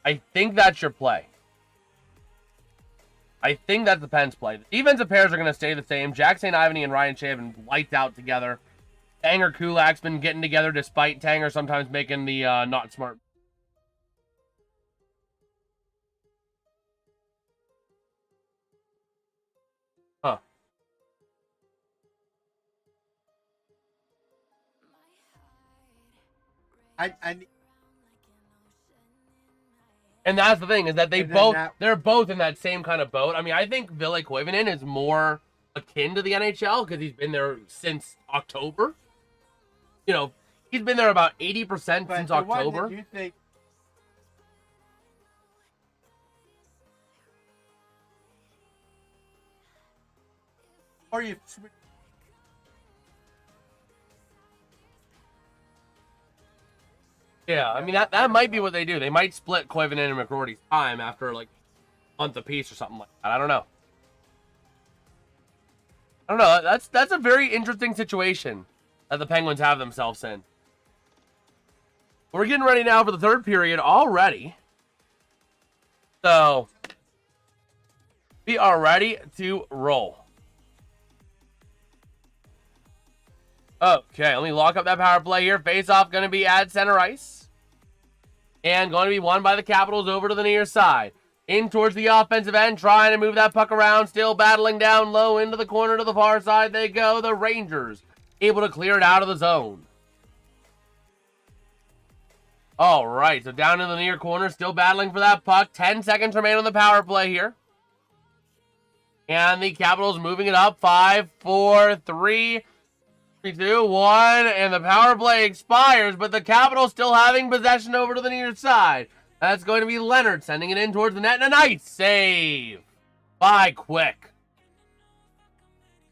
I think that's your play. I think that's the Pens play. The defensive pairs are going to stay the same. Jack St. Ivany and Ryan Shea have been lights out together. Tanger Kulak's been getting together despite Tanger sometimes making the not smart. Huh. And that's the thing, is that they're both in that same kind of boat. I mean, I think Ville Koivunen is more akin to the NHL because he's been there since October. You know, he's been there about 80% since October. You think... Or you... Yeah, I mean, that might be what they do. They might split Koivunen and McGroarty's time after, like, a month apiece or something like that. I don't know. That's a very interesting situation that the Penguins have themselves in. We're getting ready now for the third period already. So, we are ready to roll. Okay, let me lock up that power play here. Face-off going to be at center ice. And going to be won by the Capitals over to the near side. In towards the offensive end, trying to move that puck around. Still battling down low into the corner to the far side they go. The Rangers able to clear it out of the zone. All right, so down in the near corner, still battling for that puck. 10 seconds remain on the power play here. And the Capitals moving it up. 5, 4, 3, 2, 1, and the power play expires, but the Capitals still having possession over to the near side. That's going to be Leonard sending it in towards the net, and a nice save by Quick.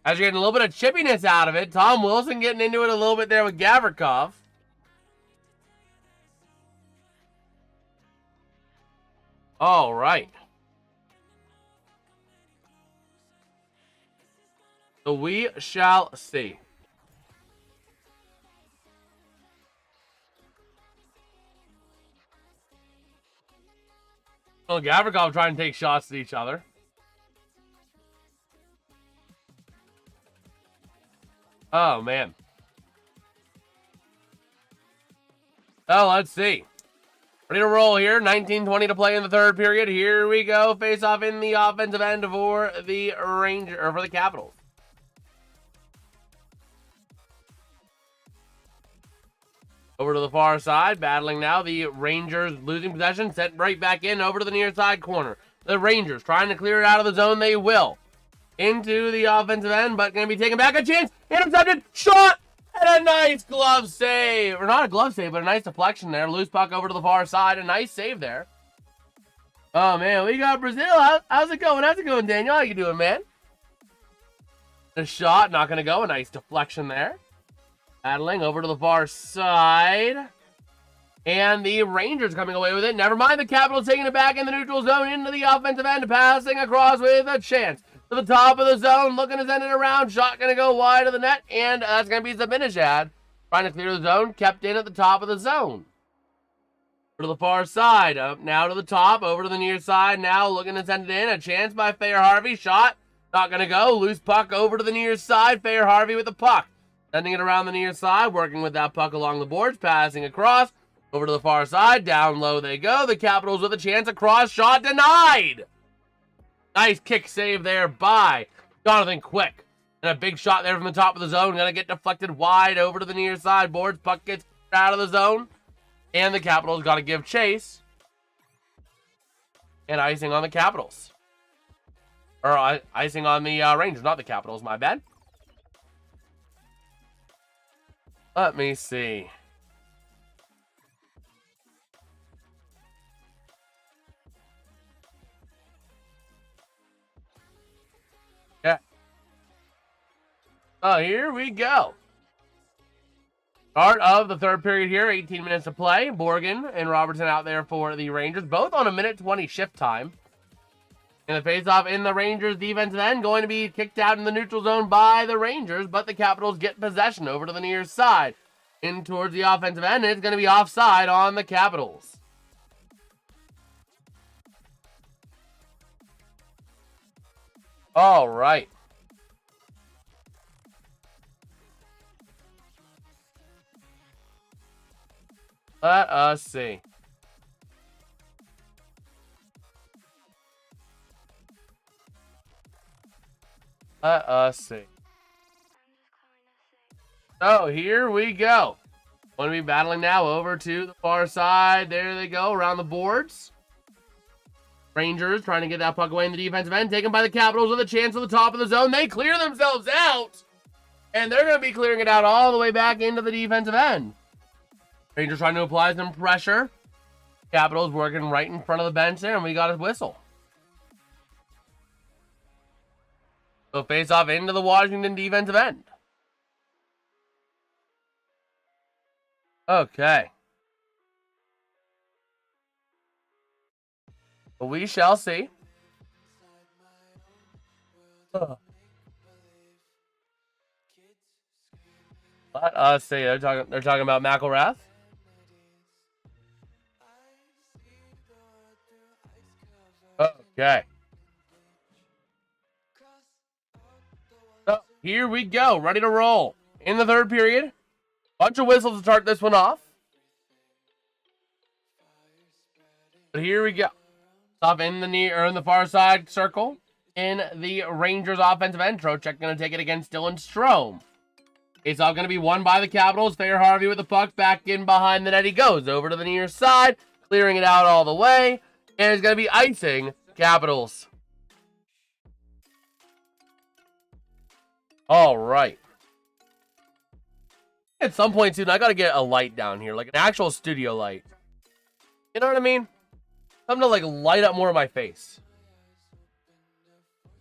As you're getting a little bit of chippiness out of it, Tom Wilson getting into it a little bit there with Gavrikov. All right. So we shall see. Well, Gavrikov trying to take shots at each other. Oh, man. Oh, let's see. Ready to roll here. 19:20 to play in the third period. Here we go. Face off in the offensive end for the for the Capitals. Over to the far side, battling now. The Rangers losing possession, sent right back in over to the near side corner. The Rangers trying to clear it out of the zone. They will. Into the offensive end, but going to be taken back. A chance. Intercepted. Shot. And a nice glove save. Or not a glove save, but a nice deflection there. Loose puck over to the far side. A nice save there. Oh, man. We got Brazil. How's it going? How's it going, Daniel? How you doing, man? The shot. Not going to go. A nice deflection there. Battling over to the far side. And the Rangers coming away with it. Never mind. The Capitals taking it back in the neutral zone into the offensive end. Passing across with a chance. To the top of the zone, looking to send it around. Shot going to go wide of the net, and that's going to be Zibanejad. Trying to clear the zone, kept in at the top of the zone. To the far side, up now to the top, over to the near side. Now looking to send it in. A chance by Fair Harvey. Shot, not going to go. Loose puck over to the near side. Fair Harvey with the puck. Sending it around the near side, working with that puck along the boards, passing across. Over to the far side, down low they go. The Capitals with a chance across. Shot denied. Nice kick save there by Jonathan Quick. And a big shot there from the top of the zone. Going to get deflected wide over to the near side boards. Puck gets out of the zone. And the Capitals got to give chase. And icing on the Capitals. Or icing on the Rangers, not the Capitals, my bad. Let me see. Yeah. Oh, here we go. Start of the third period here. 18 minutes to play. Morgan and Robertson out there for the Rangers. Both on a minute 20 shift time. And the face-off in the Rangers defensive end. Going to be kicked out in the neutral zone by the Rangers. But the Capitals get possession over to the near side. In towards the offensive end. And it's going to be offside on the Capitals. All right. Let us see. Let us see. So here we go. Going to be battling now over to the far side. There they go around the boards. Rangers trying to get that puck away in the defensive end. Taken by the Capitals with a chance at the top of the zone. They clear themselves out. And they're going to be clearing it out all the way back into the defensive end. Rangers trying to apply some pressure. Capitals working right in front of the bench there. And we got a whistle. So face off into the Washington defensive end. Okay. We shall see. Let us see. They're talking about McElrath. Okay. So here we go. Ready to roll. In the third period. Bunch of whistles to start this one off. But here we go. Off in the far side circle. In the Rangers offensive end. Trocheck going to take it against Dylan Strome. It's all going to be won by the Capitals. Fair Harvey with the puck back in behind the net. He goes over to the near side. Clearing it out all the way. And it's going to be icing Capitals. All right. At some point soon, I got to get a light down here. Like an actual studio light. You know what I mean? Something to like light up more of my face.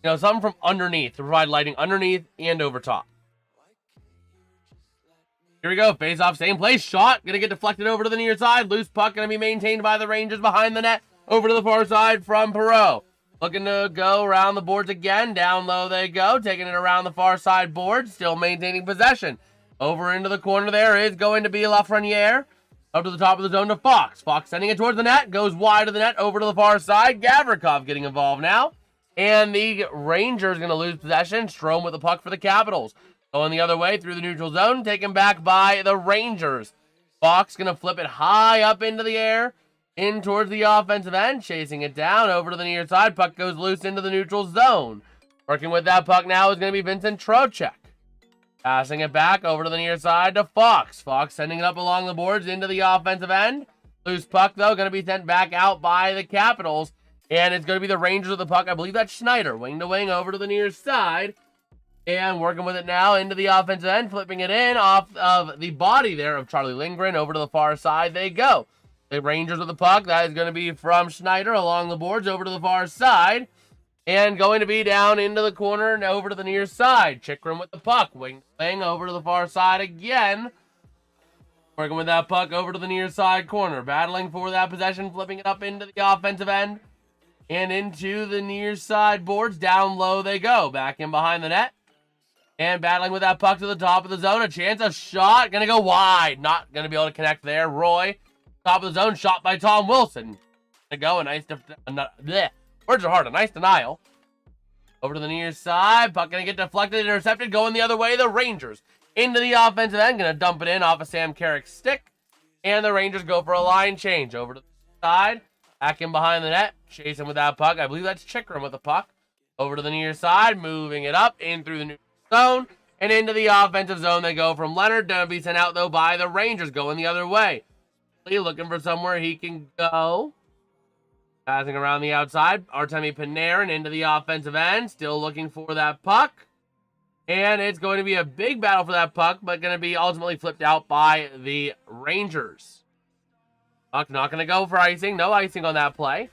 You know, something from underneath to provide lighting underneath and over top. Here we go. Face off, same place. Shot. Going to get deflected over to the near side. Loose puck going to be maintained by the Rangers behind the net. Over to the far side from Perreault. Looking to go around the boards again. Down low they go. Taking it around the far side board. Still maintaining possession. Over into the corner there is going to be Lafreniere. Up to the top of the zone to Fox. Fox sending it towards the net. Goes wide of the net. Over to the far side. Gavrikov getting involved now. And the Rangers going to lose possession. Strome with the puck for the Capitals. Going the other way through the neutral zone, taken back by the Rangers. Fox going to flip it high up into the air, in towards the offensive end, chasing it down over to the near side. Puck goes loose into the neutral zone. Working with that puck now is going to be Vincent Trocheck. Passing it back over to the near side to Fox. Fox sending it up along the boards into the offensive end. Loose puck, though, going to be sent back out by the Capitals. And it's going to be the Rangers with the puck. I believe that's Schneider. Wing to wing over to the near side. And working with it now into the offensive end. Flipping it in off of the body there of Charlie Lindgren. Over to the far side they go. The Rangers with the puck. That is going to be from Schneider along the boards over to the far side. And going to be down into the corner and over to the near side. Chikrin with the puck. Wing over to the far side again. Working with that puck over to the near side corner. Battling for that possession. Flipping it up into the offensive end. And into the near side boards. Down low they go. Back in behind the net. And battling with that puck to the top of the zone. A chance, a shot. Going to go wide. Not going to be able to connect there. Roy. Top of the zone. Shot by Tom Wilson. Going to go. A nice... Words are hard. A nice denial. Over to the near side. Puck going to get deflected, intercepted. Going the other way. The Rangers into the offensive end. Going to dump it in off of Sam Carrick's stick. And the Rangers go for a line change. Over to the side. Back in behind the net. Chasing with that puck. I believe that's Chikrin with the puck. Over to the near side. Moving it up. In through the neutral zone. And into the offensive zone they go from Leonard. Going to be sent out, though, by the Rangers. Going the other way. Looking for somewhere he can go. Passing around the outside, Artemi Panarin into the offensive end. Still looking for that puck. And it's going to be a big battle for that puck, but going to be ultimately flipped out by the Rangers. Puck not going to go for icing. No icing on that play,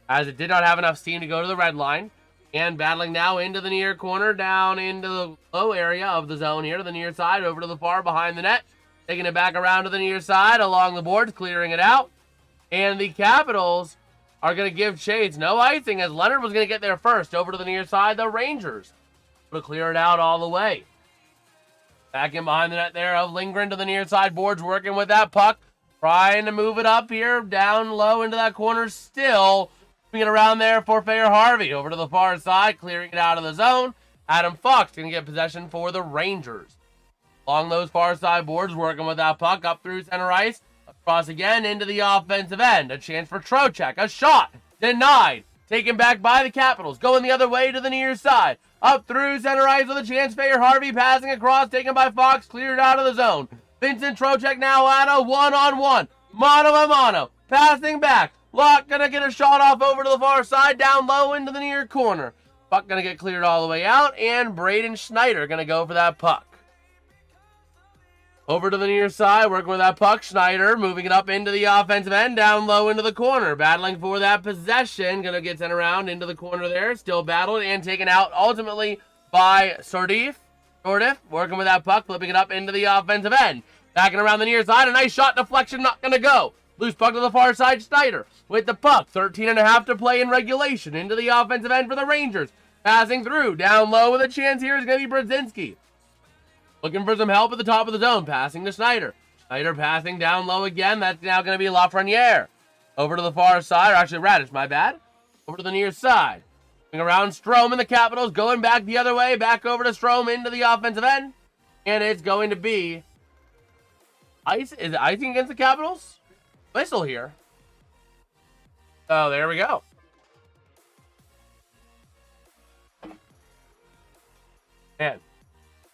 as it did not have enough steam to go to the red line. And battling now into the near corner, down into the low area of the zone here to the near side, over to the far behind the net. Taking it back around to the near side, along the boards, clearing it out. And the Capitals are going to give chase. No icing, as Leonard was going to get there first. Over to the near side, the Rangers will clear it out all the way. Back in behind the net there of Lindgren to the near side boards, working with that puck. Trying to move it up here, down low into that corner. Still moving it around there for Fair Harvey. Over to the far side, clearing it out of the zone. Adam Fox going to get possession for the Rangers. Along those far side boards, working with that puck up through center ice. Across again into the offensive end. A chance for Trocheck. A shot. Denied. Taken back by the Capitals. Going the other way to the near side. Up through center ice with a chance. Fair Harvey passing across. Taken by Fox. Cleared out of the zone. Vincent Trocheck now at a one-on-one. Mano a mano. Passing back. Locke going to get a shot off over to the far side. Down low into the near corner. Puck going to get cleared all the way out. And Braden Schneider going to go for that puck. Over to the near side, working with that puck. Schneider moving it up into the offensive end, down low into the corner. Battling for that possession. Going to get sent around into the corner there. Still battled and taken out ultimately by Sordif, working with that puck, flipping it up into the offensive end. Backing around the near side. A nice shot deflection, not going to go. Loose puck to the far side, Schneider with the puck. 13.5 to play in regulation. Into the offensive end for the Rangers. Passing through. Down low with a chance here is going to be Brzezinski. Looking for some help at the top of the zone. Passing to Schneider. Schneider passing down low again. That's now going to be Lafreniere. Over to the far side. Or actually, Radish, my bad. Over to the near side. Going around Strome and the Capitals. Going back the other way. Back over to Strome into the offensive end. And it's going to be... Is it icing against the Capitals? Whistle here. Oh, there we go. Man.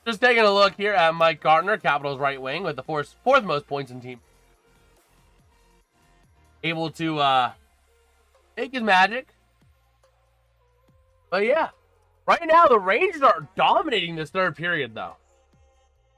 Just taking a look here at Mike Gartner, Capitals right wing, with the fourth most points in team. Able to make his magic. But yeah, right now the Rangers are dominating this third period, though.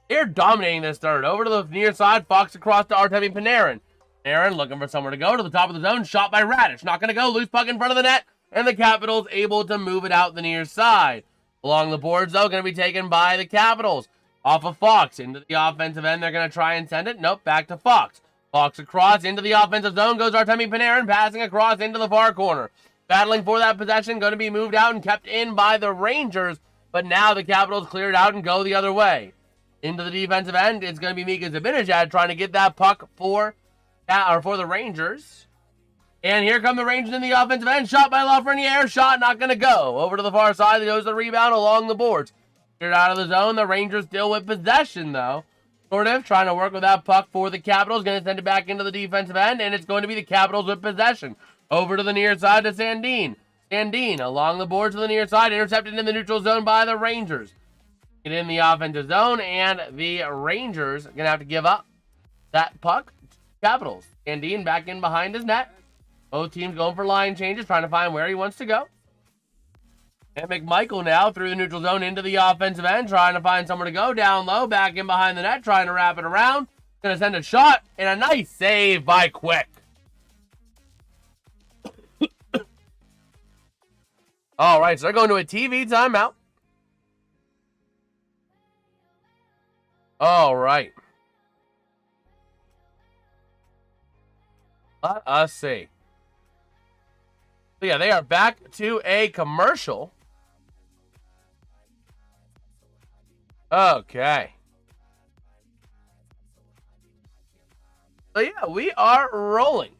They're dominating this third. Over to the near side, Fox across to Artemi Panarin. Panarin looking for somewhere to go to the top of the zone. Shot by Radish. Not going to go. Loose puck in front of the net. And the Capitals able to move it out the near side. Along the boards, though, going to be taken by the Capitals. Off of Fox into the offensive end. They're going to try and send it. Nope, back to Fox. Fox across into the offensive zone. Goes Artemi Panarin, passing across into the far corner. Battling for that possession. Going to be moved out and kept in by the Rangers. But now the Capitals clear it out and go the other way. Into the defensive end, it's going to be Mika Zibanejad trying to get that puck for the Rangers. And here come the Rangers in the offensive end. Shot by Lafreniere. Shot not going to go. Over to the far side. There goes the rebound along the boards. Cleared out of the zone. The Rangers still with possession, though. Sort of trying to work with that puck for the Capitals. Going to send it back into the defensive end, and it's going to be the Capitals with possession. Over to the near side to Sandin. Sandin along the boards to the near side. Intercepted in the neutral zone by the Rangers. Get in the offensive zone, and the Rangers are going to have to give up that puck. Capitals. Sandin back in behind his net. Both teams going for line changes, trying to find where he wants to go. And McMichael now through the neutral zone into the offensive end, trying to find somewhere to go. Down low, back in behind the net, trying to wrap it around. Going to send a shot, and a nice save by Quick. All right, so they're going to a TV timeout. All right. Let us see. So yeah, they are back to a commercial. Okay. So yeah, we are rolling.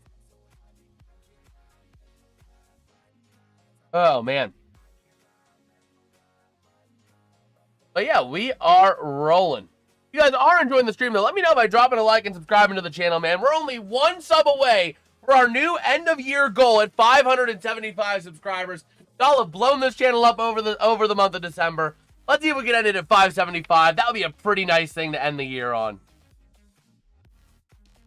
Oh, man. But yeah, we are rolling. If you guys are enjoying the stream, though, let me know by dropping a like and subscribing to the channel, man. We're only one sub away for our new end-of-year goal at 575 subscribers. Y'all have blown this channel up over the month of December. Let's see if we can end it at 575. That would be a pretty nice thing to end the year on.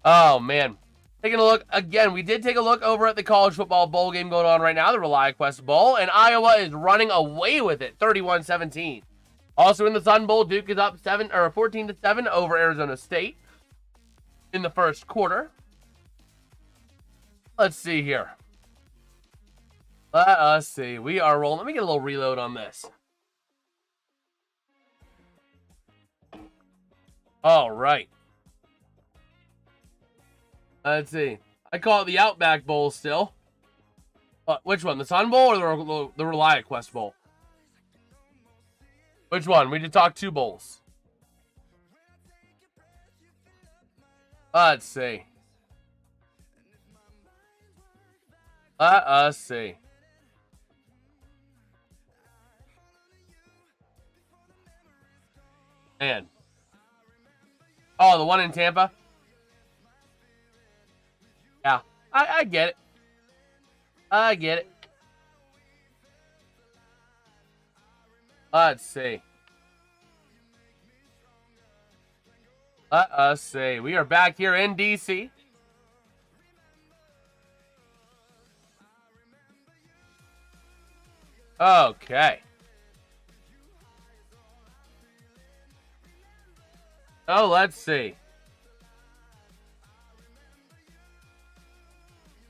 Oh, man. Taking a look, again, we did take a look over at the college football bowl game going on right now, the ReliaQuest Bowl, and Iowa is running away with it, 31-17. Also in the Sun Bowl, Duke is up 14-7 over Arizona State in the first quarter. Let's see here. Let us see. We are rolling. Let me get a little reload on this. All right. Let's see. I call it the Outback Bowl still. Which one? The Sun Bowl or the ReliaQuest Bowl? Which one? We did talk two bowls. Let's see. Let us see. Man. Oh, the one in Tampa? Yeah, I get it. I get it. Let's see. Let us see. We are back here in DC. Okay. Oh, let's see.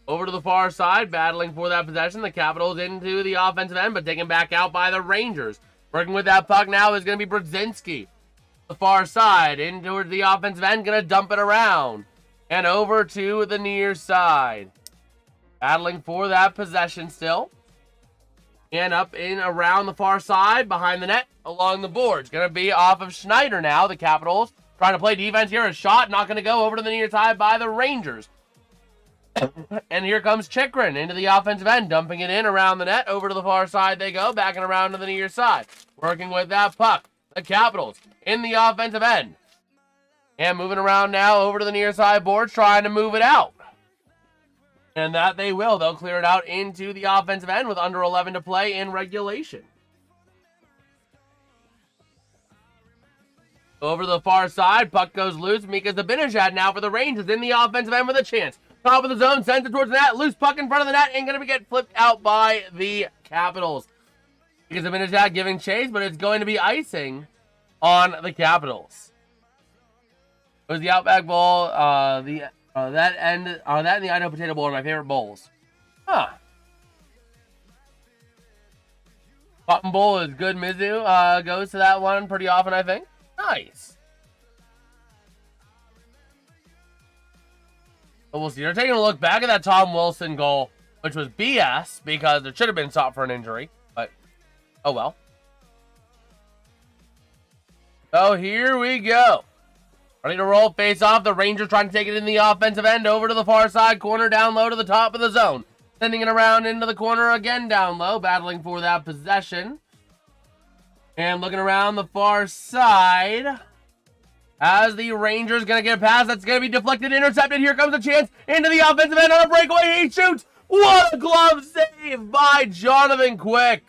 Over to the far side, battling for that possession. The Capitals into the offensive end, but taken back out by the Rangers. Working with that puck now is going to be Brzezinski. The far side, in towards the offensive end, going to dump it around. And over to the near side. Battling for that possession still. And up in around the far side, behind the net, along the boards. Going to be off of Schneider now, the Capitals. Trying to play defense here. A shot, not going to go over to the near side by the Rangers. And here comes Chikrin into the offensive end, dumping it in around the net. Over to the far side they go, backing around to the near side. Working with that puck. The Capitals in the offensive end. And moving around now over to the near side boards, trying to move it out. And that they will. They'll clear it out into the offensive end with under 11 to play in regulation. Over to the far side, puck goes loose. Mika Zibanejad now for the Rangers in the offensive end with a chance. Top of the zone, sends it towards the net. Loose puck in front of the net and going to get flipped out by the Capitals. Because Zibanejad giving chase, but it's going to be icing on the Capitals. It was the Outback Bowl, that and the Idaho Potato Bowl are my favorite bowls. Huh. Cotton Bowl is good. Mizzou goes to that one pretty often, I think. Nice. But we'll see. They're taking a look back at that Tom Wilson goal, which was BS because it should have been sought for an injury. But, oh well. So here we go. Ready to roll, face off. The Rangers trying to take it in the offensive end over to the far side corner, down low to the top of the zone. Sending it around into the corner again, down low, battling for that possession. And looking around the far side, as the Rangers going to get a pass, that's going to be deflected, intercepted. Here comes a chance into the offensive end on a breakaway. He shoots. What a glove save by Jonathan Quick.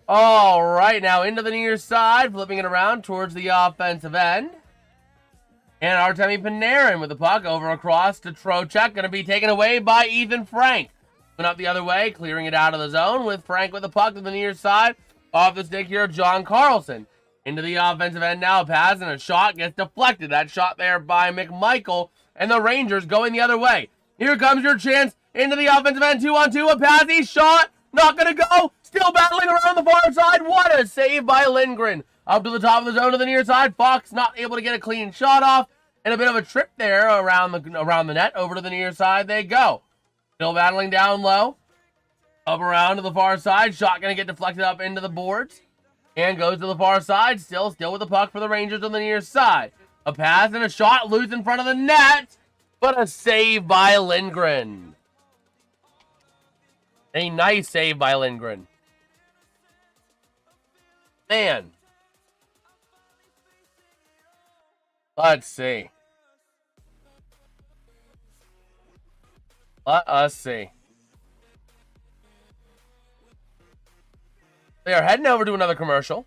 All right, now into the near side, flipping it around towards the offensive end. And Artemi Panarin with the puck over across to Trocheck, going to be taken away by Ethan Frank. Went up the other way, clearing it out of the zone with Frank with the puck to the near side. Off the stick here, John Carlson. Into the offensive end now, a pass and a shot gets deflected. That shot there by McMichael, and the Rangers going the other way. Here comes your chance into the offensive end, 2-on-2, a pass, he shot, not going to go, still battling around the far side. What a save by Lindgren. Up to the top of the zone to the near side. Fox not able to get a clean shot off, and a bit of a trip there around the net. Over to the near side they go. Still battling down low. Up around to the far side. Shot going to get deflected up into the boards. And goes to the far side. Still with the puck for the Rangers on the near side. A pass and a shot loose in front of the net. But a save by Lindgren. A nice save by Lindgren. Man. Let's see. Let us see. They are heading over to another commercial.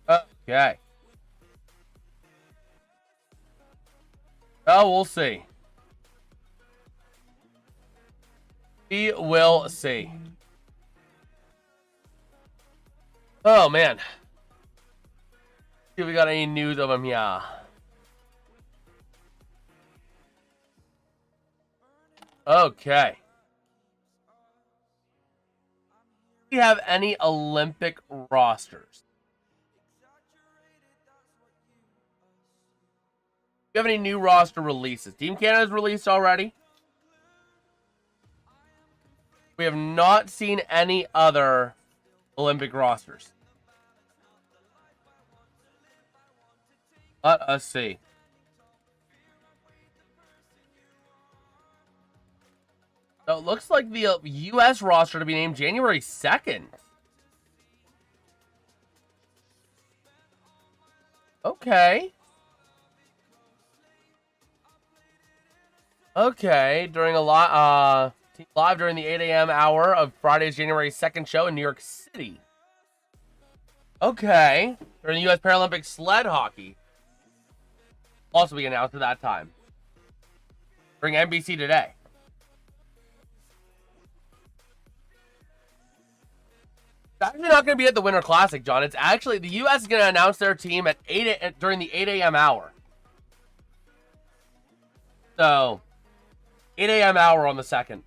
Okay. Oh, we'll see. We will see. Oh, man. See if we got any news of him here. Okay. Do we have any Olympic rosters? Do you have any new roster releases? Team Canada's released already. We have not seen any other Olympic rosters. Let us see. So it looks like the U.S. roster to be named January 2nd. Okay. Okay, during live during the 8 a.m. hour of Friday's January 2nd show in New York City. Okay, during the U.S. Paralympic sled hockey. Also be announced at that time. During NBC Today. It's actually not going to be at the Winter Classic, John. It's actually, the U.S. is going to announce their team at during the 8 a.m. hour. So, 8 a.m. hour on the 2nd.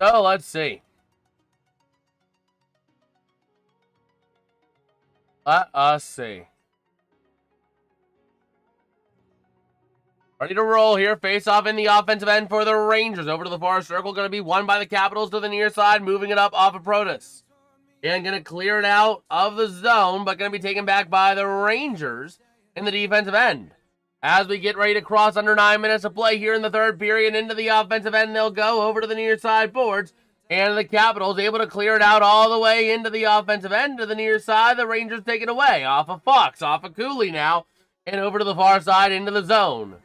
So, let's see. Let us see. Ready to roll here. Face off in the offensive end for the Rangers. Over to the far circle. Going to be won by the Capitals to the near side. Moving it up off of Protas. And going to clear it out of the zone. But going to be taken back by the Rangers in the defensive end. As we get ready to cross under 9 minutes of play here in the third period. Into the offensive end they'll go. Over to the near side boards. And the Capitals able to clear it out all the way into the offensive end to the near side. The Rangers take it away. Off of Fox. Off of Cooley now. And over to the far side into the zone.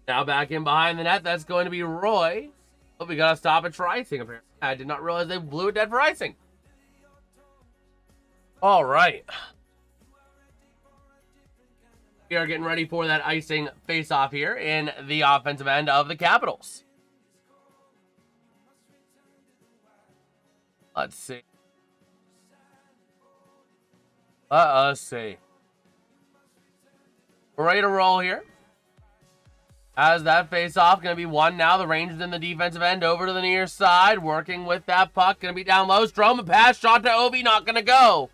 Now back in behind the net, that's going to be Roy. But we got to stop it for icing, apparently. I did not realize they blew it dead for icing. All right. We are getting ready for that icing face-off here in the offensive end of the Capitals. Let's see. Let us see. We're ready to roll here. As that face-off going to be won now. The Rangers in the defensive end over to the near side. Working with that puck. Going to be down low. Strome, a pass. Shot to Ovi. Not going to go.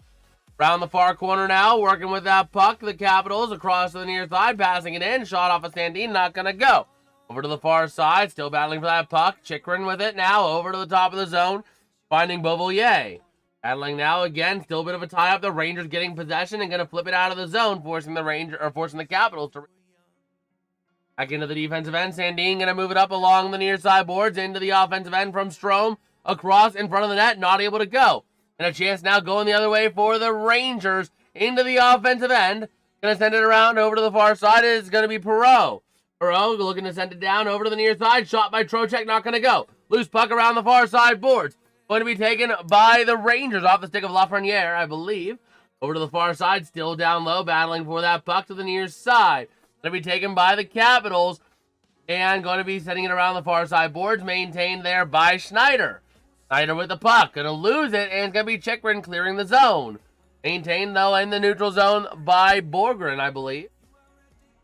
Round the far corner now. Working with that puck. The Capitals across to the near side. Passing it in. Shot off of Sandin. Not going to go. Over to the far side. Still battling for that puck. Chikrin with it now. Over to the top of the zone. Finding Beauvillier. Battling now again, still a bit of a tie-up. The Rangers getting possession and going to flip it out of the zone, forcing the Capitals to back into the defensive end. Sandin going to move it up along the near side boards into the offensive end from Strome. Across in front of the net, not able to go. And a chance now going the other way for the Rangers into the offensive end. Going to send it around over to the far side. It's going to be Perreault. Perreault looking to send it down over to the near side. Shot by Trocheck, not going to go. Loose puck around the far side boards. Going to be taken by the Rangers off the stick of Lafreniere, I believe. Over to the far side, still down low, battling for that puck to the near side. Going to be taken by the Capitals. And going to be sending it around the far side boards, maintained there by Schneider. Schneider with the puck, going to lose it, and it's going to be Chychrun clearing the zone. Maintained, though, in the neutral zone by Borgren, I believe.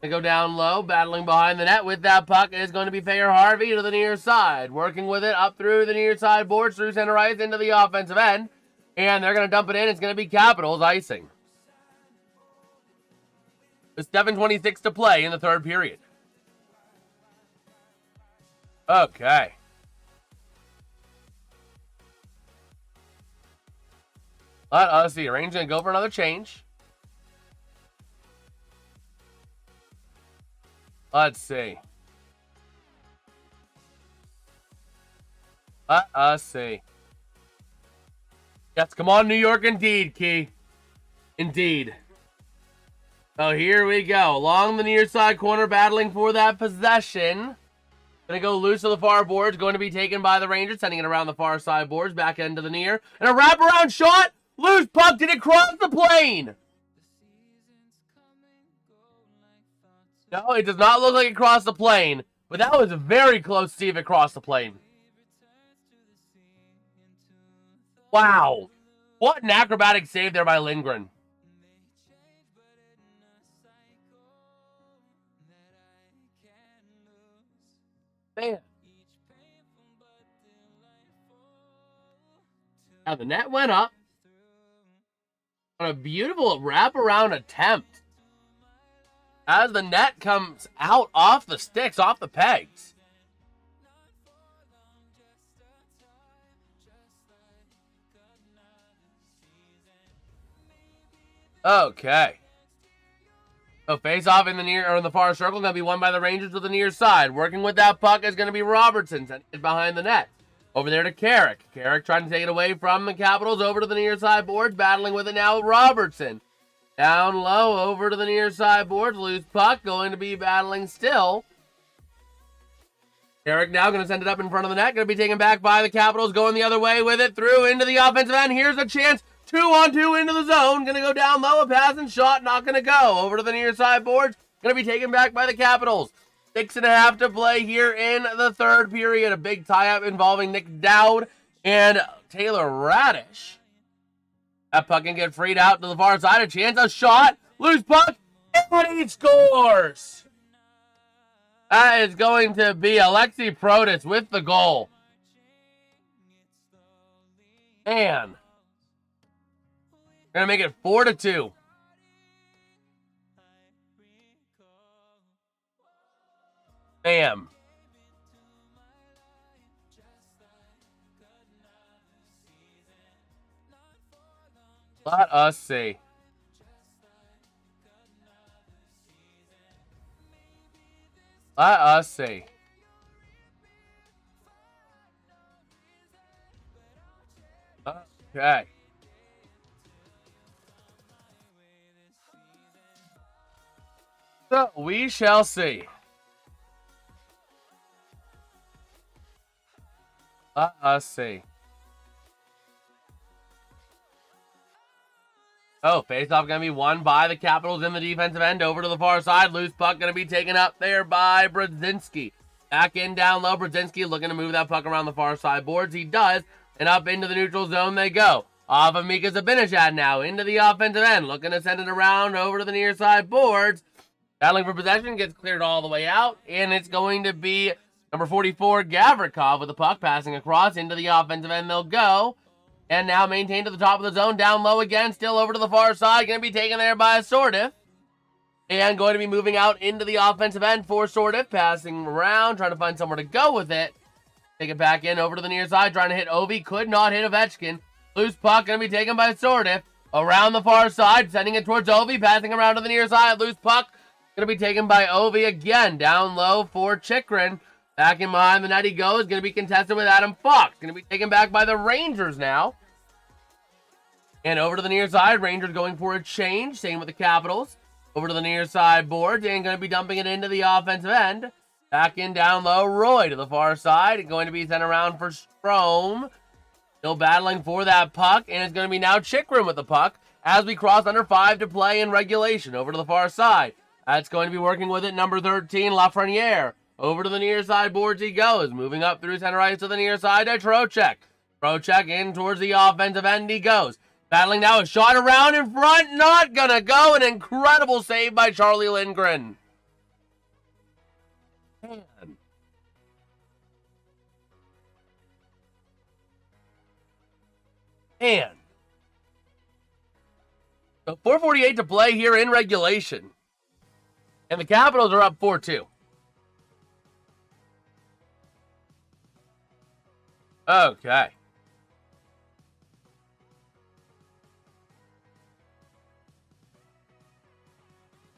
They go down low, battling behind the net with that puck is going to be Thayer Harvey to the near side. Working with it up through the near side boards, through center ice into the offensive end. And they're going to dump it in. It's going to be Capitals icing. With 7:26 to play in the third period. Okay. Let us see. Range going to go for another change. Let's see. Let us see. Yes, come on, New York, indeed, Key. Indeed. So here we go. Along the near side corner, battling for that possession. Going to go loose to the far boards. Going to be taken by the Rangers, sending it around the far side boards, back end to the near. And a wraparound shot. Loose puck. Did it cross the plane? No, it does not look like it crossed the plane, but that was very close to see if it crossed the plane. Wow. What an acrobatic save there by Lindgren. Man. Now the net went up on a beautiful wraparound attempt. As the net comes out off the sticks, off the pegs. Okay. So face off in the near or in the far circle, going to be won by the Rangers to the near side. Working with that puck is going to be Robertson, sending it behind the net. Over there to Carrick. Carrick trying to take it away from the Capitals over to the near side boards, battling with it now with Robertson. Down low, over to the near side boards. Loose puck, going to be battling still. Eric now going to send it up in front of the net. Going to be taken back by the Capitals. Going the other way with it. Through into the offensive end. Here's a chance. 2-on-2 into the zone. Going to go down low. A pass and shot. Not going to go. Over to the near side boards. Going to be taken back by the Capitals. 6.5 to play here in the third period. A big tie-up involving Nick Dowd and Taylor Radish. That puck can get freed out to the far side. A chance, a shot, loose puck, and he scores. That is going to be Alexi Protas with the goal. Man. Going to make it 4-2. Bam. Let us see. Let us see. Okay. So we shall see. Let us see. Oh, face-off going to be won by the Capitals in the defensive end. Over to the far side. Loose puck going to be taken up there by Brzezinski. Back in, down low. Brzezinski looking to move that puck around the far side boards. He does. And up into the neutral zone they go. Off of Mika Zibanejad now. Into the offensive end. Looking to send it around over to the near side boards. Battling for possession. Gets cleared all the way out. And it's going to be number 44, Gavrikov with the puck. Passing across into the offensive end. They'll go. And now maintained to the top of the zone. Down low again. Still over to the far side. Going to be taken there by Sordiff. And going to be moving out into the offensive end for Sordiff. Passing around. Trying to find somewhere to go with it. Take it back in over to the near side. Trying to hit Ovi. Could not hit Ovechkin. Loose puck going to be taken by Sordiff. Around the far side, sending it towards Ovi, passing around to the near side. Loose puck going to be taken by Ovi again. Down low for Chikrin. Back in behind the net he goes. Going to be contested with Adam Fox. Going to be taken back by the Rangers now. And over to the near side. Rangers going for a change. Same with the Capitals. Over to the near side boards. And going to be dumping it into the offensive end. Back in down low. Roy to the far side. Going to be sent around for Strome. Still battling for that puck. And it's going to be now Chikrin with the puck. As we cross under 5 to play in regulation. Over to the far side. That's going to be working with it. Number 13, Lafreniere. Over to the near side boards he goes. Moving up through center ice to the near side to Trocheck. Trocheck in towards the offensive end he goes. Battling now, a shot around in front. Not gonna go. An incredible save by Charlie Lindgren. Man. So 4:48 to play here in regulation. And the Capitals are up 4-2. Okay.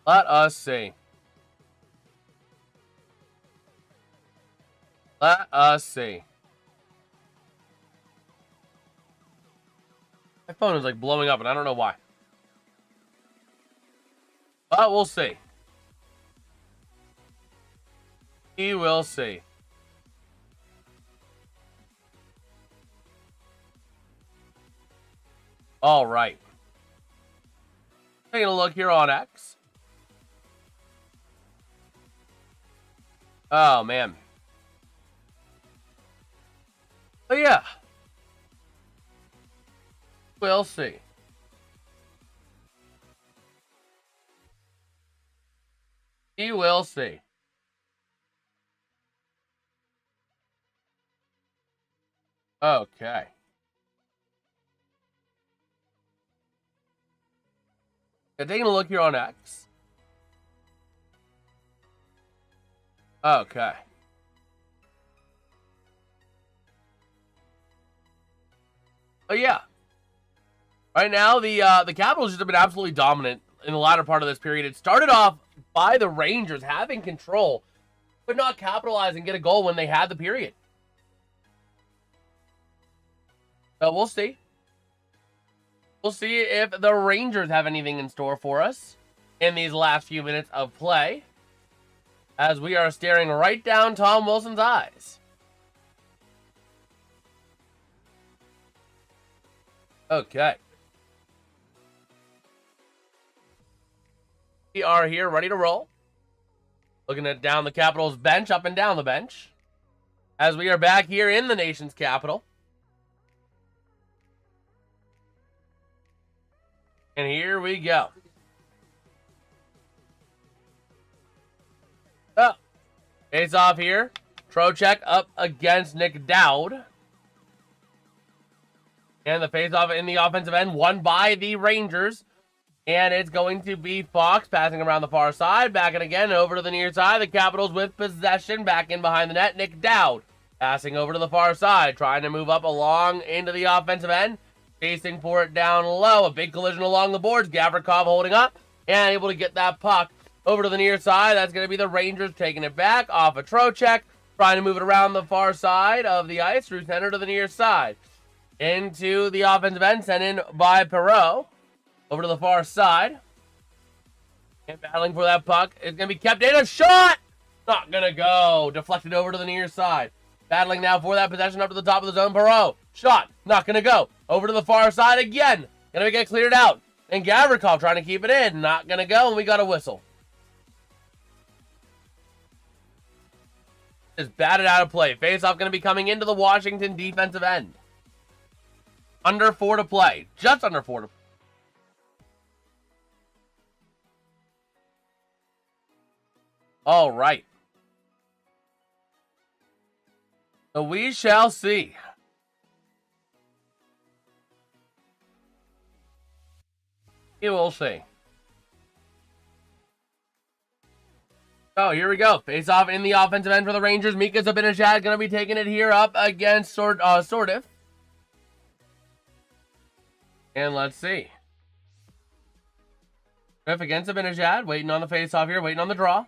Let us see. Let us see. My phone is like blowing up and I don't know why. But we'll see. We will see. All right. Taking a look here on X. Oh, man. But yeah. We'll see. We will see. Okay. Taking a look here on X. Okay. Oh yeah. Right now, the Capitals just have been absolutely dominant in the latter part of this period. It started off by the Rangers having control, but not capitalize and get a goal when they had the period. So we'll see. We'll see if the Rangers have anything in store for us in these last few minutes of play, as we are staring right down Tom Wilson's eyes. Okay. We are here ready to roll. Looking at down the Capitals bench, up and down the bench, as we are back here in the nation's capital. And here we go. Oh, face off here. Trocheck up against Nick Dowd. And the face off in the offensive end won by the Rangers. And it's going to be Fox passing around the far side. Back and again over to the near side. The Capitals with possession. Back in behind the net. Nick Dowd passing over to the far side. Trying to move up along into the offensive end. Chasing for it down low. A big collision along the boards. Gavrikov holding up. And able to get that puck over to the near side. That's going to be the Rangers taking it back off of Trocheck. Trying to move it around the far side of the ice. Through center to the near side. Into the offensive end. Sent in by Perreault. Over to the far side. And battling for that puck. It's going to be kept in. A shot! Not going to go. Deflected over to the near side. Battling now for that possession up to the top of the zone. Perreault. Shot. Not going to go. Over to the far side again. Going to get cleared out. And Gavrikov trying to keep it in. Not going to go. And we got a whistle. Just batted out of play. Face-off going to be coming into the Washington defensive end. Under 4 to play. Just under 4 to play. All right. So we shall see. We will see. Oh, here we go. Face off in the offensive end for the Rangers. Mika Zibanejad going to be taking it here up against Sordiff. And let's see. Griff against Zibanejad, waiting on the face-off here, waiting on the draw.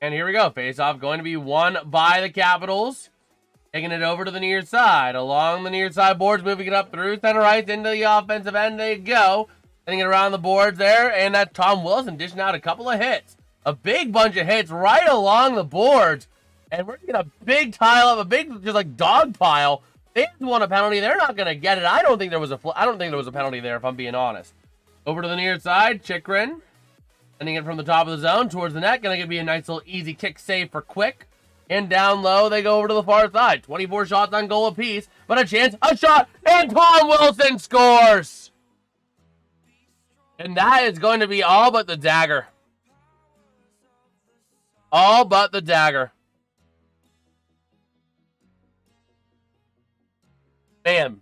And here we go. Face-off going to be won by the Capitals. Taking it over to the near side. Along the near side boards, moving it up through center ice into the offensive end. They go. Sending it around the boards there. And that's Tom Wilson dishing out a couple of hits. A big bunch of hits right along the boards. And we're getting a big tile up, a big just like dog pile. They want a penalty. They're not going to get it. I don't think there was a penalty there, if I'm being honest. Over to the near side, Chikrin. Sending it from the top of the zone towards the net. Going to be a nice little easy kick save for Quick. And down low, they go over to the far side. 24 shots on goal apiece. But a chance, a shot, and Tom Wilson scores! And that is going to be all but the dagger. All but the dagger. Man.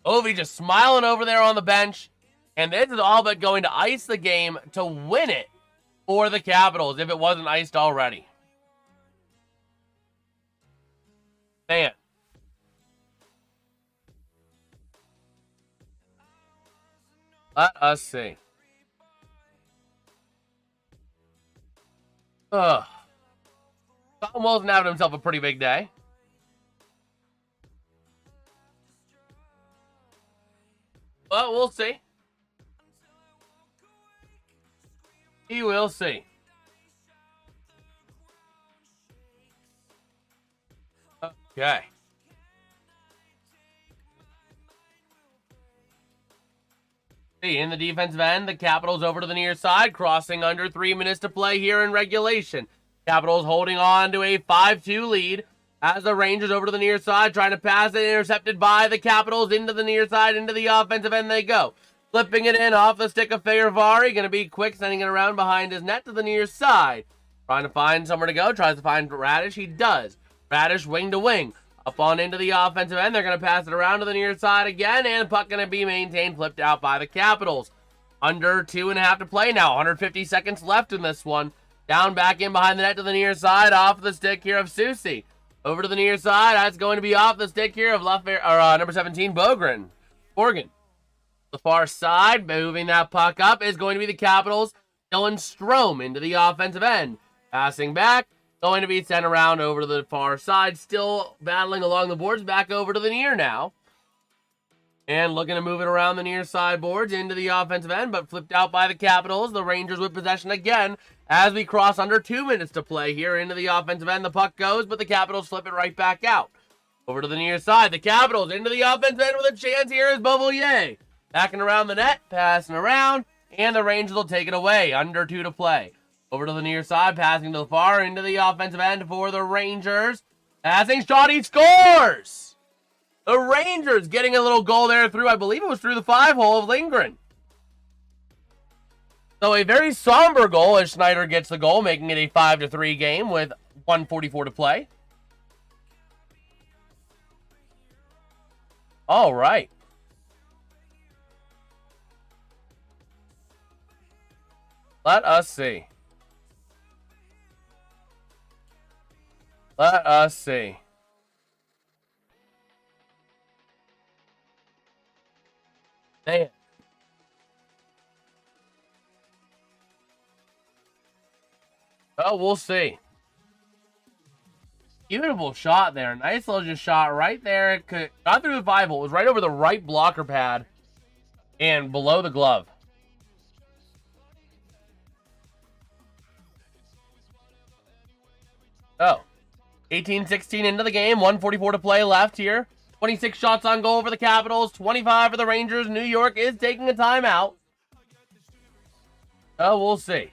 Ovi just smiling over there on the bench. And this is all but going to ice the game to win it for the Capitals if it wasn't iced already. Man. Let us see. Tom Wilson having himself a pretty big day. But we'll see. We will see. Okay. In the defensive end, the Capitals over to the near side, crossing under 3 minutes to play here in regulation. Capitals holding on to a 5-2 lead as the Rangers over to the near side, trying to pass it, intercepted by the Capitals into the near side, into the offensive end they go. Flipping it in off the stick of Feyervari, going to be Quick, sending it around behind his net to the near side. Trying to find somewhere to go, tries to find Radish, he does. Radish wing to wing. Up on into the offensive end. They're going to pass it around to the near side again. And puck going to be maintained, flipped out by the Capitals. Under 2.5 to play now. 150 seconds left in this one. Down back in behind the net to the near side. Off the stick here of Soucy. Over to the near side. That's going to be off the stick here of number 17, Bogren. Morgan. The far side. Moving that puck up is going to be the Capitals. Dylan Strome into the offensive end. Passing back. Going to be sent around over to the far side. Still battling along the boards. Back over to the near now. And looking to move it around the near side boards into the offensive end. But flipped out by the Capitals. The Rangers with possession again. As we cross under 2 minutes to play here into the offensive end. The puck goes. But the Capitals flip it right back out. Over to the near side. The Capitals into the offensive end with a chance here is Beauvillier. Backing around the net. Passing around. And the Rangers will take it away. Under 2 to play. Over to the near side, passing to the far, into the offensive end for the Rangers. Passing shot, he scores! The Rangers getting a little goal there through, I believe it was through the 5-hole of Lindgren. So a very somber goal as Schneider gets the goal, making it a 5-3 game with 1:44 to play. All right. Let us see. Let us see. Man. Oh, we'll see. Beautiful shot there. Nice little just shot right there. It got through the 5-hole. It was right over the right blocker pad and below the glove. Oh. 18-16 into the game. 1:44 to play left here. 26 shots on goal for the Capitals. 25 for the Rangers. New York is taking a timeout. Oh, we'll see.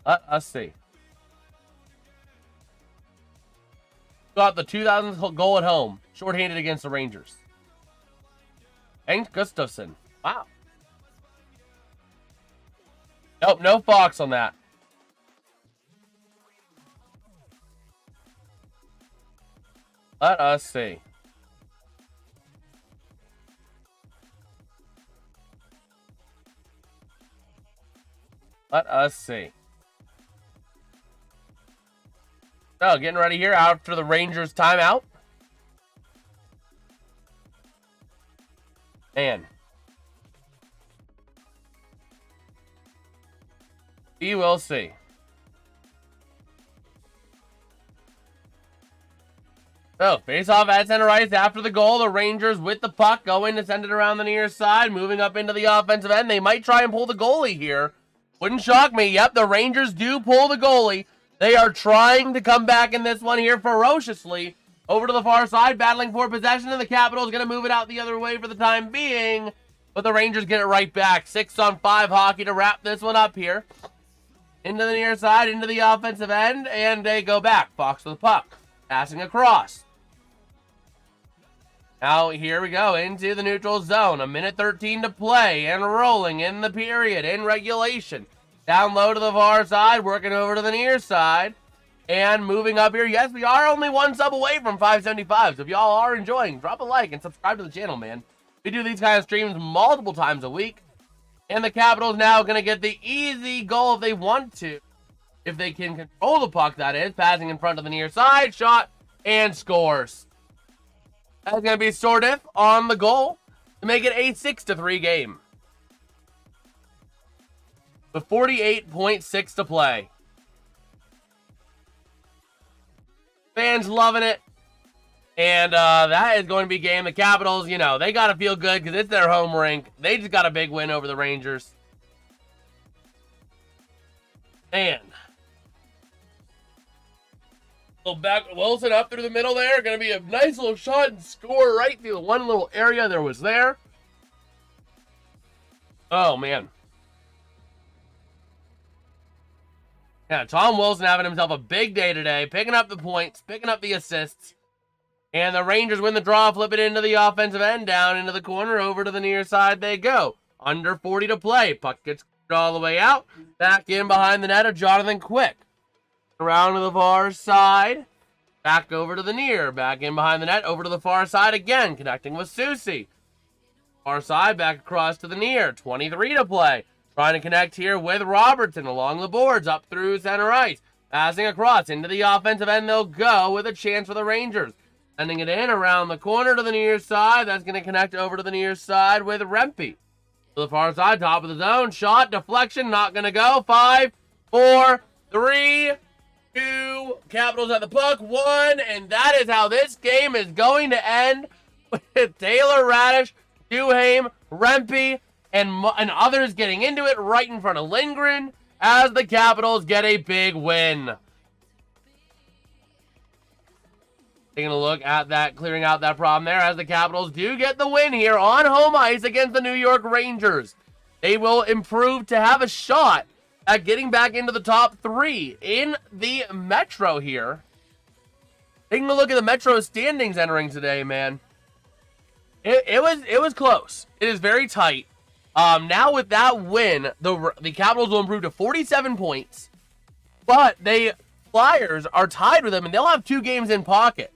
Let us see. Got the 2000th goal at home. Shorthanded against the Rangers. Hank Gustafsson. Wow. Nope, no Fox on that. Let us see. Let us see. So, getting ready here after the Rangers timeout. Man. We will see. So, face off at center ice after the goal. The Rangers with the puck going to send it around the near side. Moving up into the offensive end. They might try and pull the goalie here. Wouldn't shock me. Yep, the Rangers do pull the goalie. They are trying to come back in this one here ferociously. Over to the far side, battling for possession. And the Capitals going to move it out the other way for the time being. But the Rangers get it right back. 6-on-5 hockey to wrap this one up here. Into the near side, into the offensive end. And they go back. Fox with the puck. Passing across. Now, here we go, into the neutral zone. 1:13 to play, and rolling in the period, in regulation. Down low to the far side, working over to the near side, and moving up here. Yes, we are only one sub away from 575, so if y'all are enjoying, drop a like and subscribe to the channel, man. We do these kind of streams multiple times a week, and the Capitals now going to get the easy goal if they want to. If they can control the puck, that is, passing in front of the near side, shot, and scores. That's going to be Sordiff on the goal to make it a 6-3 game. With 48.6 to play. Fans loving it. And that is going to be a game. The Capitals, you know, they got to feel good because it's their home rink. They just got a big win over the Rangers. Man. Little back, Wilson up through the middle there. Going to be a nice little shot and score right through the one little area there was there. Oh, man. Yeah, Tom Wilson having himself a big day today. Picking up the points, picking up the assists. And the Rangers win the draw, flip it into the offensive end, down into the corner, over to the near side they go. Under 40 to play. Puck gets all the way out. Back in behind the net of Jonathan Quick. Around to the far side. Back over to the near. Back in behind the net. Over to the far side again. Connecting with Susie. Far side. Back across to the near. 23 to play. Trying to connect here with Robertson along the boards. Up through center ice. Passing across into the offensive end. They'll go with a chance for the Rangers. Sending it in around the corner to the near side. That's going to connect over to the near side with Rempe. To the far side. Top of the zone. Shot. Deflection. Not going to go. 5, 4, 3, 2, Capitals at the puck, 1, and that is how this game is going to end with Taylor Radish, Duhaime, Rempe, and others getting into it right in front of Lindgren as the Capitals get a big win. Taking a look at that, clearing out that problem there as the Capitals do get the win here on home ice against the New York Rangers. They will improve to have a shot at getting back into the top 3 in the Metro here. Taking a look at the Metro standings entering today, man. It was close. It is very tight. Now with that win, the Capitals will improve to 47 points. But the Flyers are tied with them, and they'll have 2 games in pocket.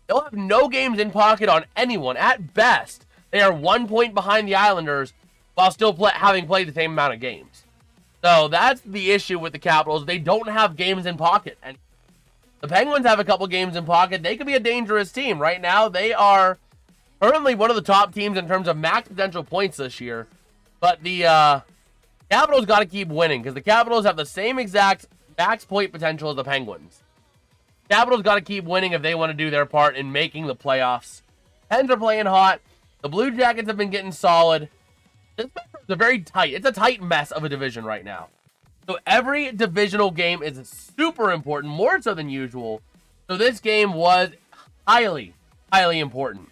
They'll have no games in pocket on anyone. At best, they are 1 point behind the Islanders while still having played the same amount of games. So that's the issue with the Capitals. They don't have games in pocket. And the Penguins have a couple games in pocket. They could be a dangerous team. Right now, they are currently one of the top teams in terms of max potential points this year. But the Capitals got to keep winning because the Capitals have the same exact max point potential as the Penguins. Capitals got to keep winning if they want to do their part in making the playoffs. Pens are playing hot. The Blue Jackets have been getting solid. This is a very tight, it's a tight mess of a division right now. So every divisional game is super important, more so than usual. So this game was highly, highly important.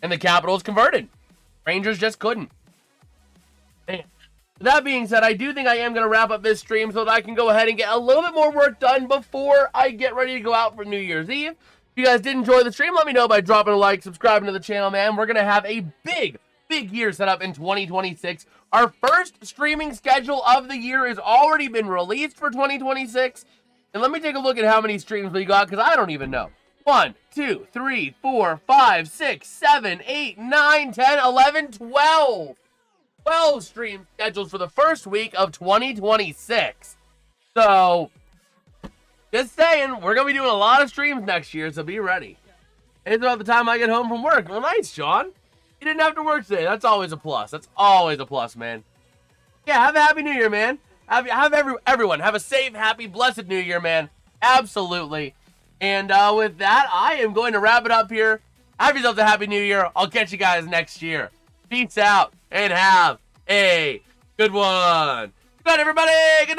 And the Capitals converted. Rangers just couldn't. And that being said, I do think I am going to wrap up this stream so that I can go ahead and get a little bit more work done before I get ready to go out for New Year's Eve. If you guys did enjoy the stream, let me know by dropping a like, subscribing to the channel, man. We're going to have a big year set up in 2026. Our first streaming schedule of the year has already been released for 2026. And let me take a look at how many streams we got, because I don't even know. 1, 2, 3, 4, 5, 6, 7, 8, 9, 10, 11, 12. 12 stream schedules for the first week of 2026. So, Just saying, we're going to be doing a lot of streams next year, so be ready. It's about the time I get home from work. Well, nice, Sean. You didn't have to work today. That's always a plus. That's always a plus, man. Yeah, have a happy new year, man. Everyone have a safe, happy, blessed new year, man. Absolutely. And with that, I am going to wrap it up here. Have yourselves a happy new year. I'll catch you guys next year. Peace out and have a good one. Good night, everybody. Good night.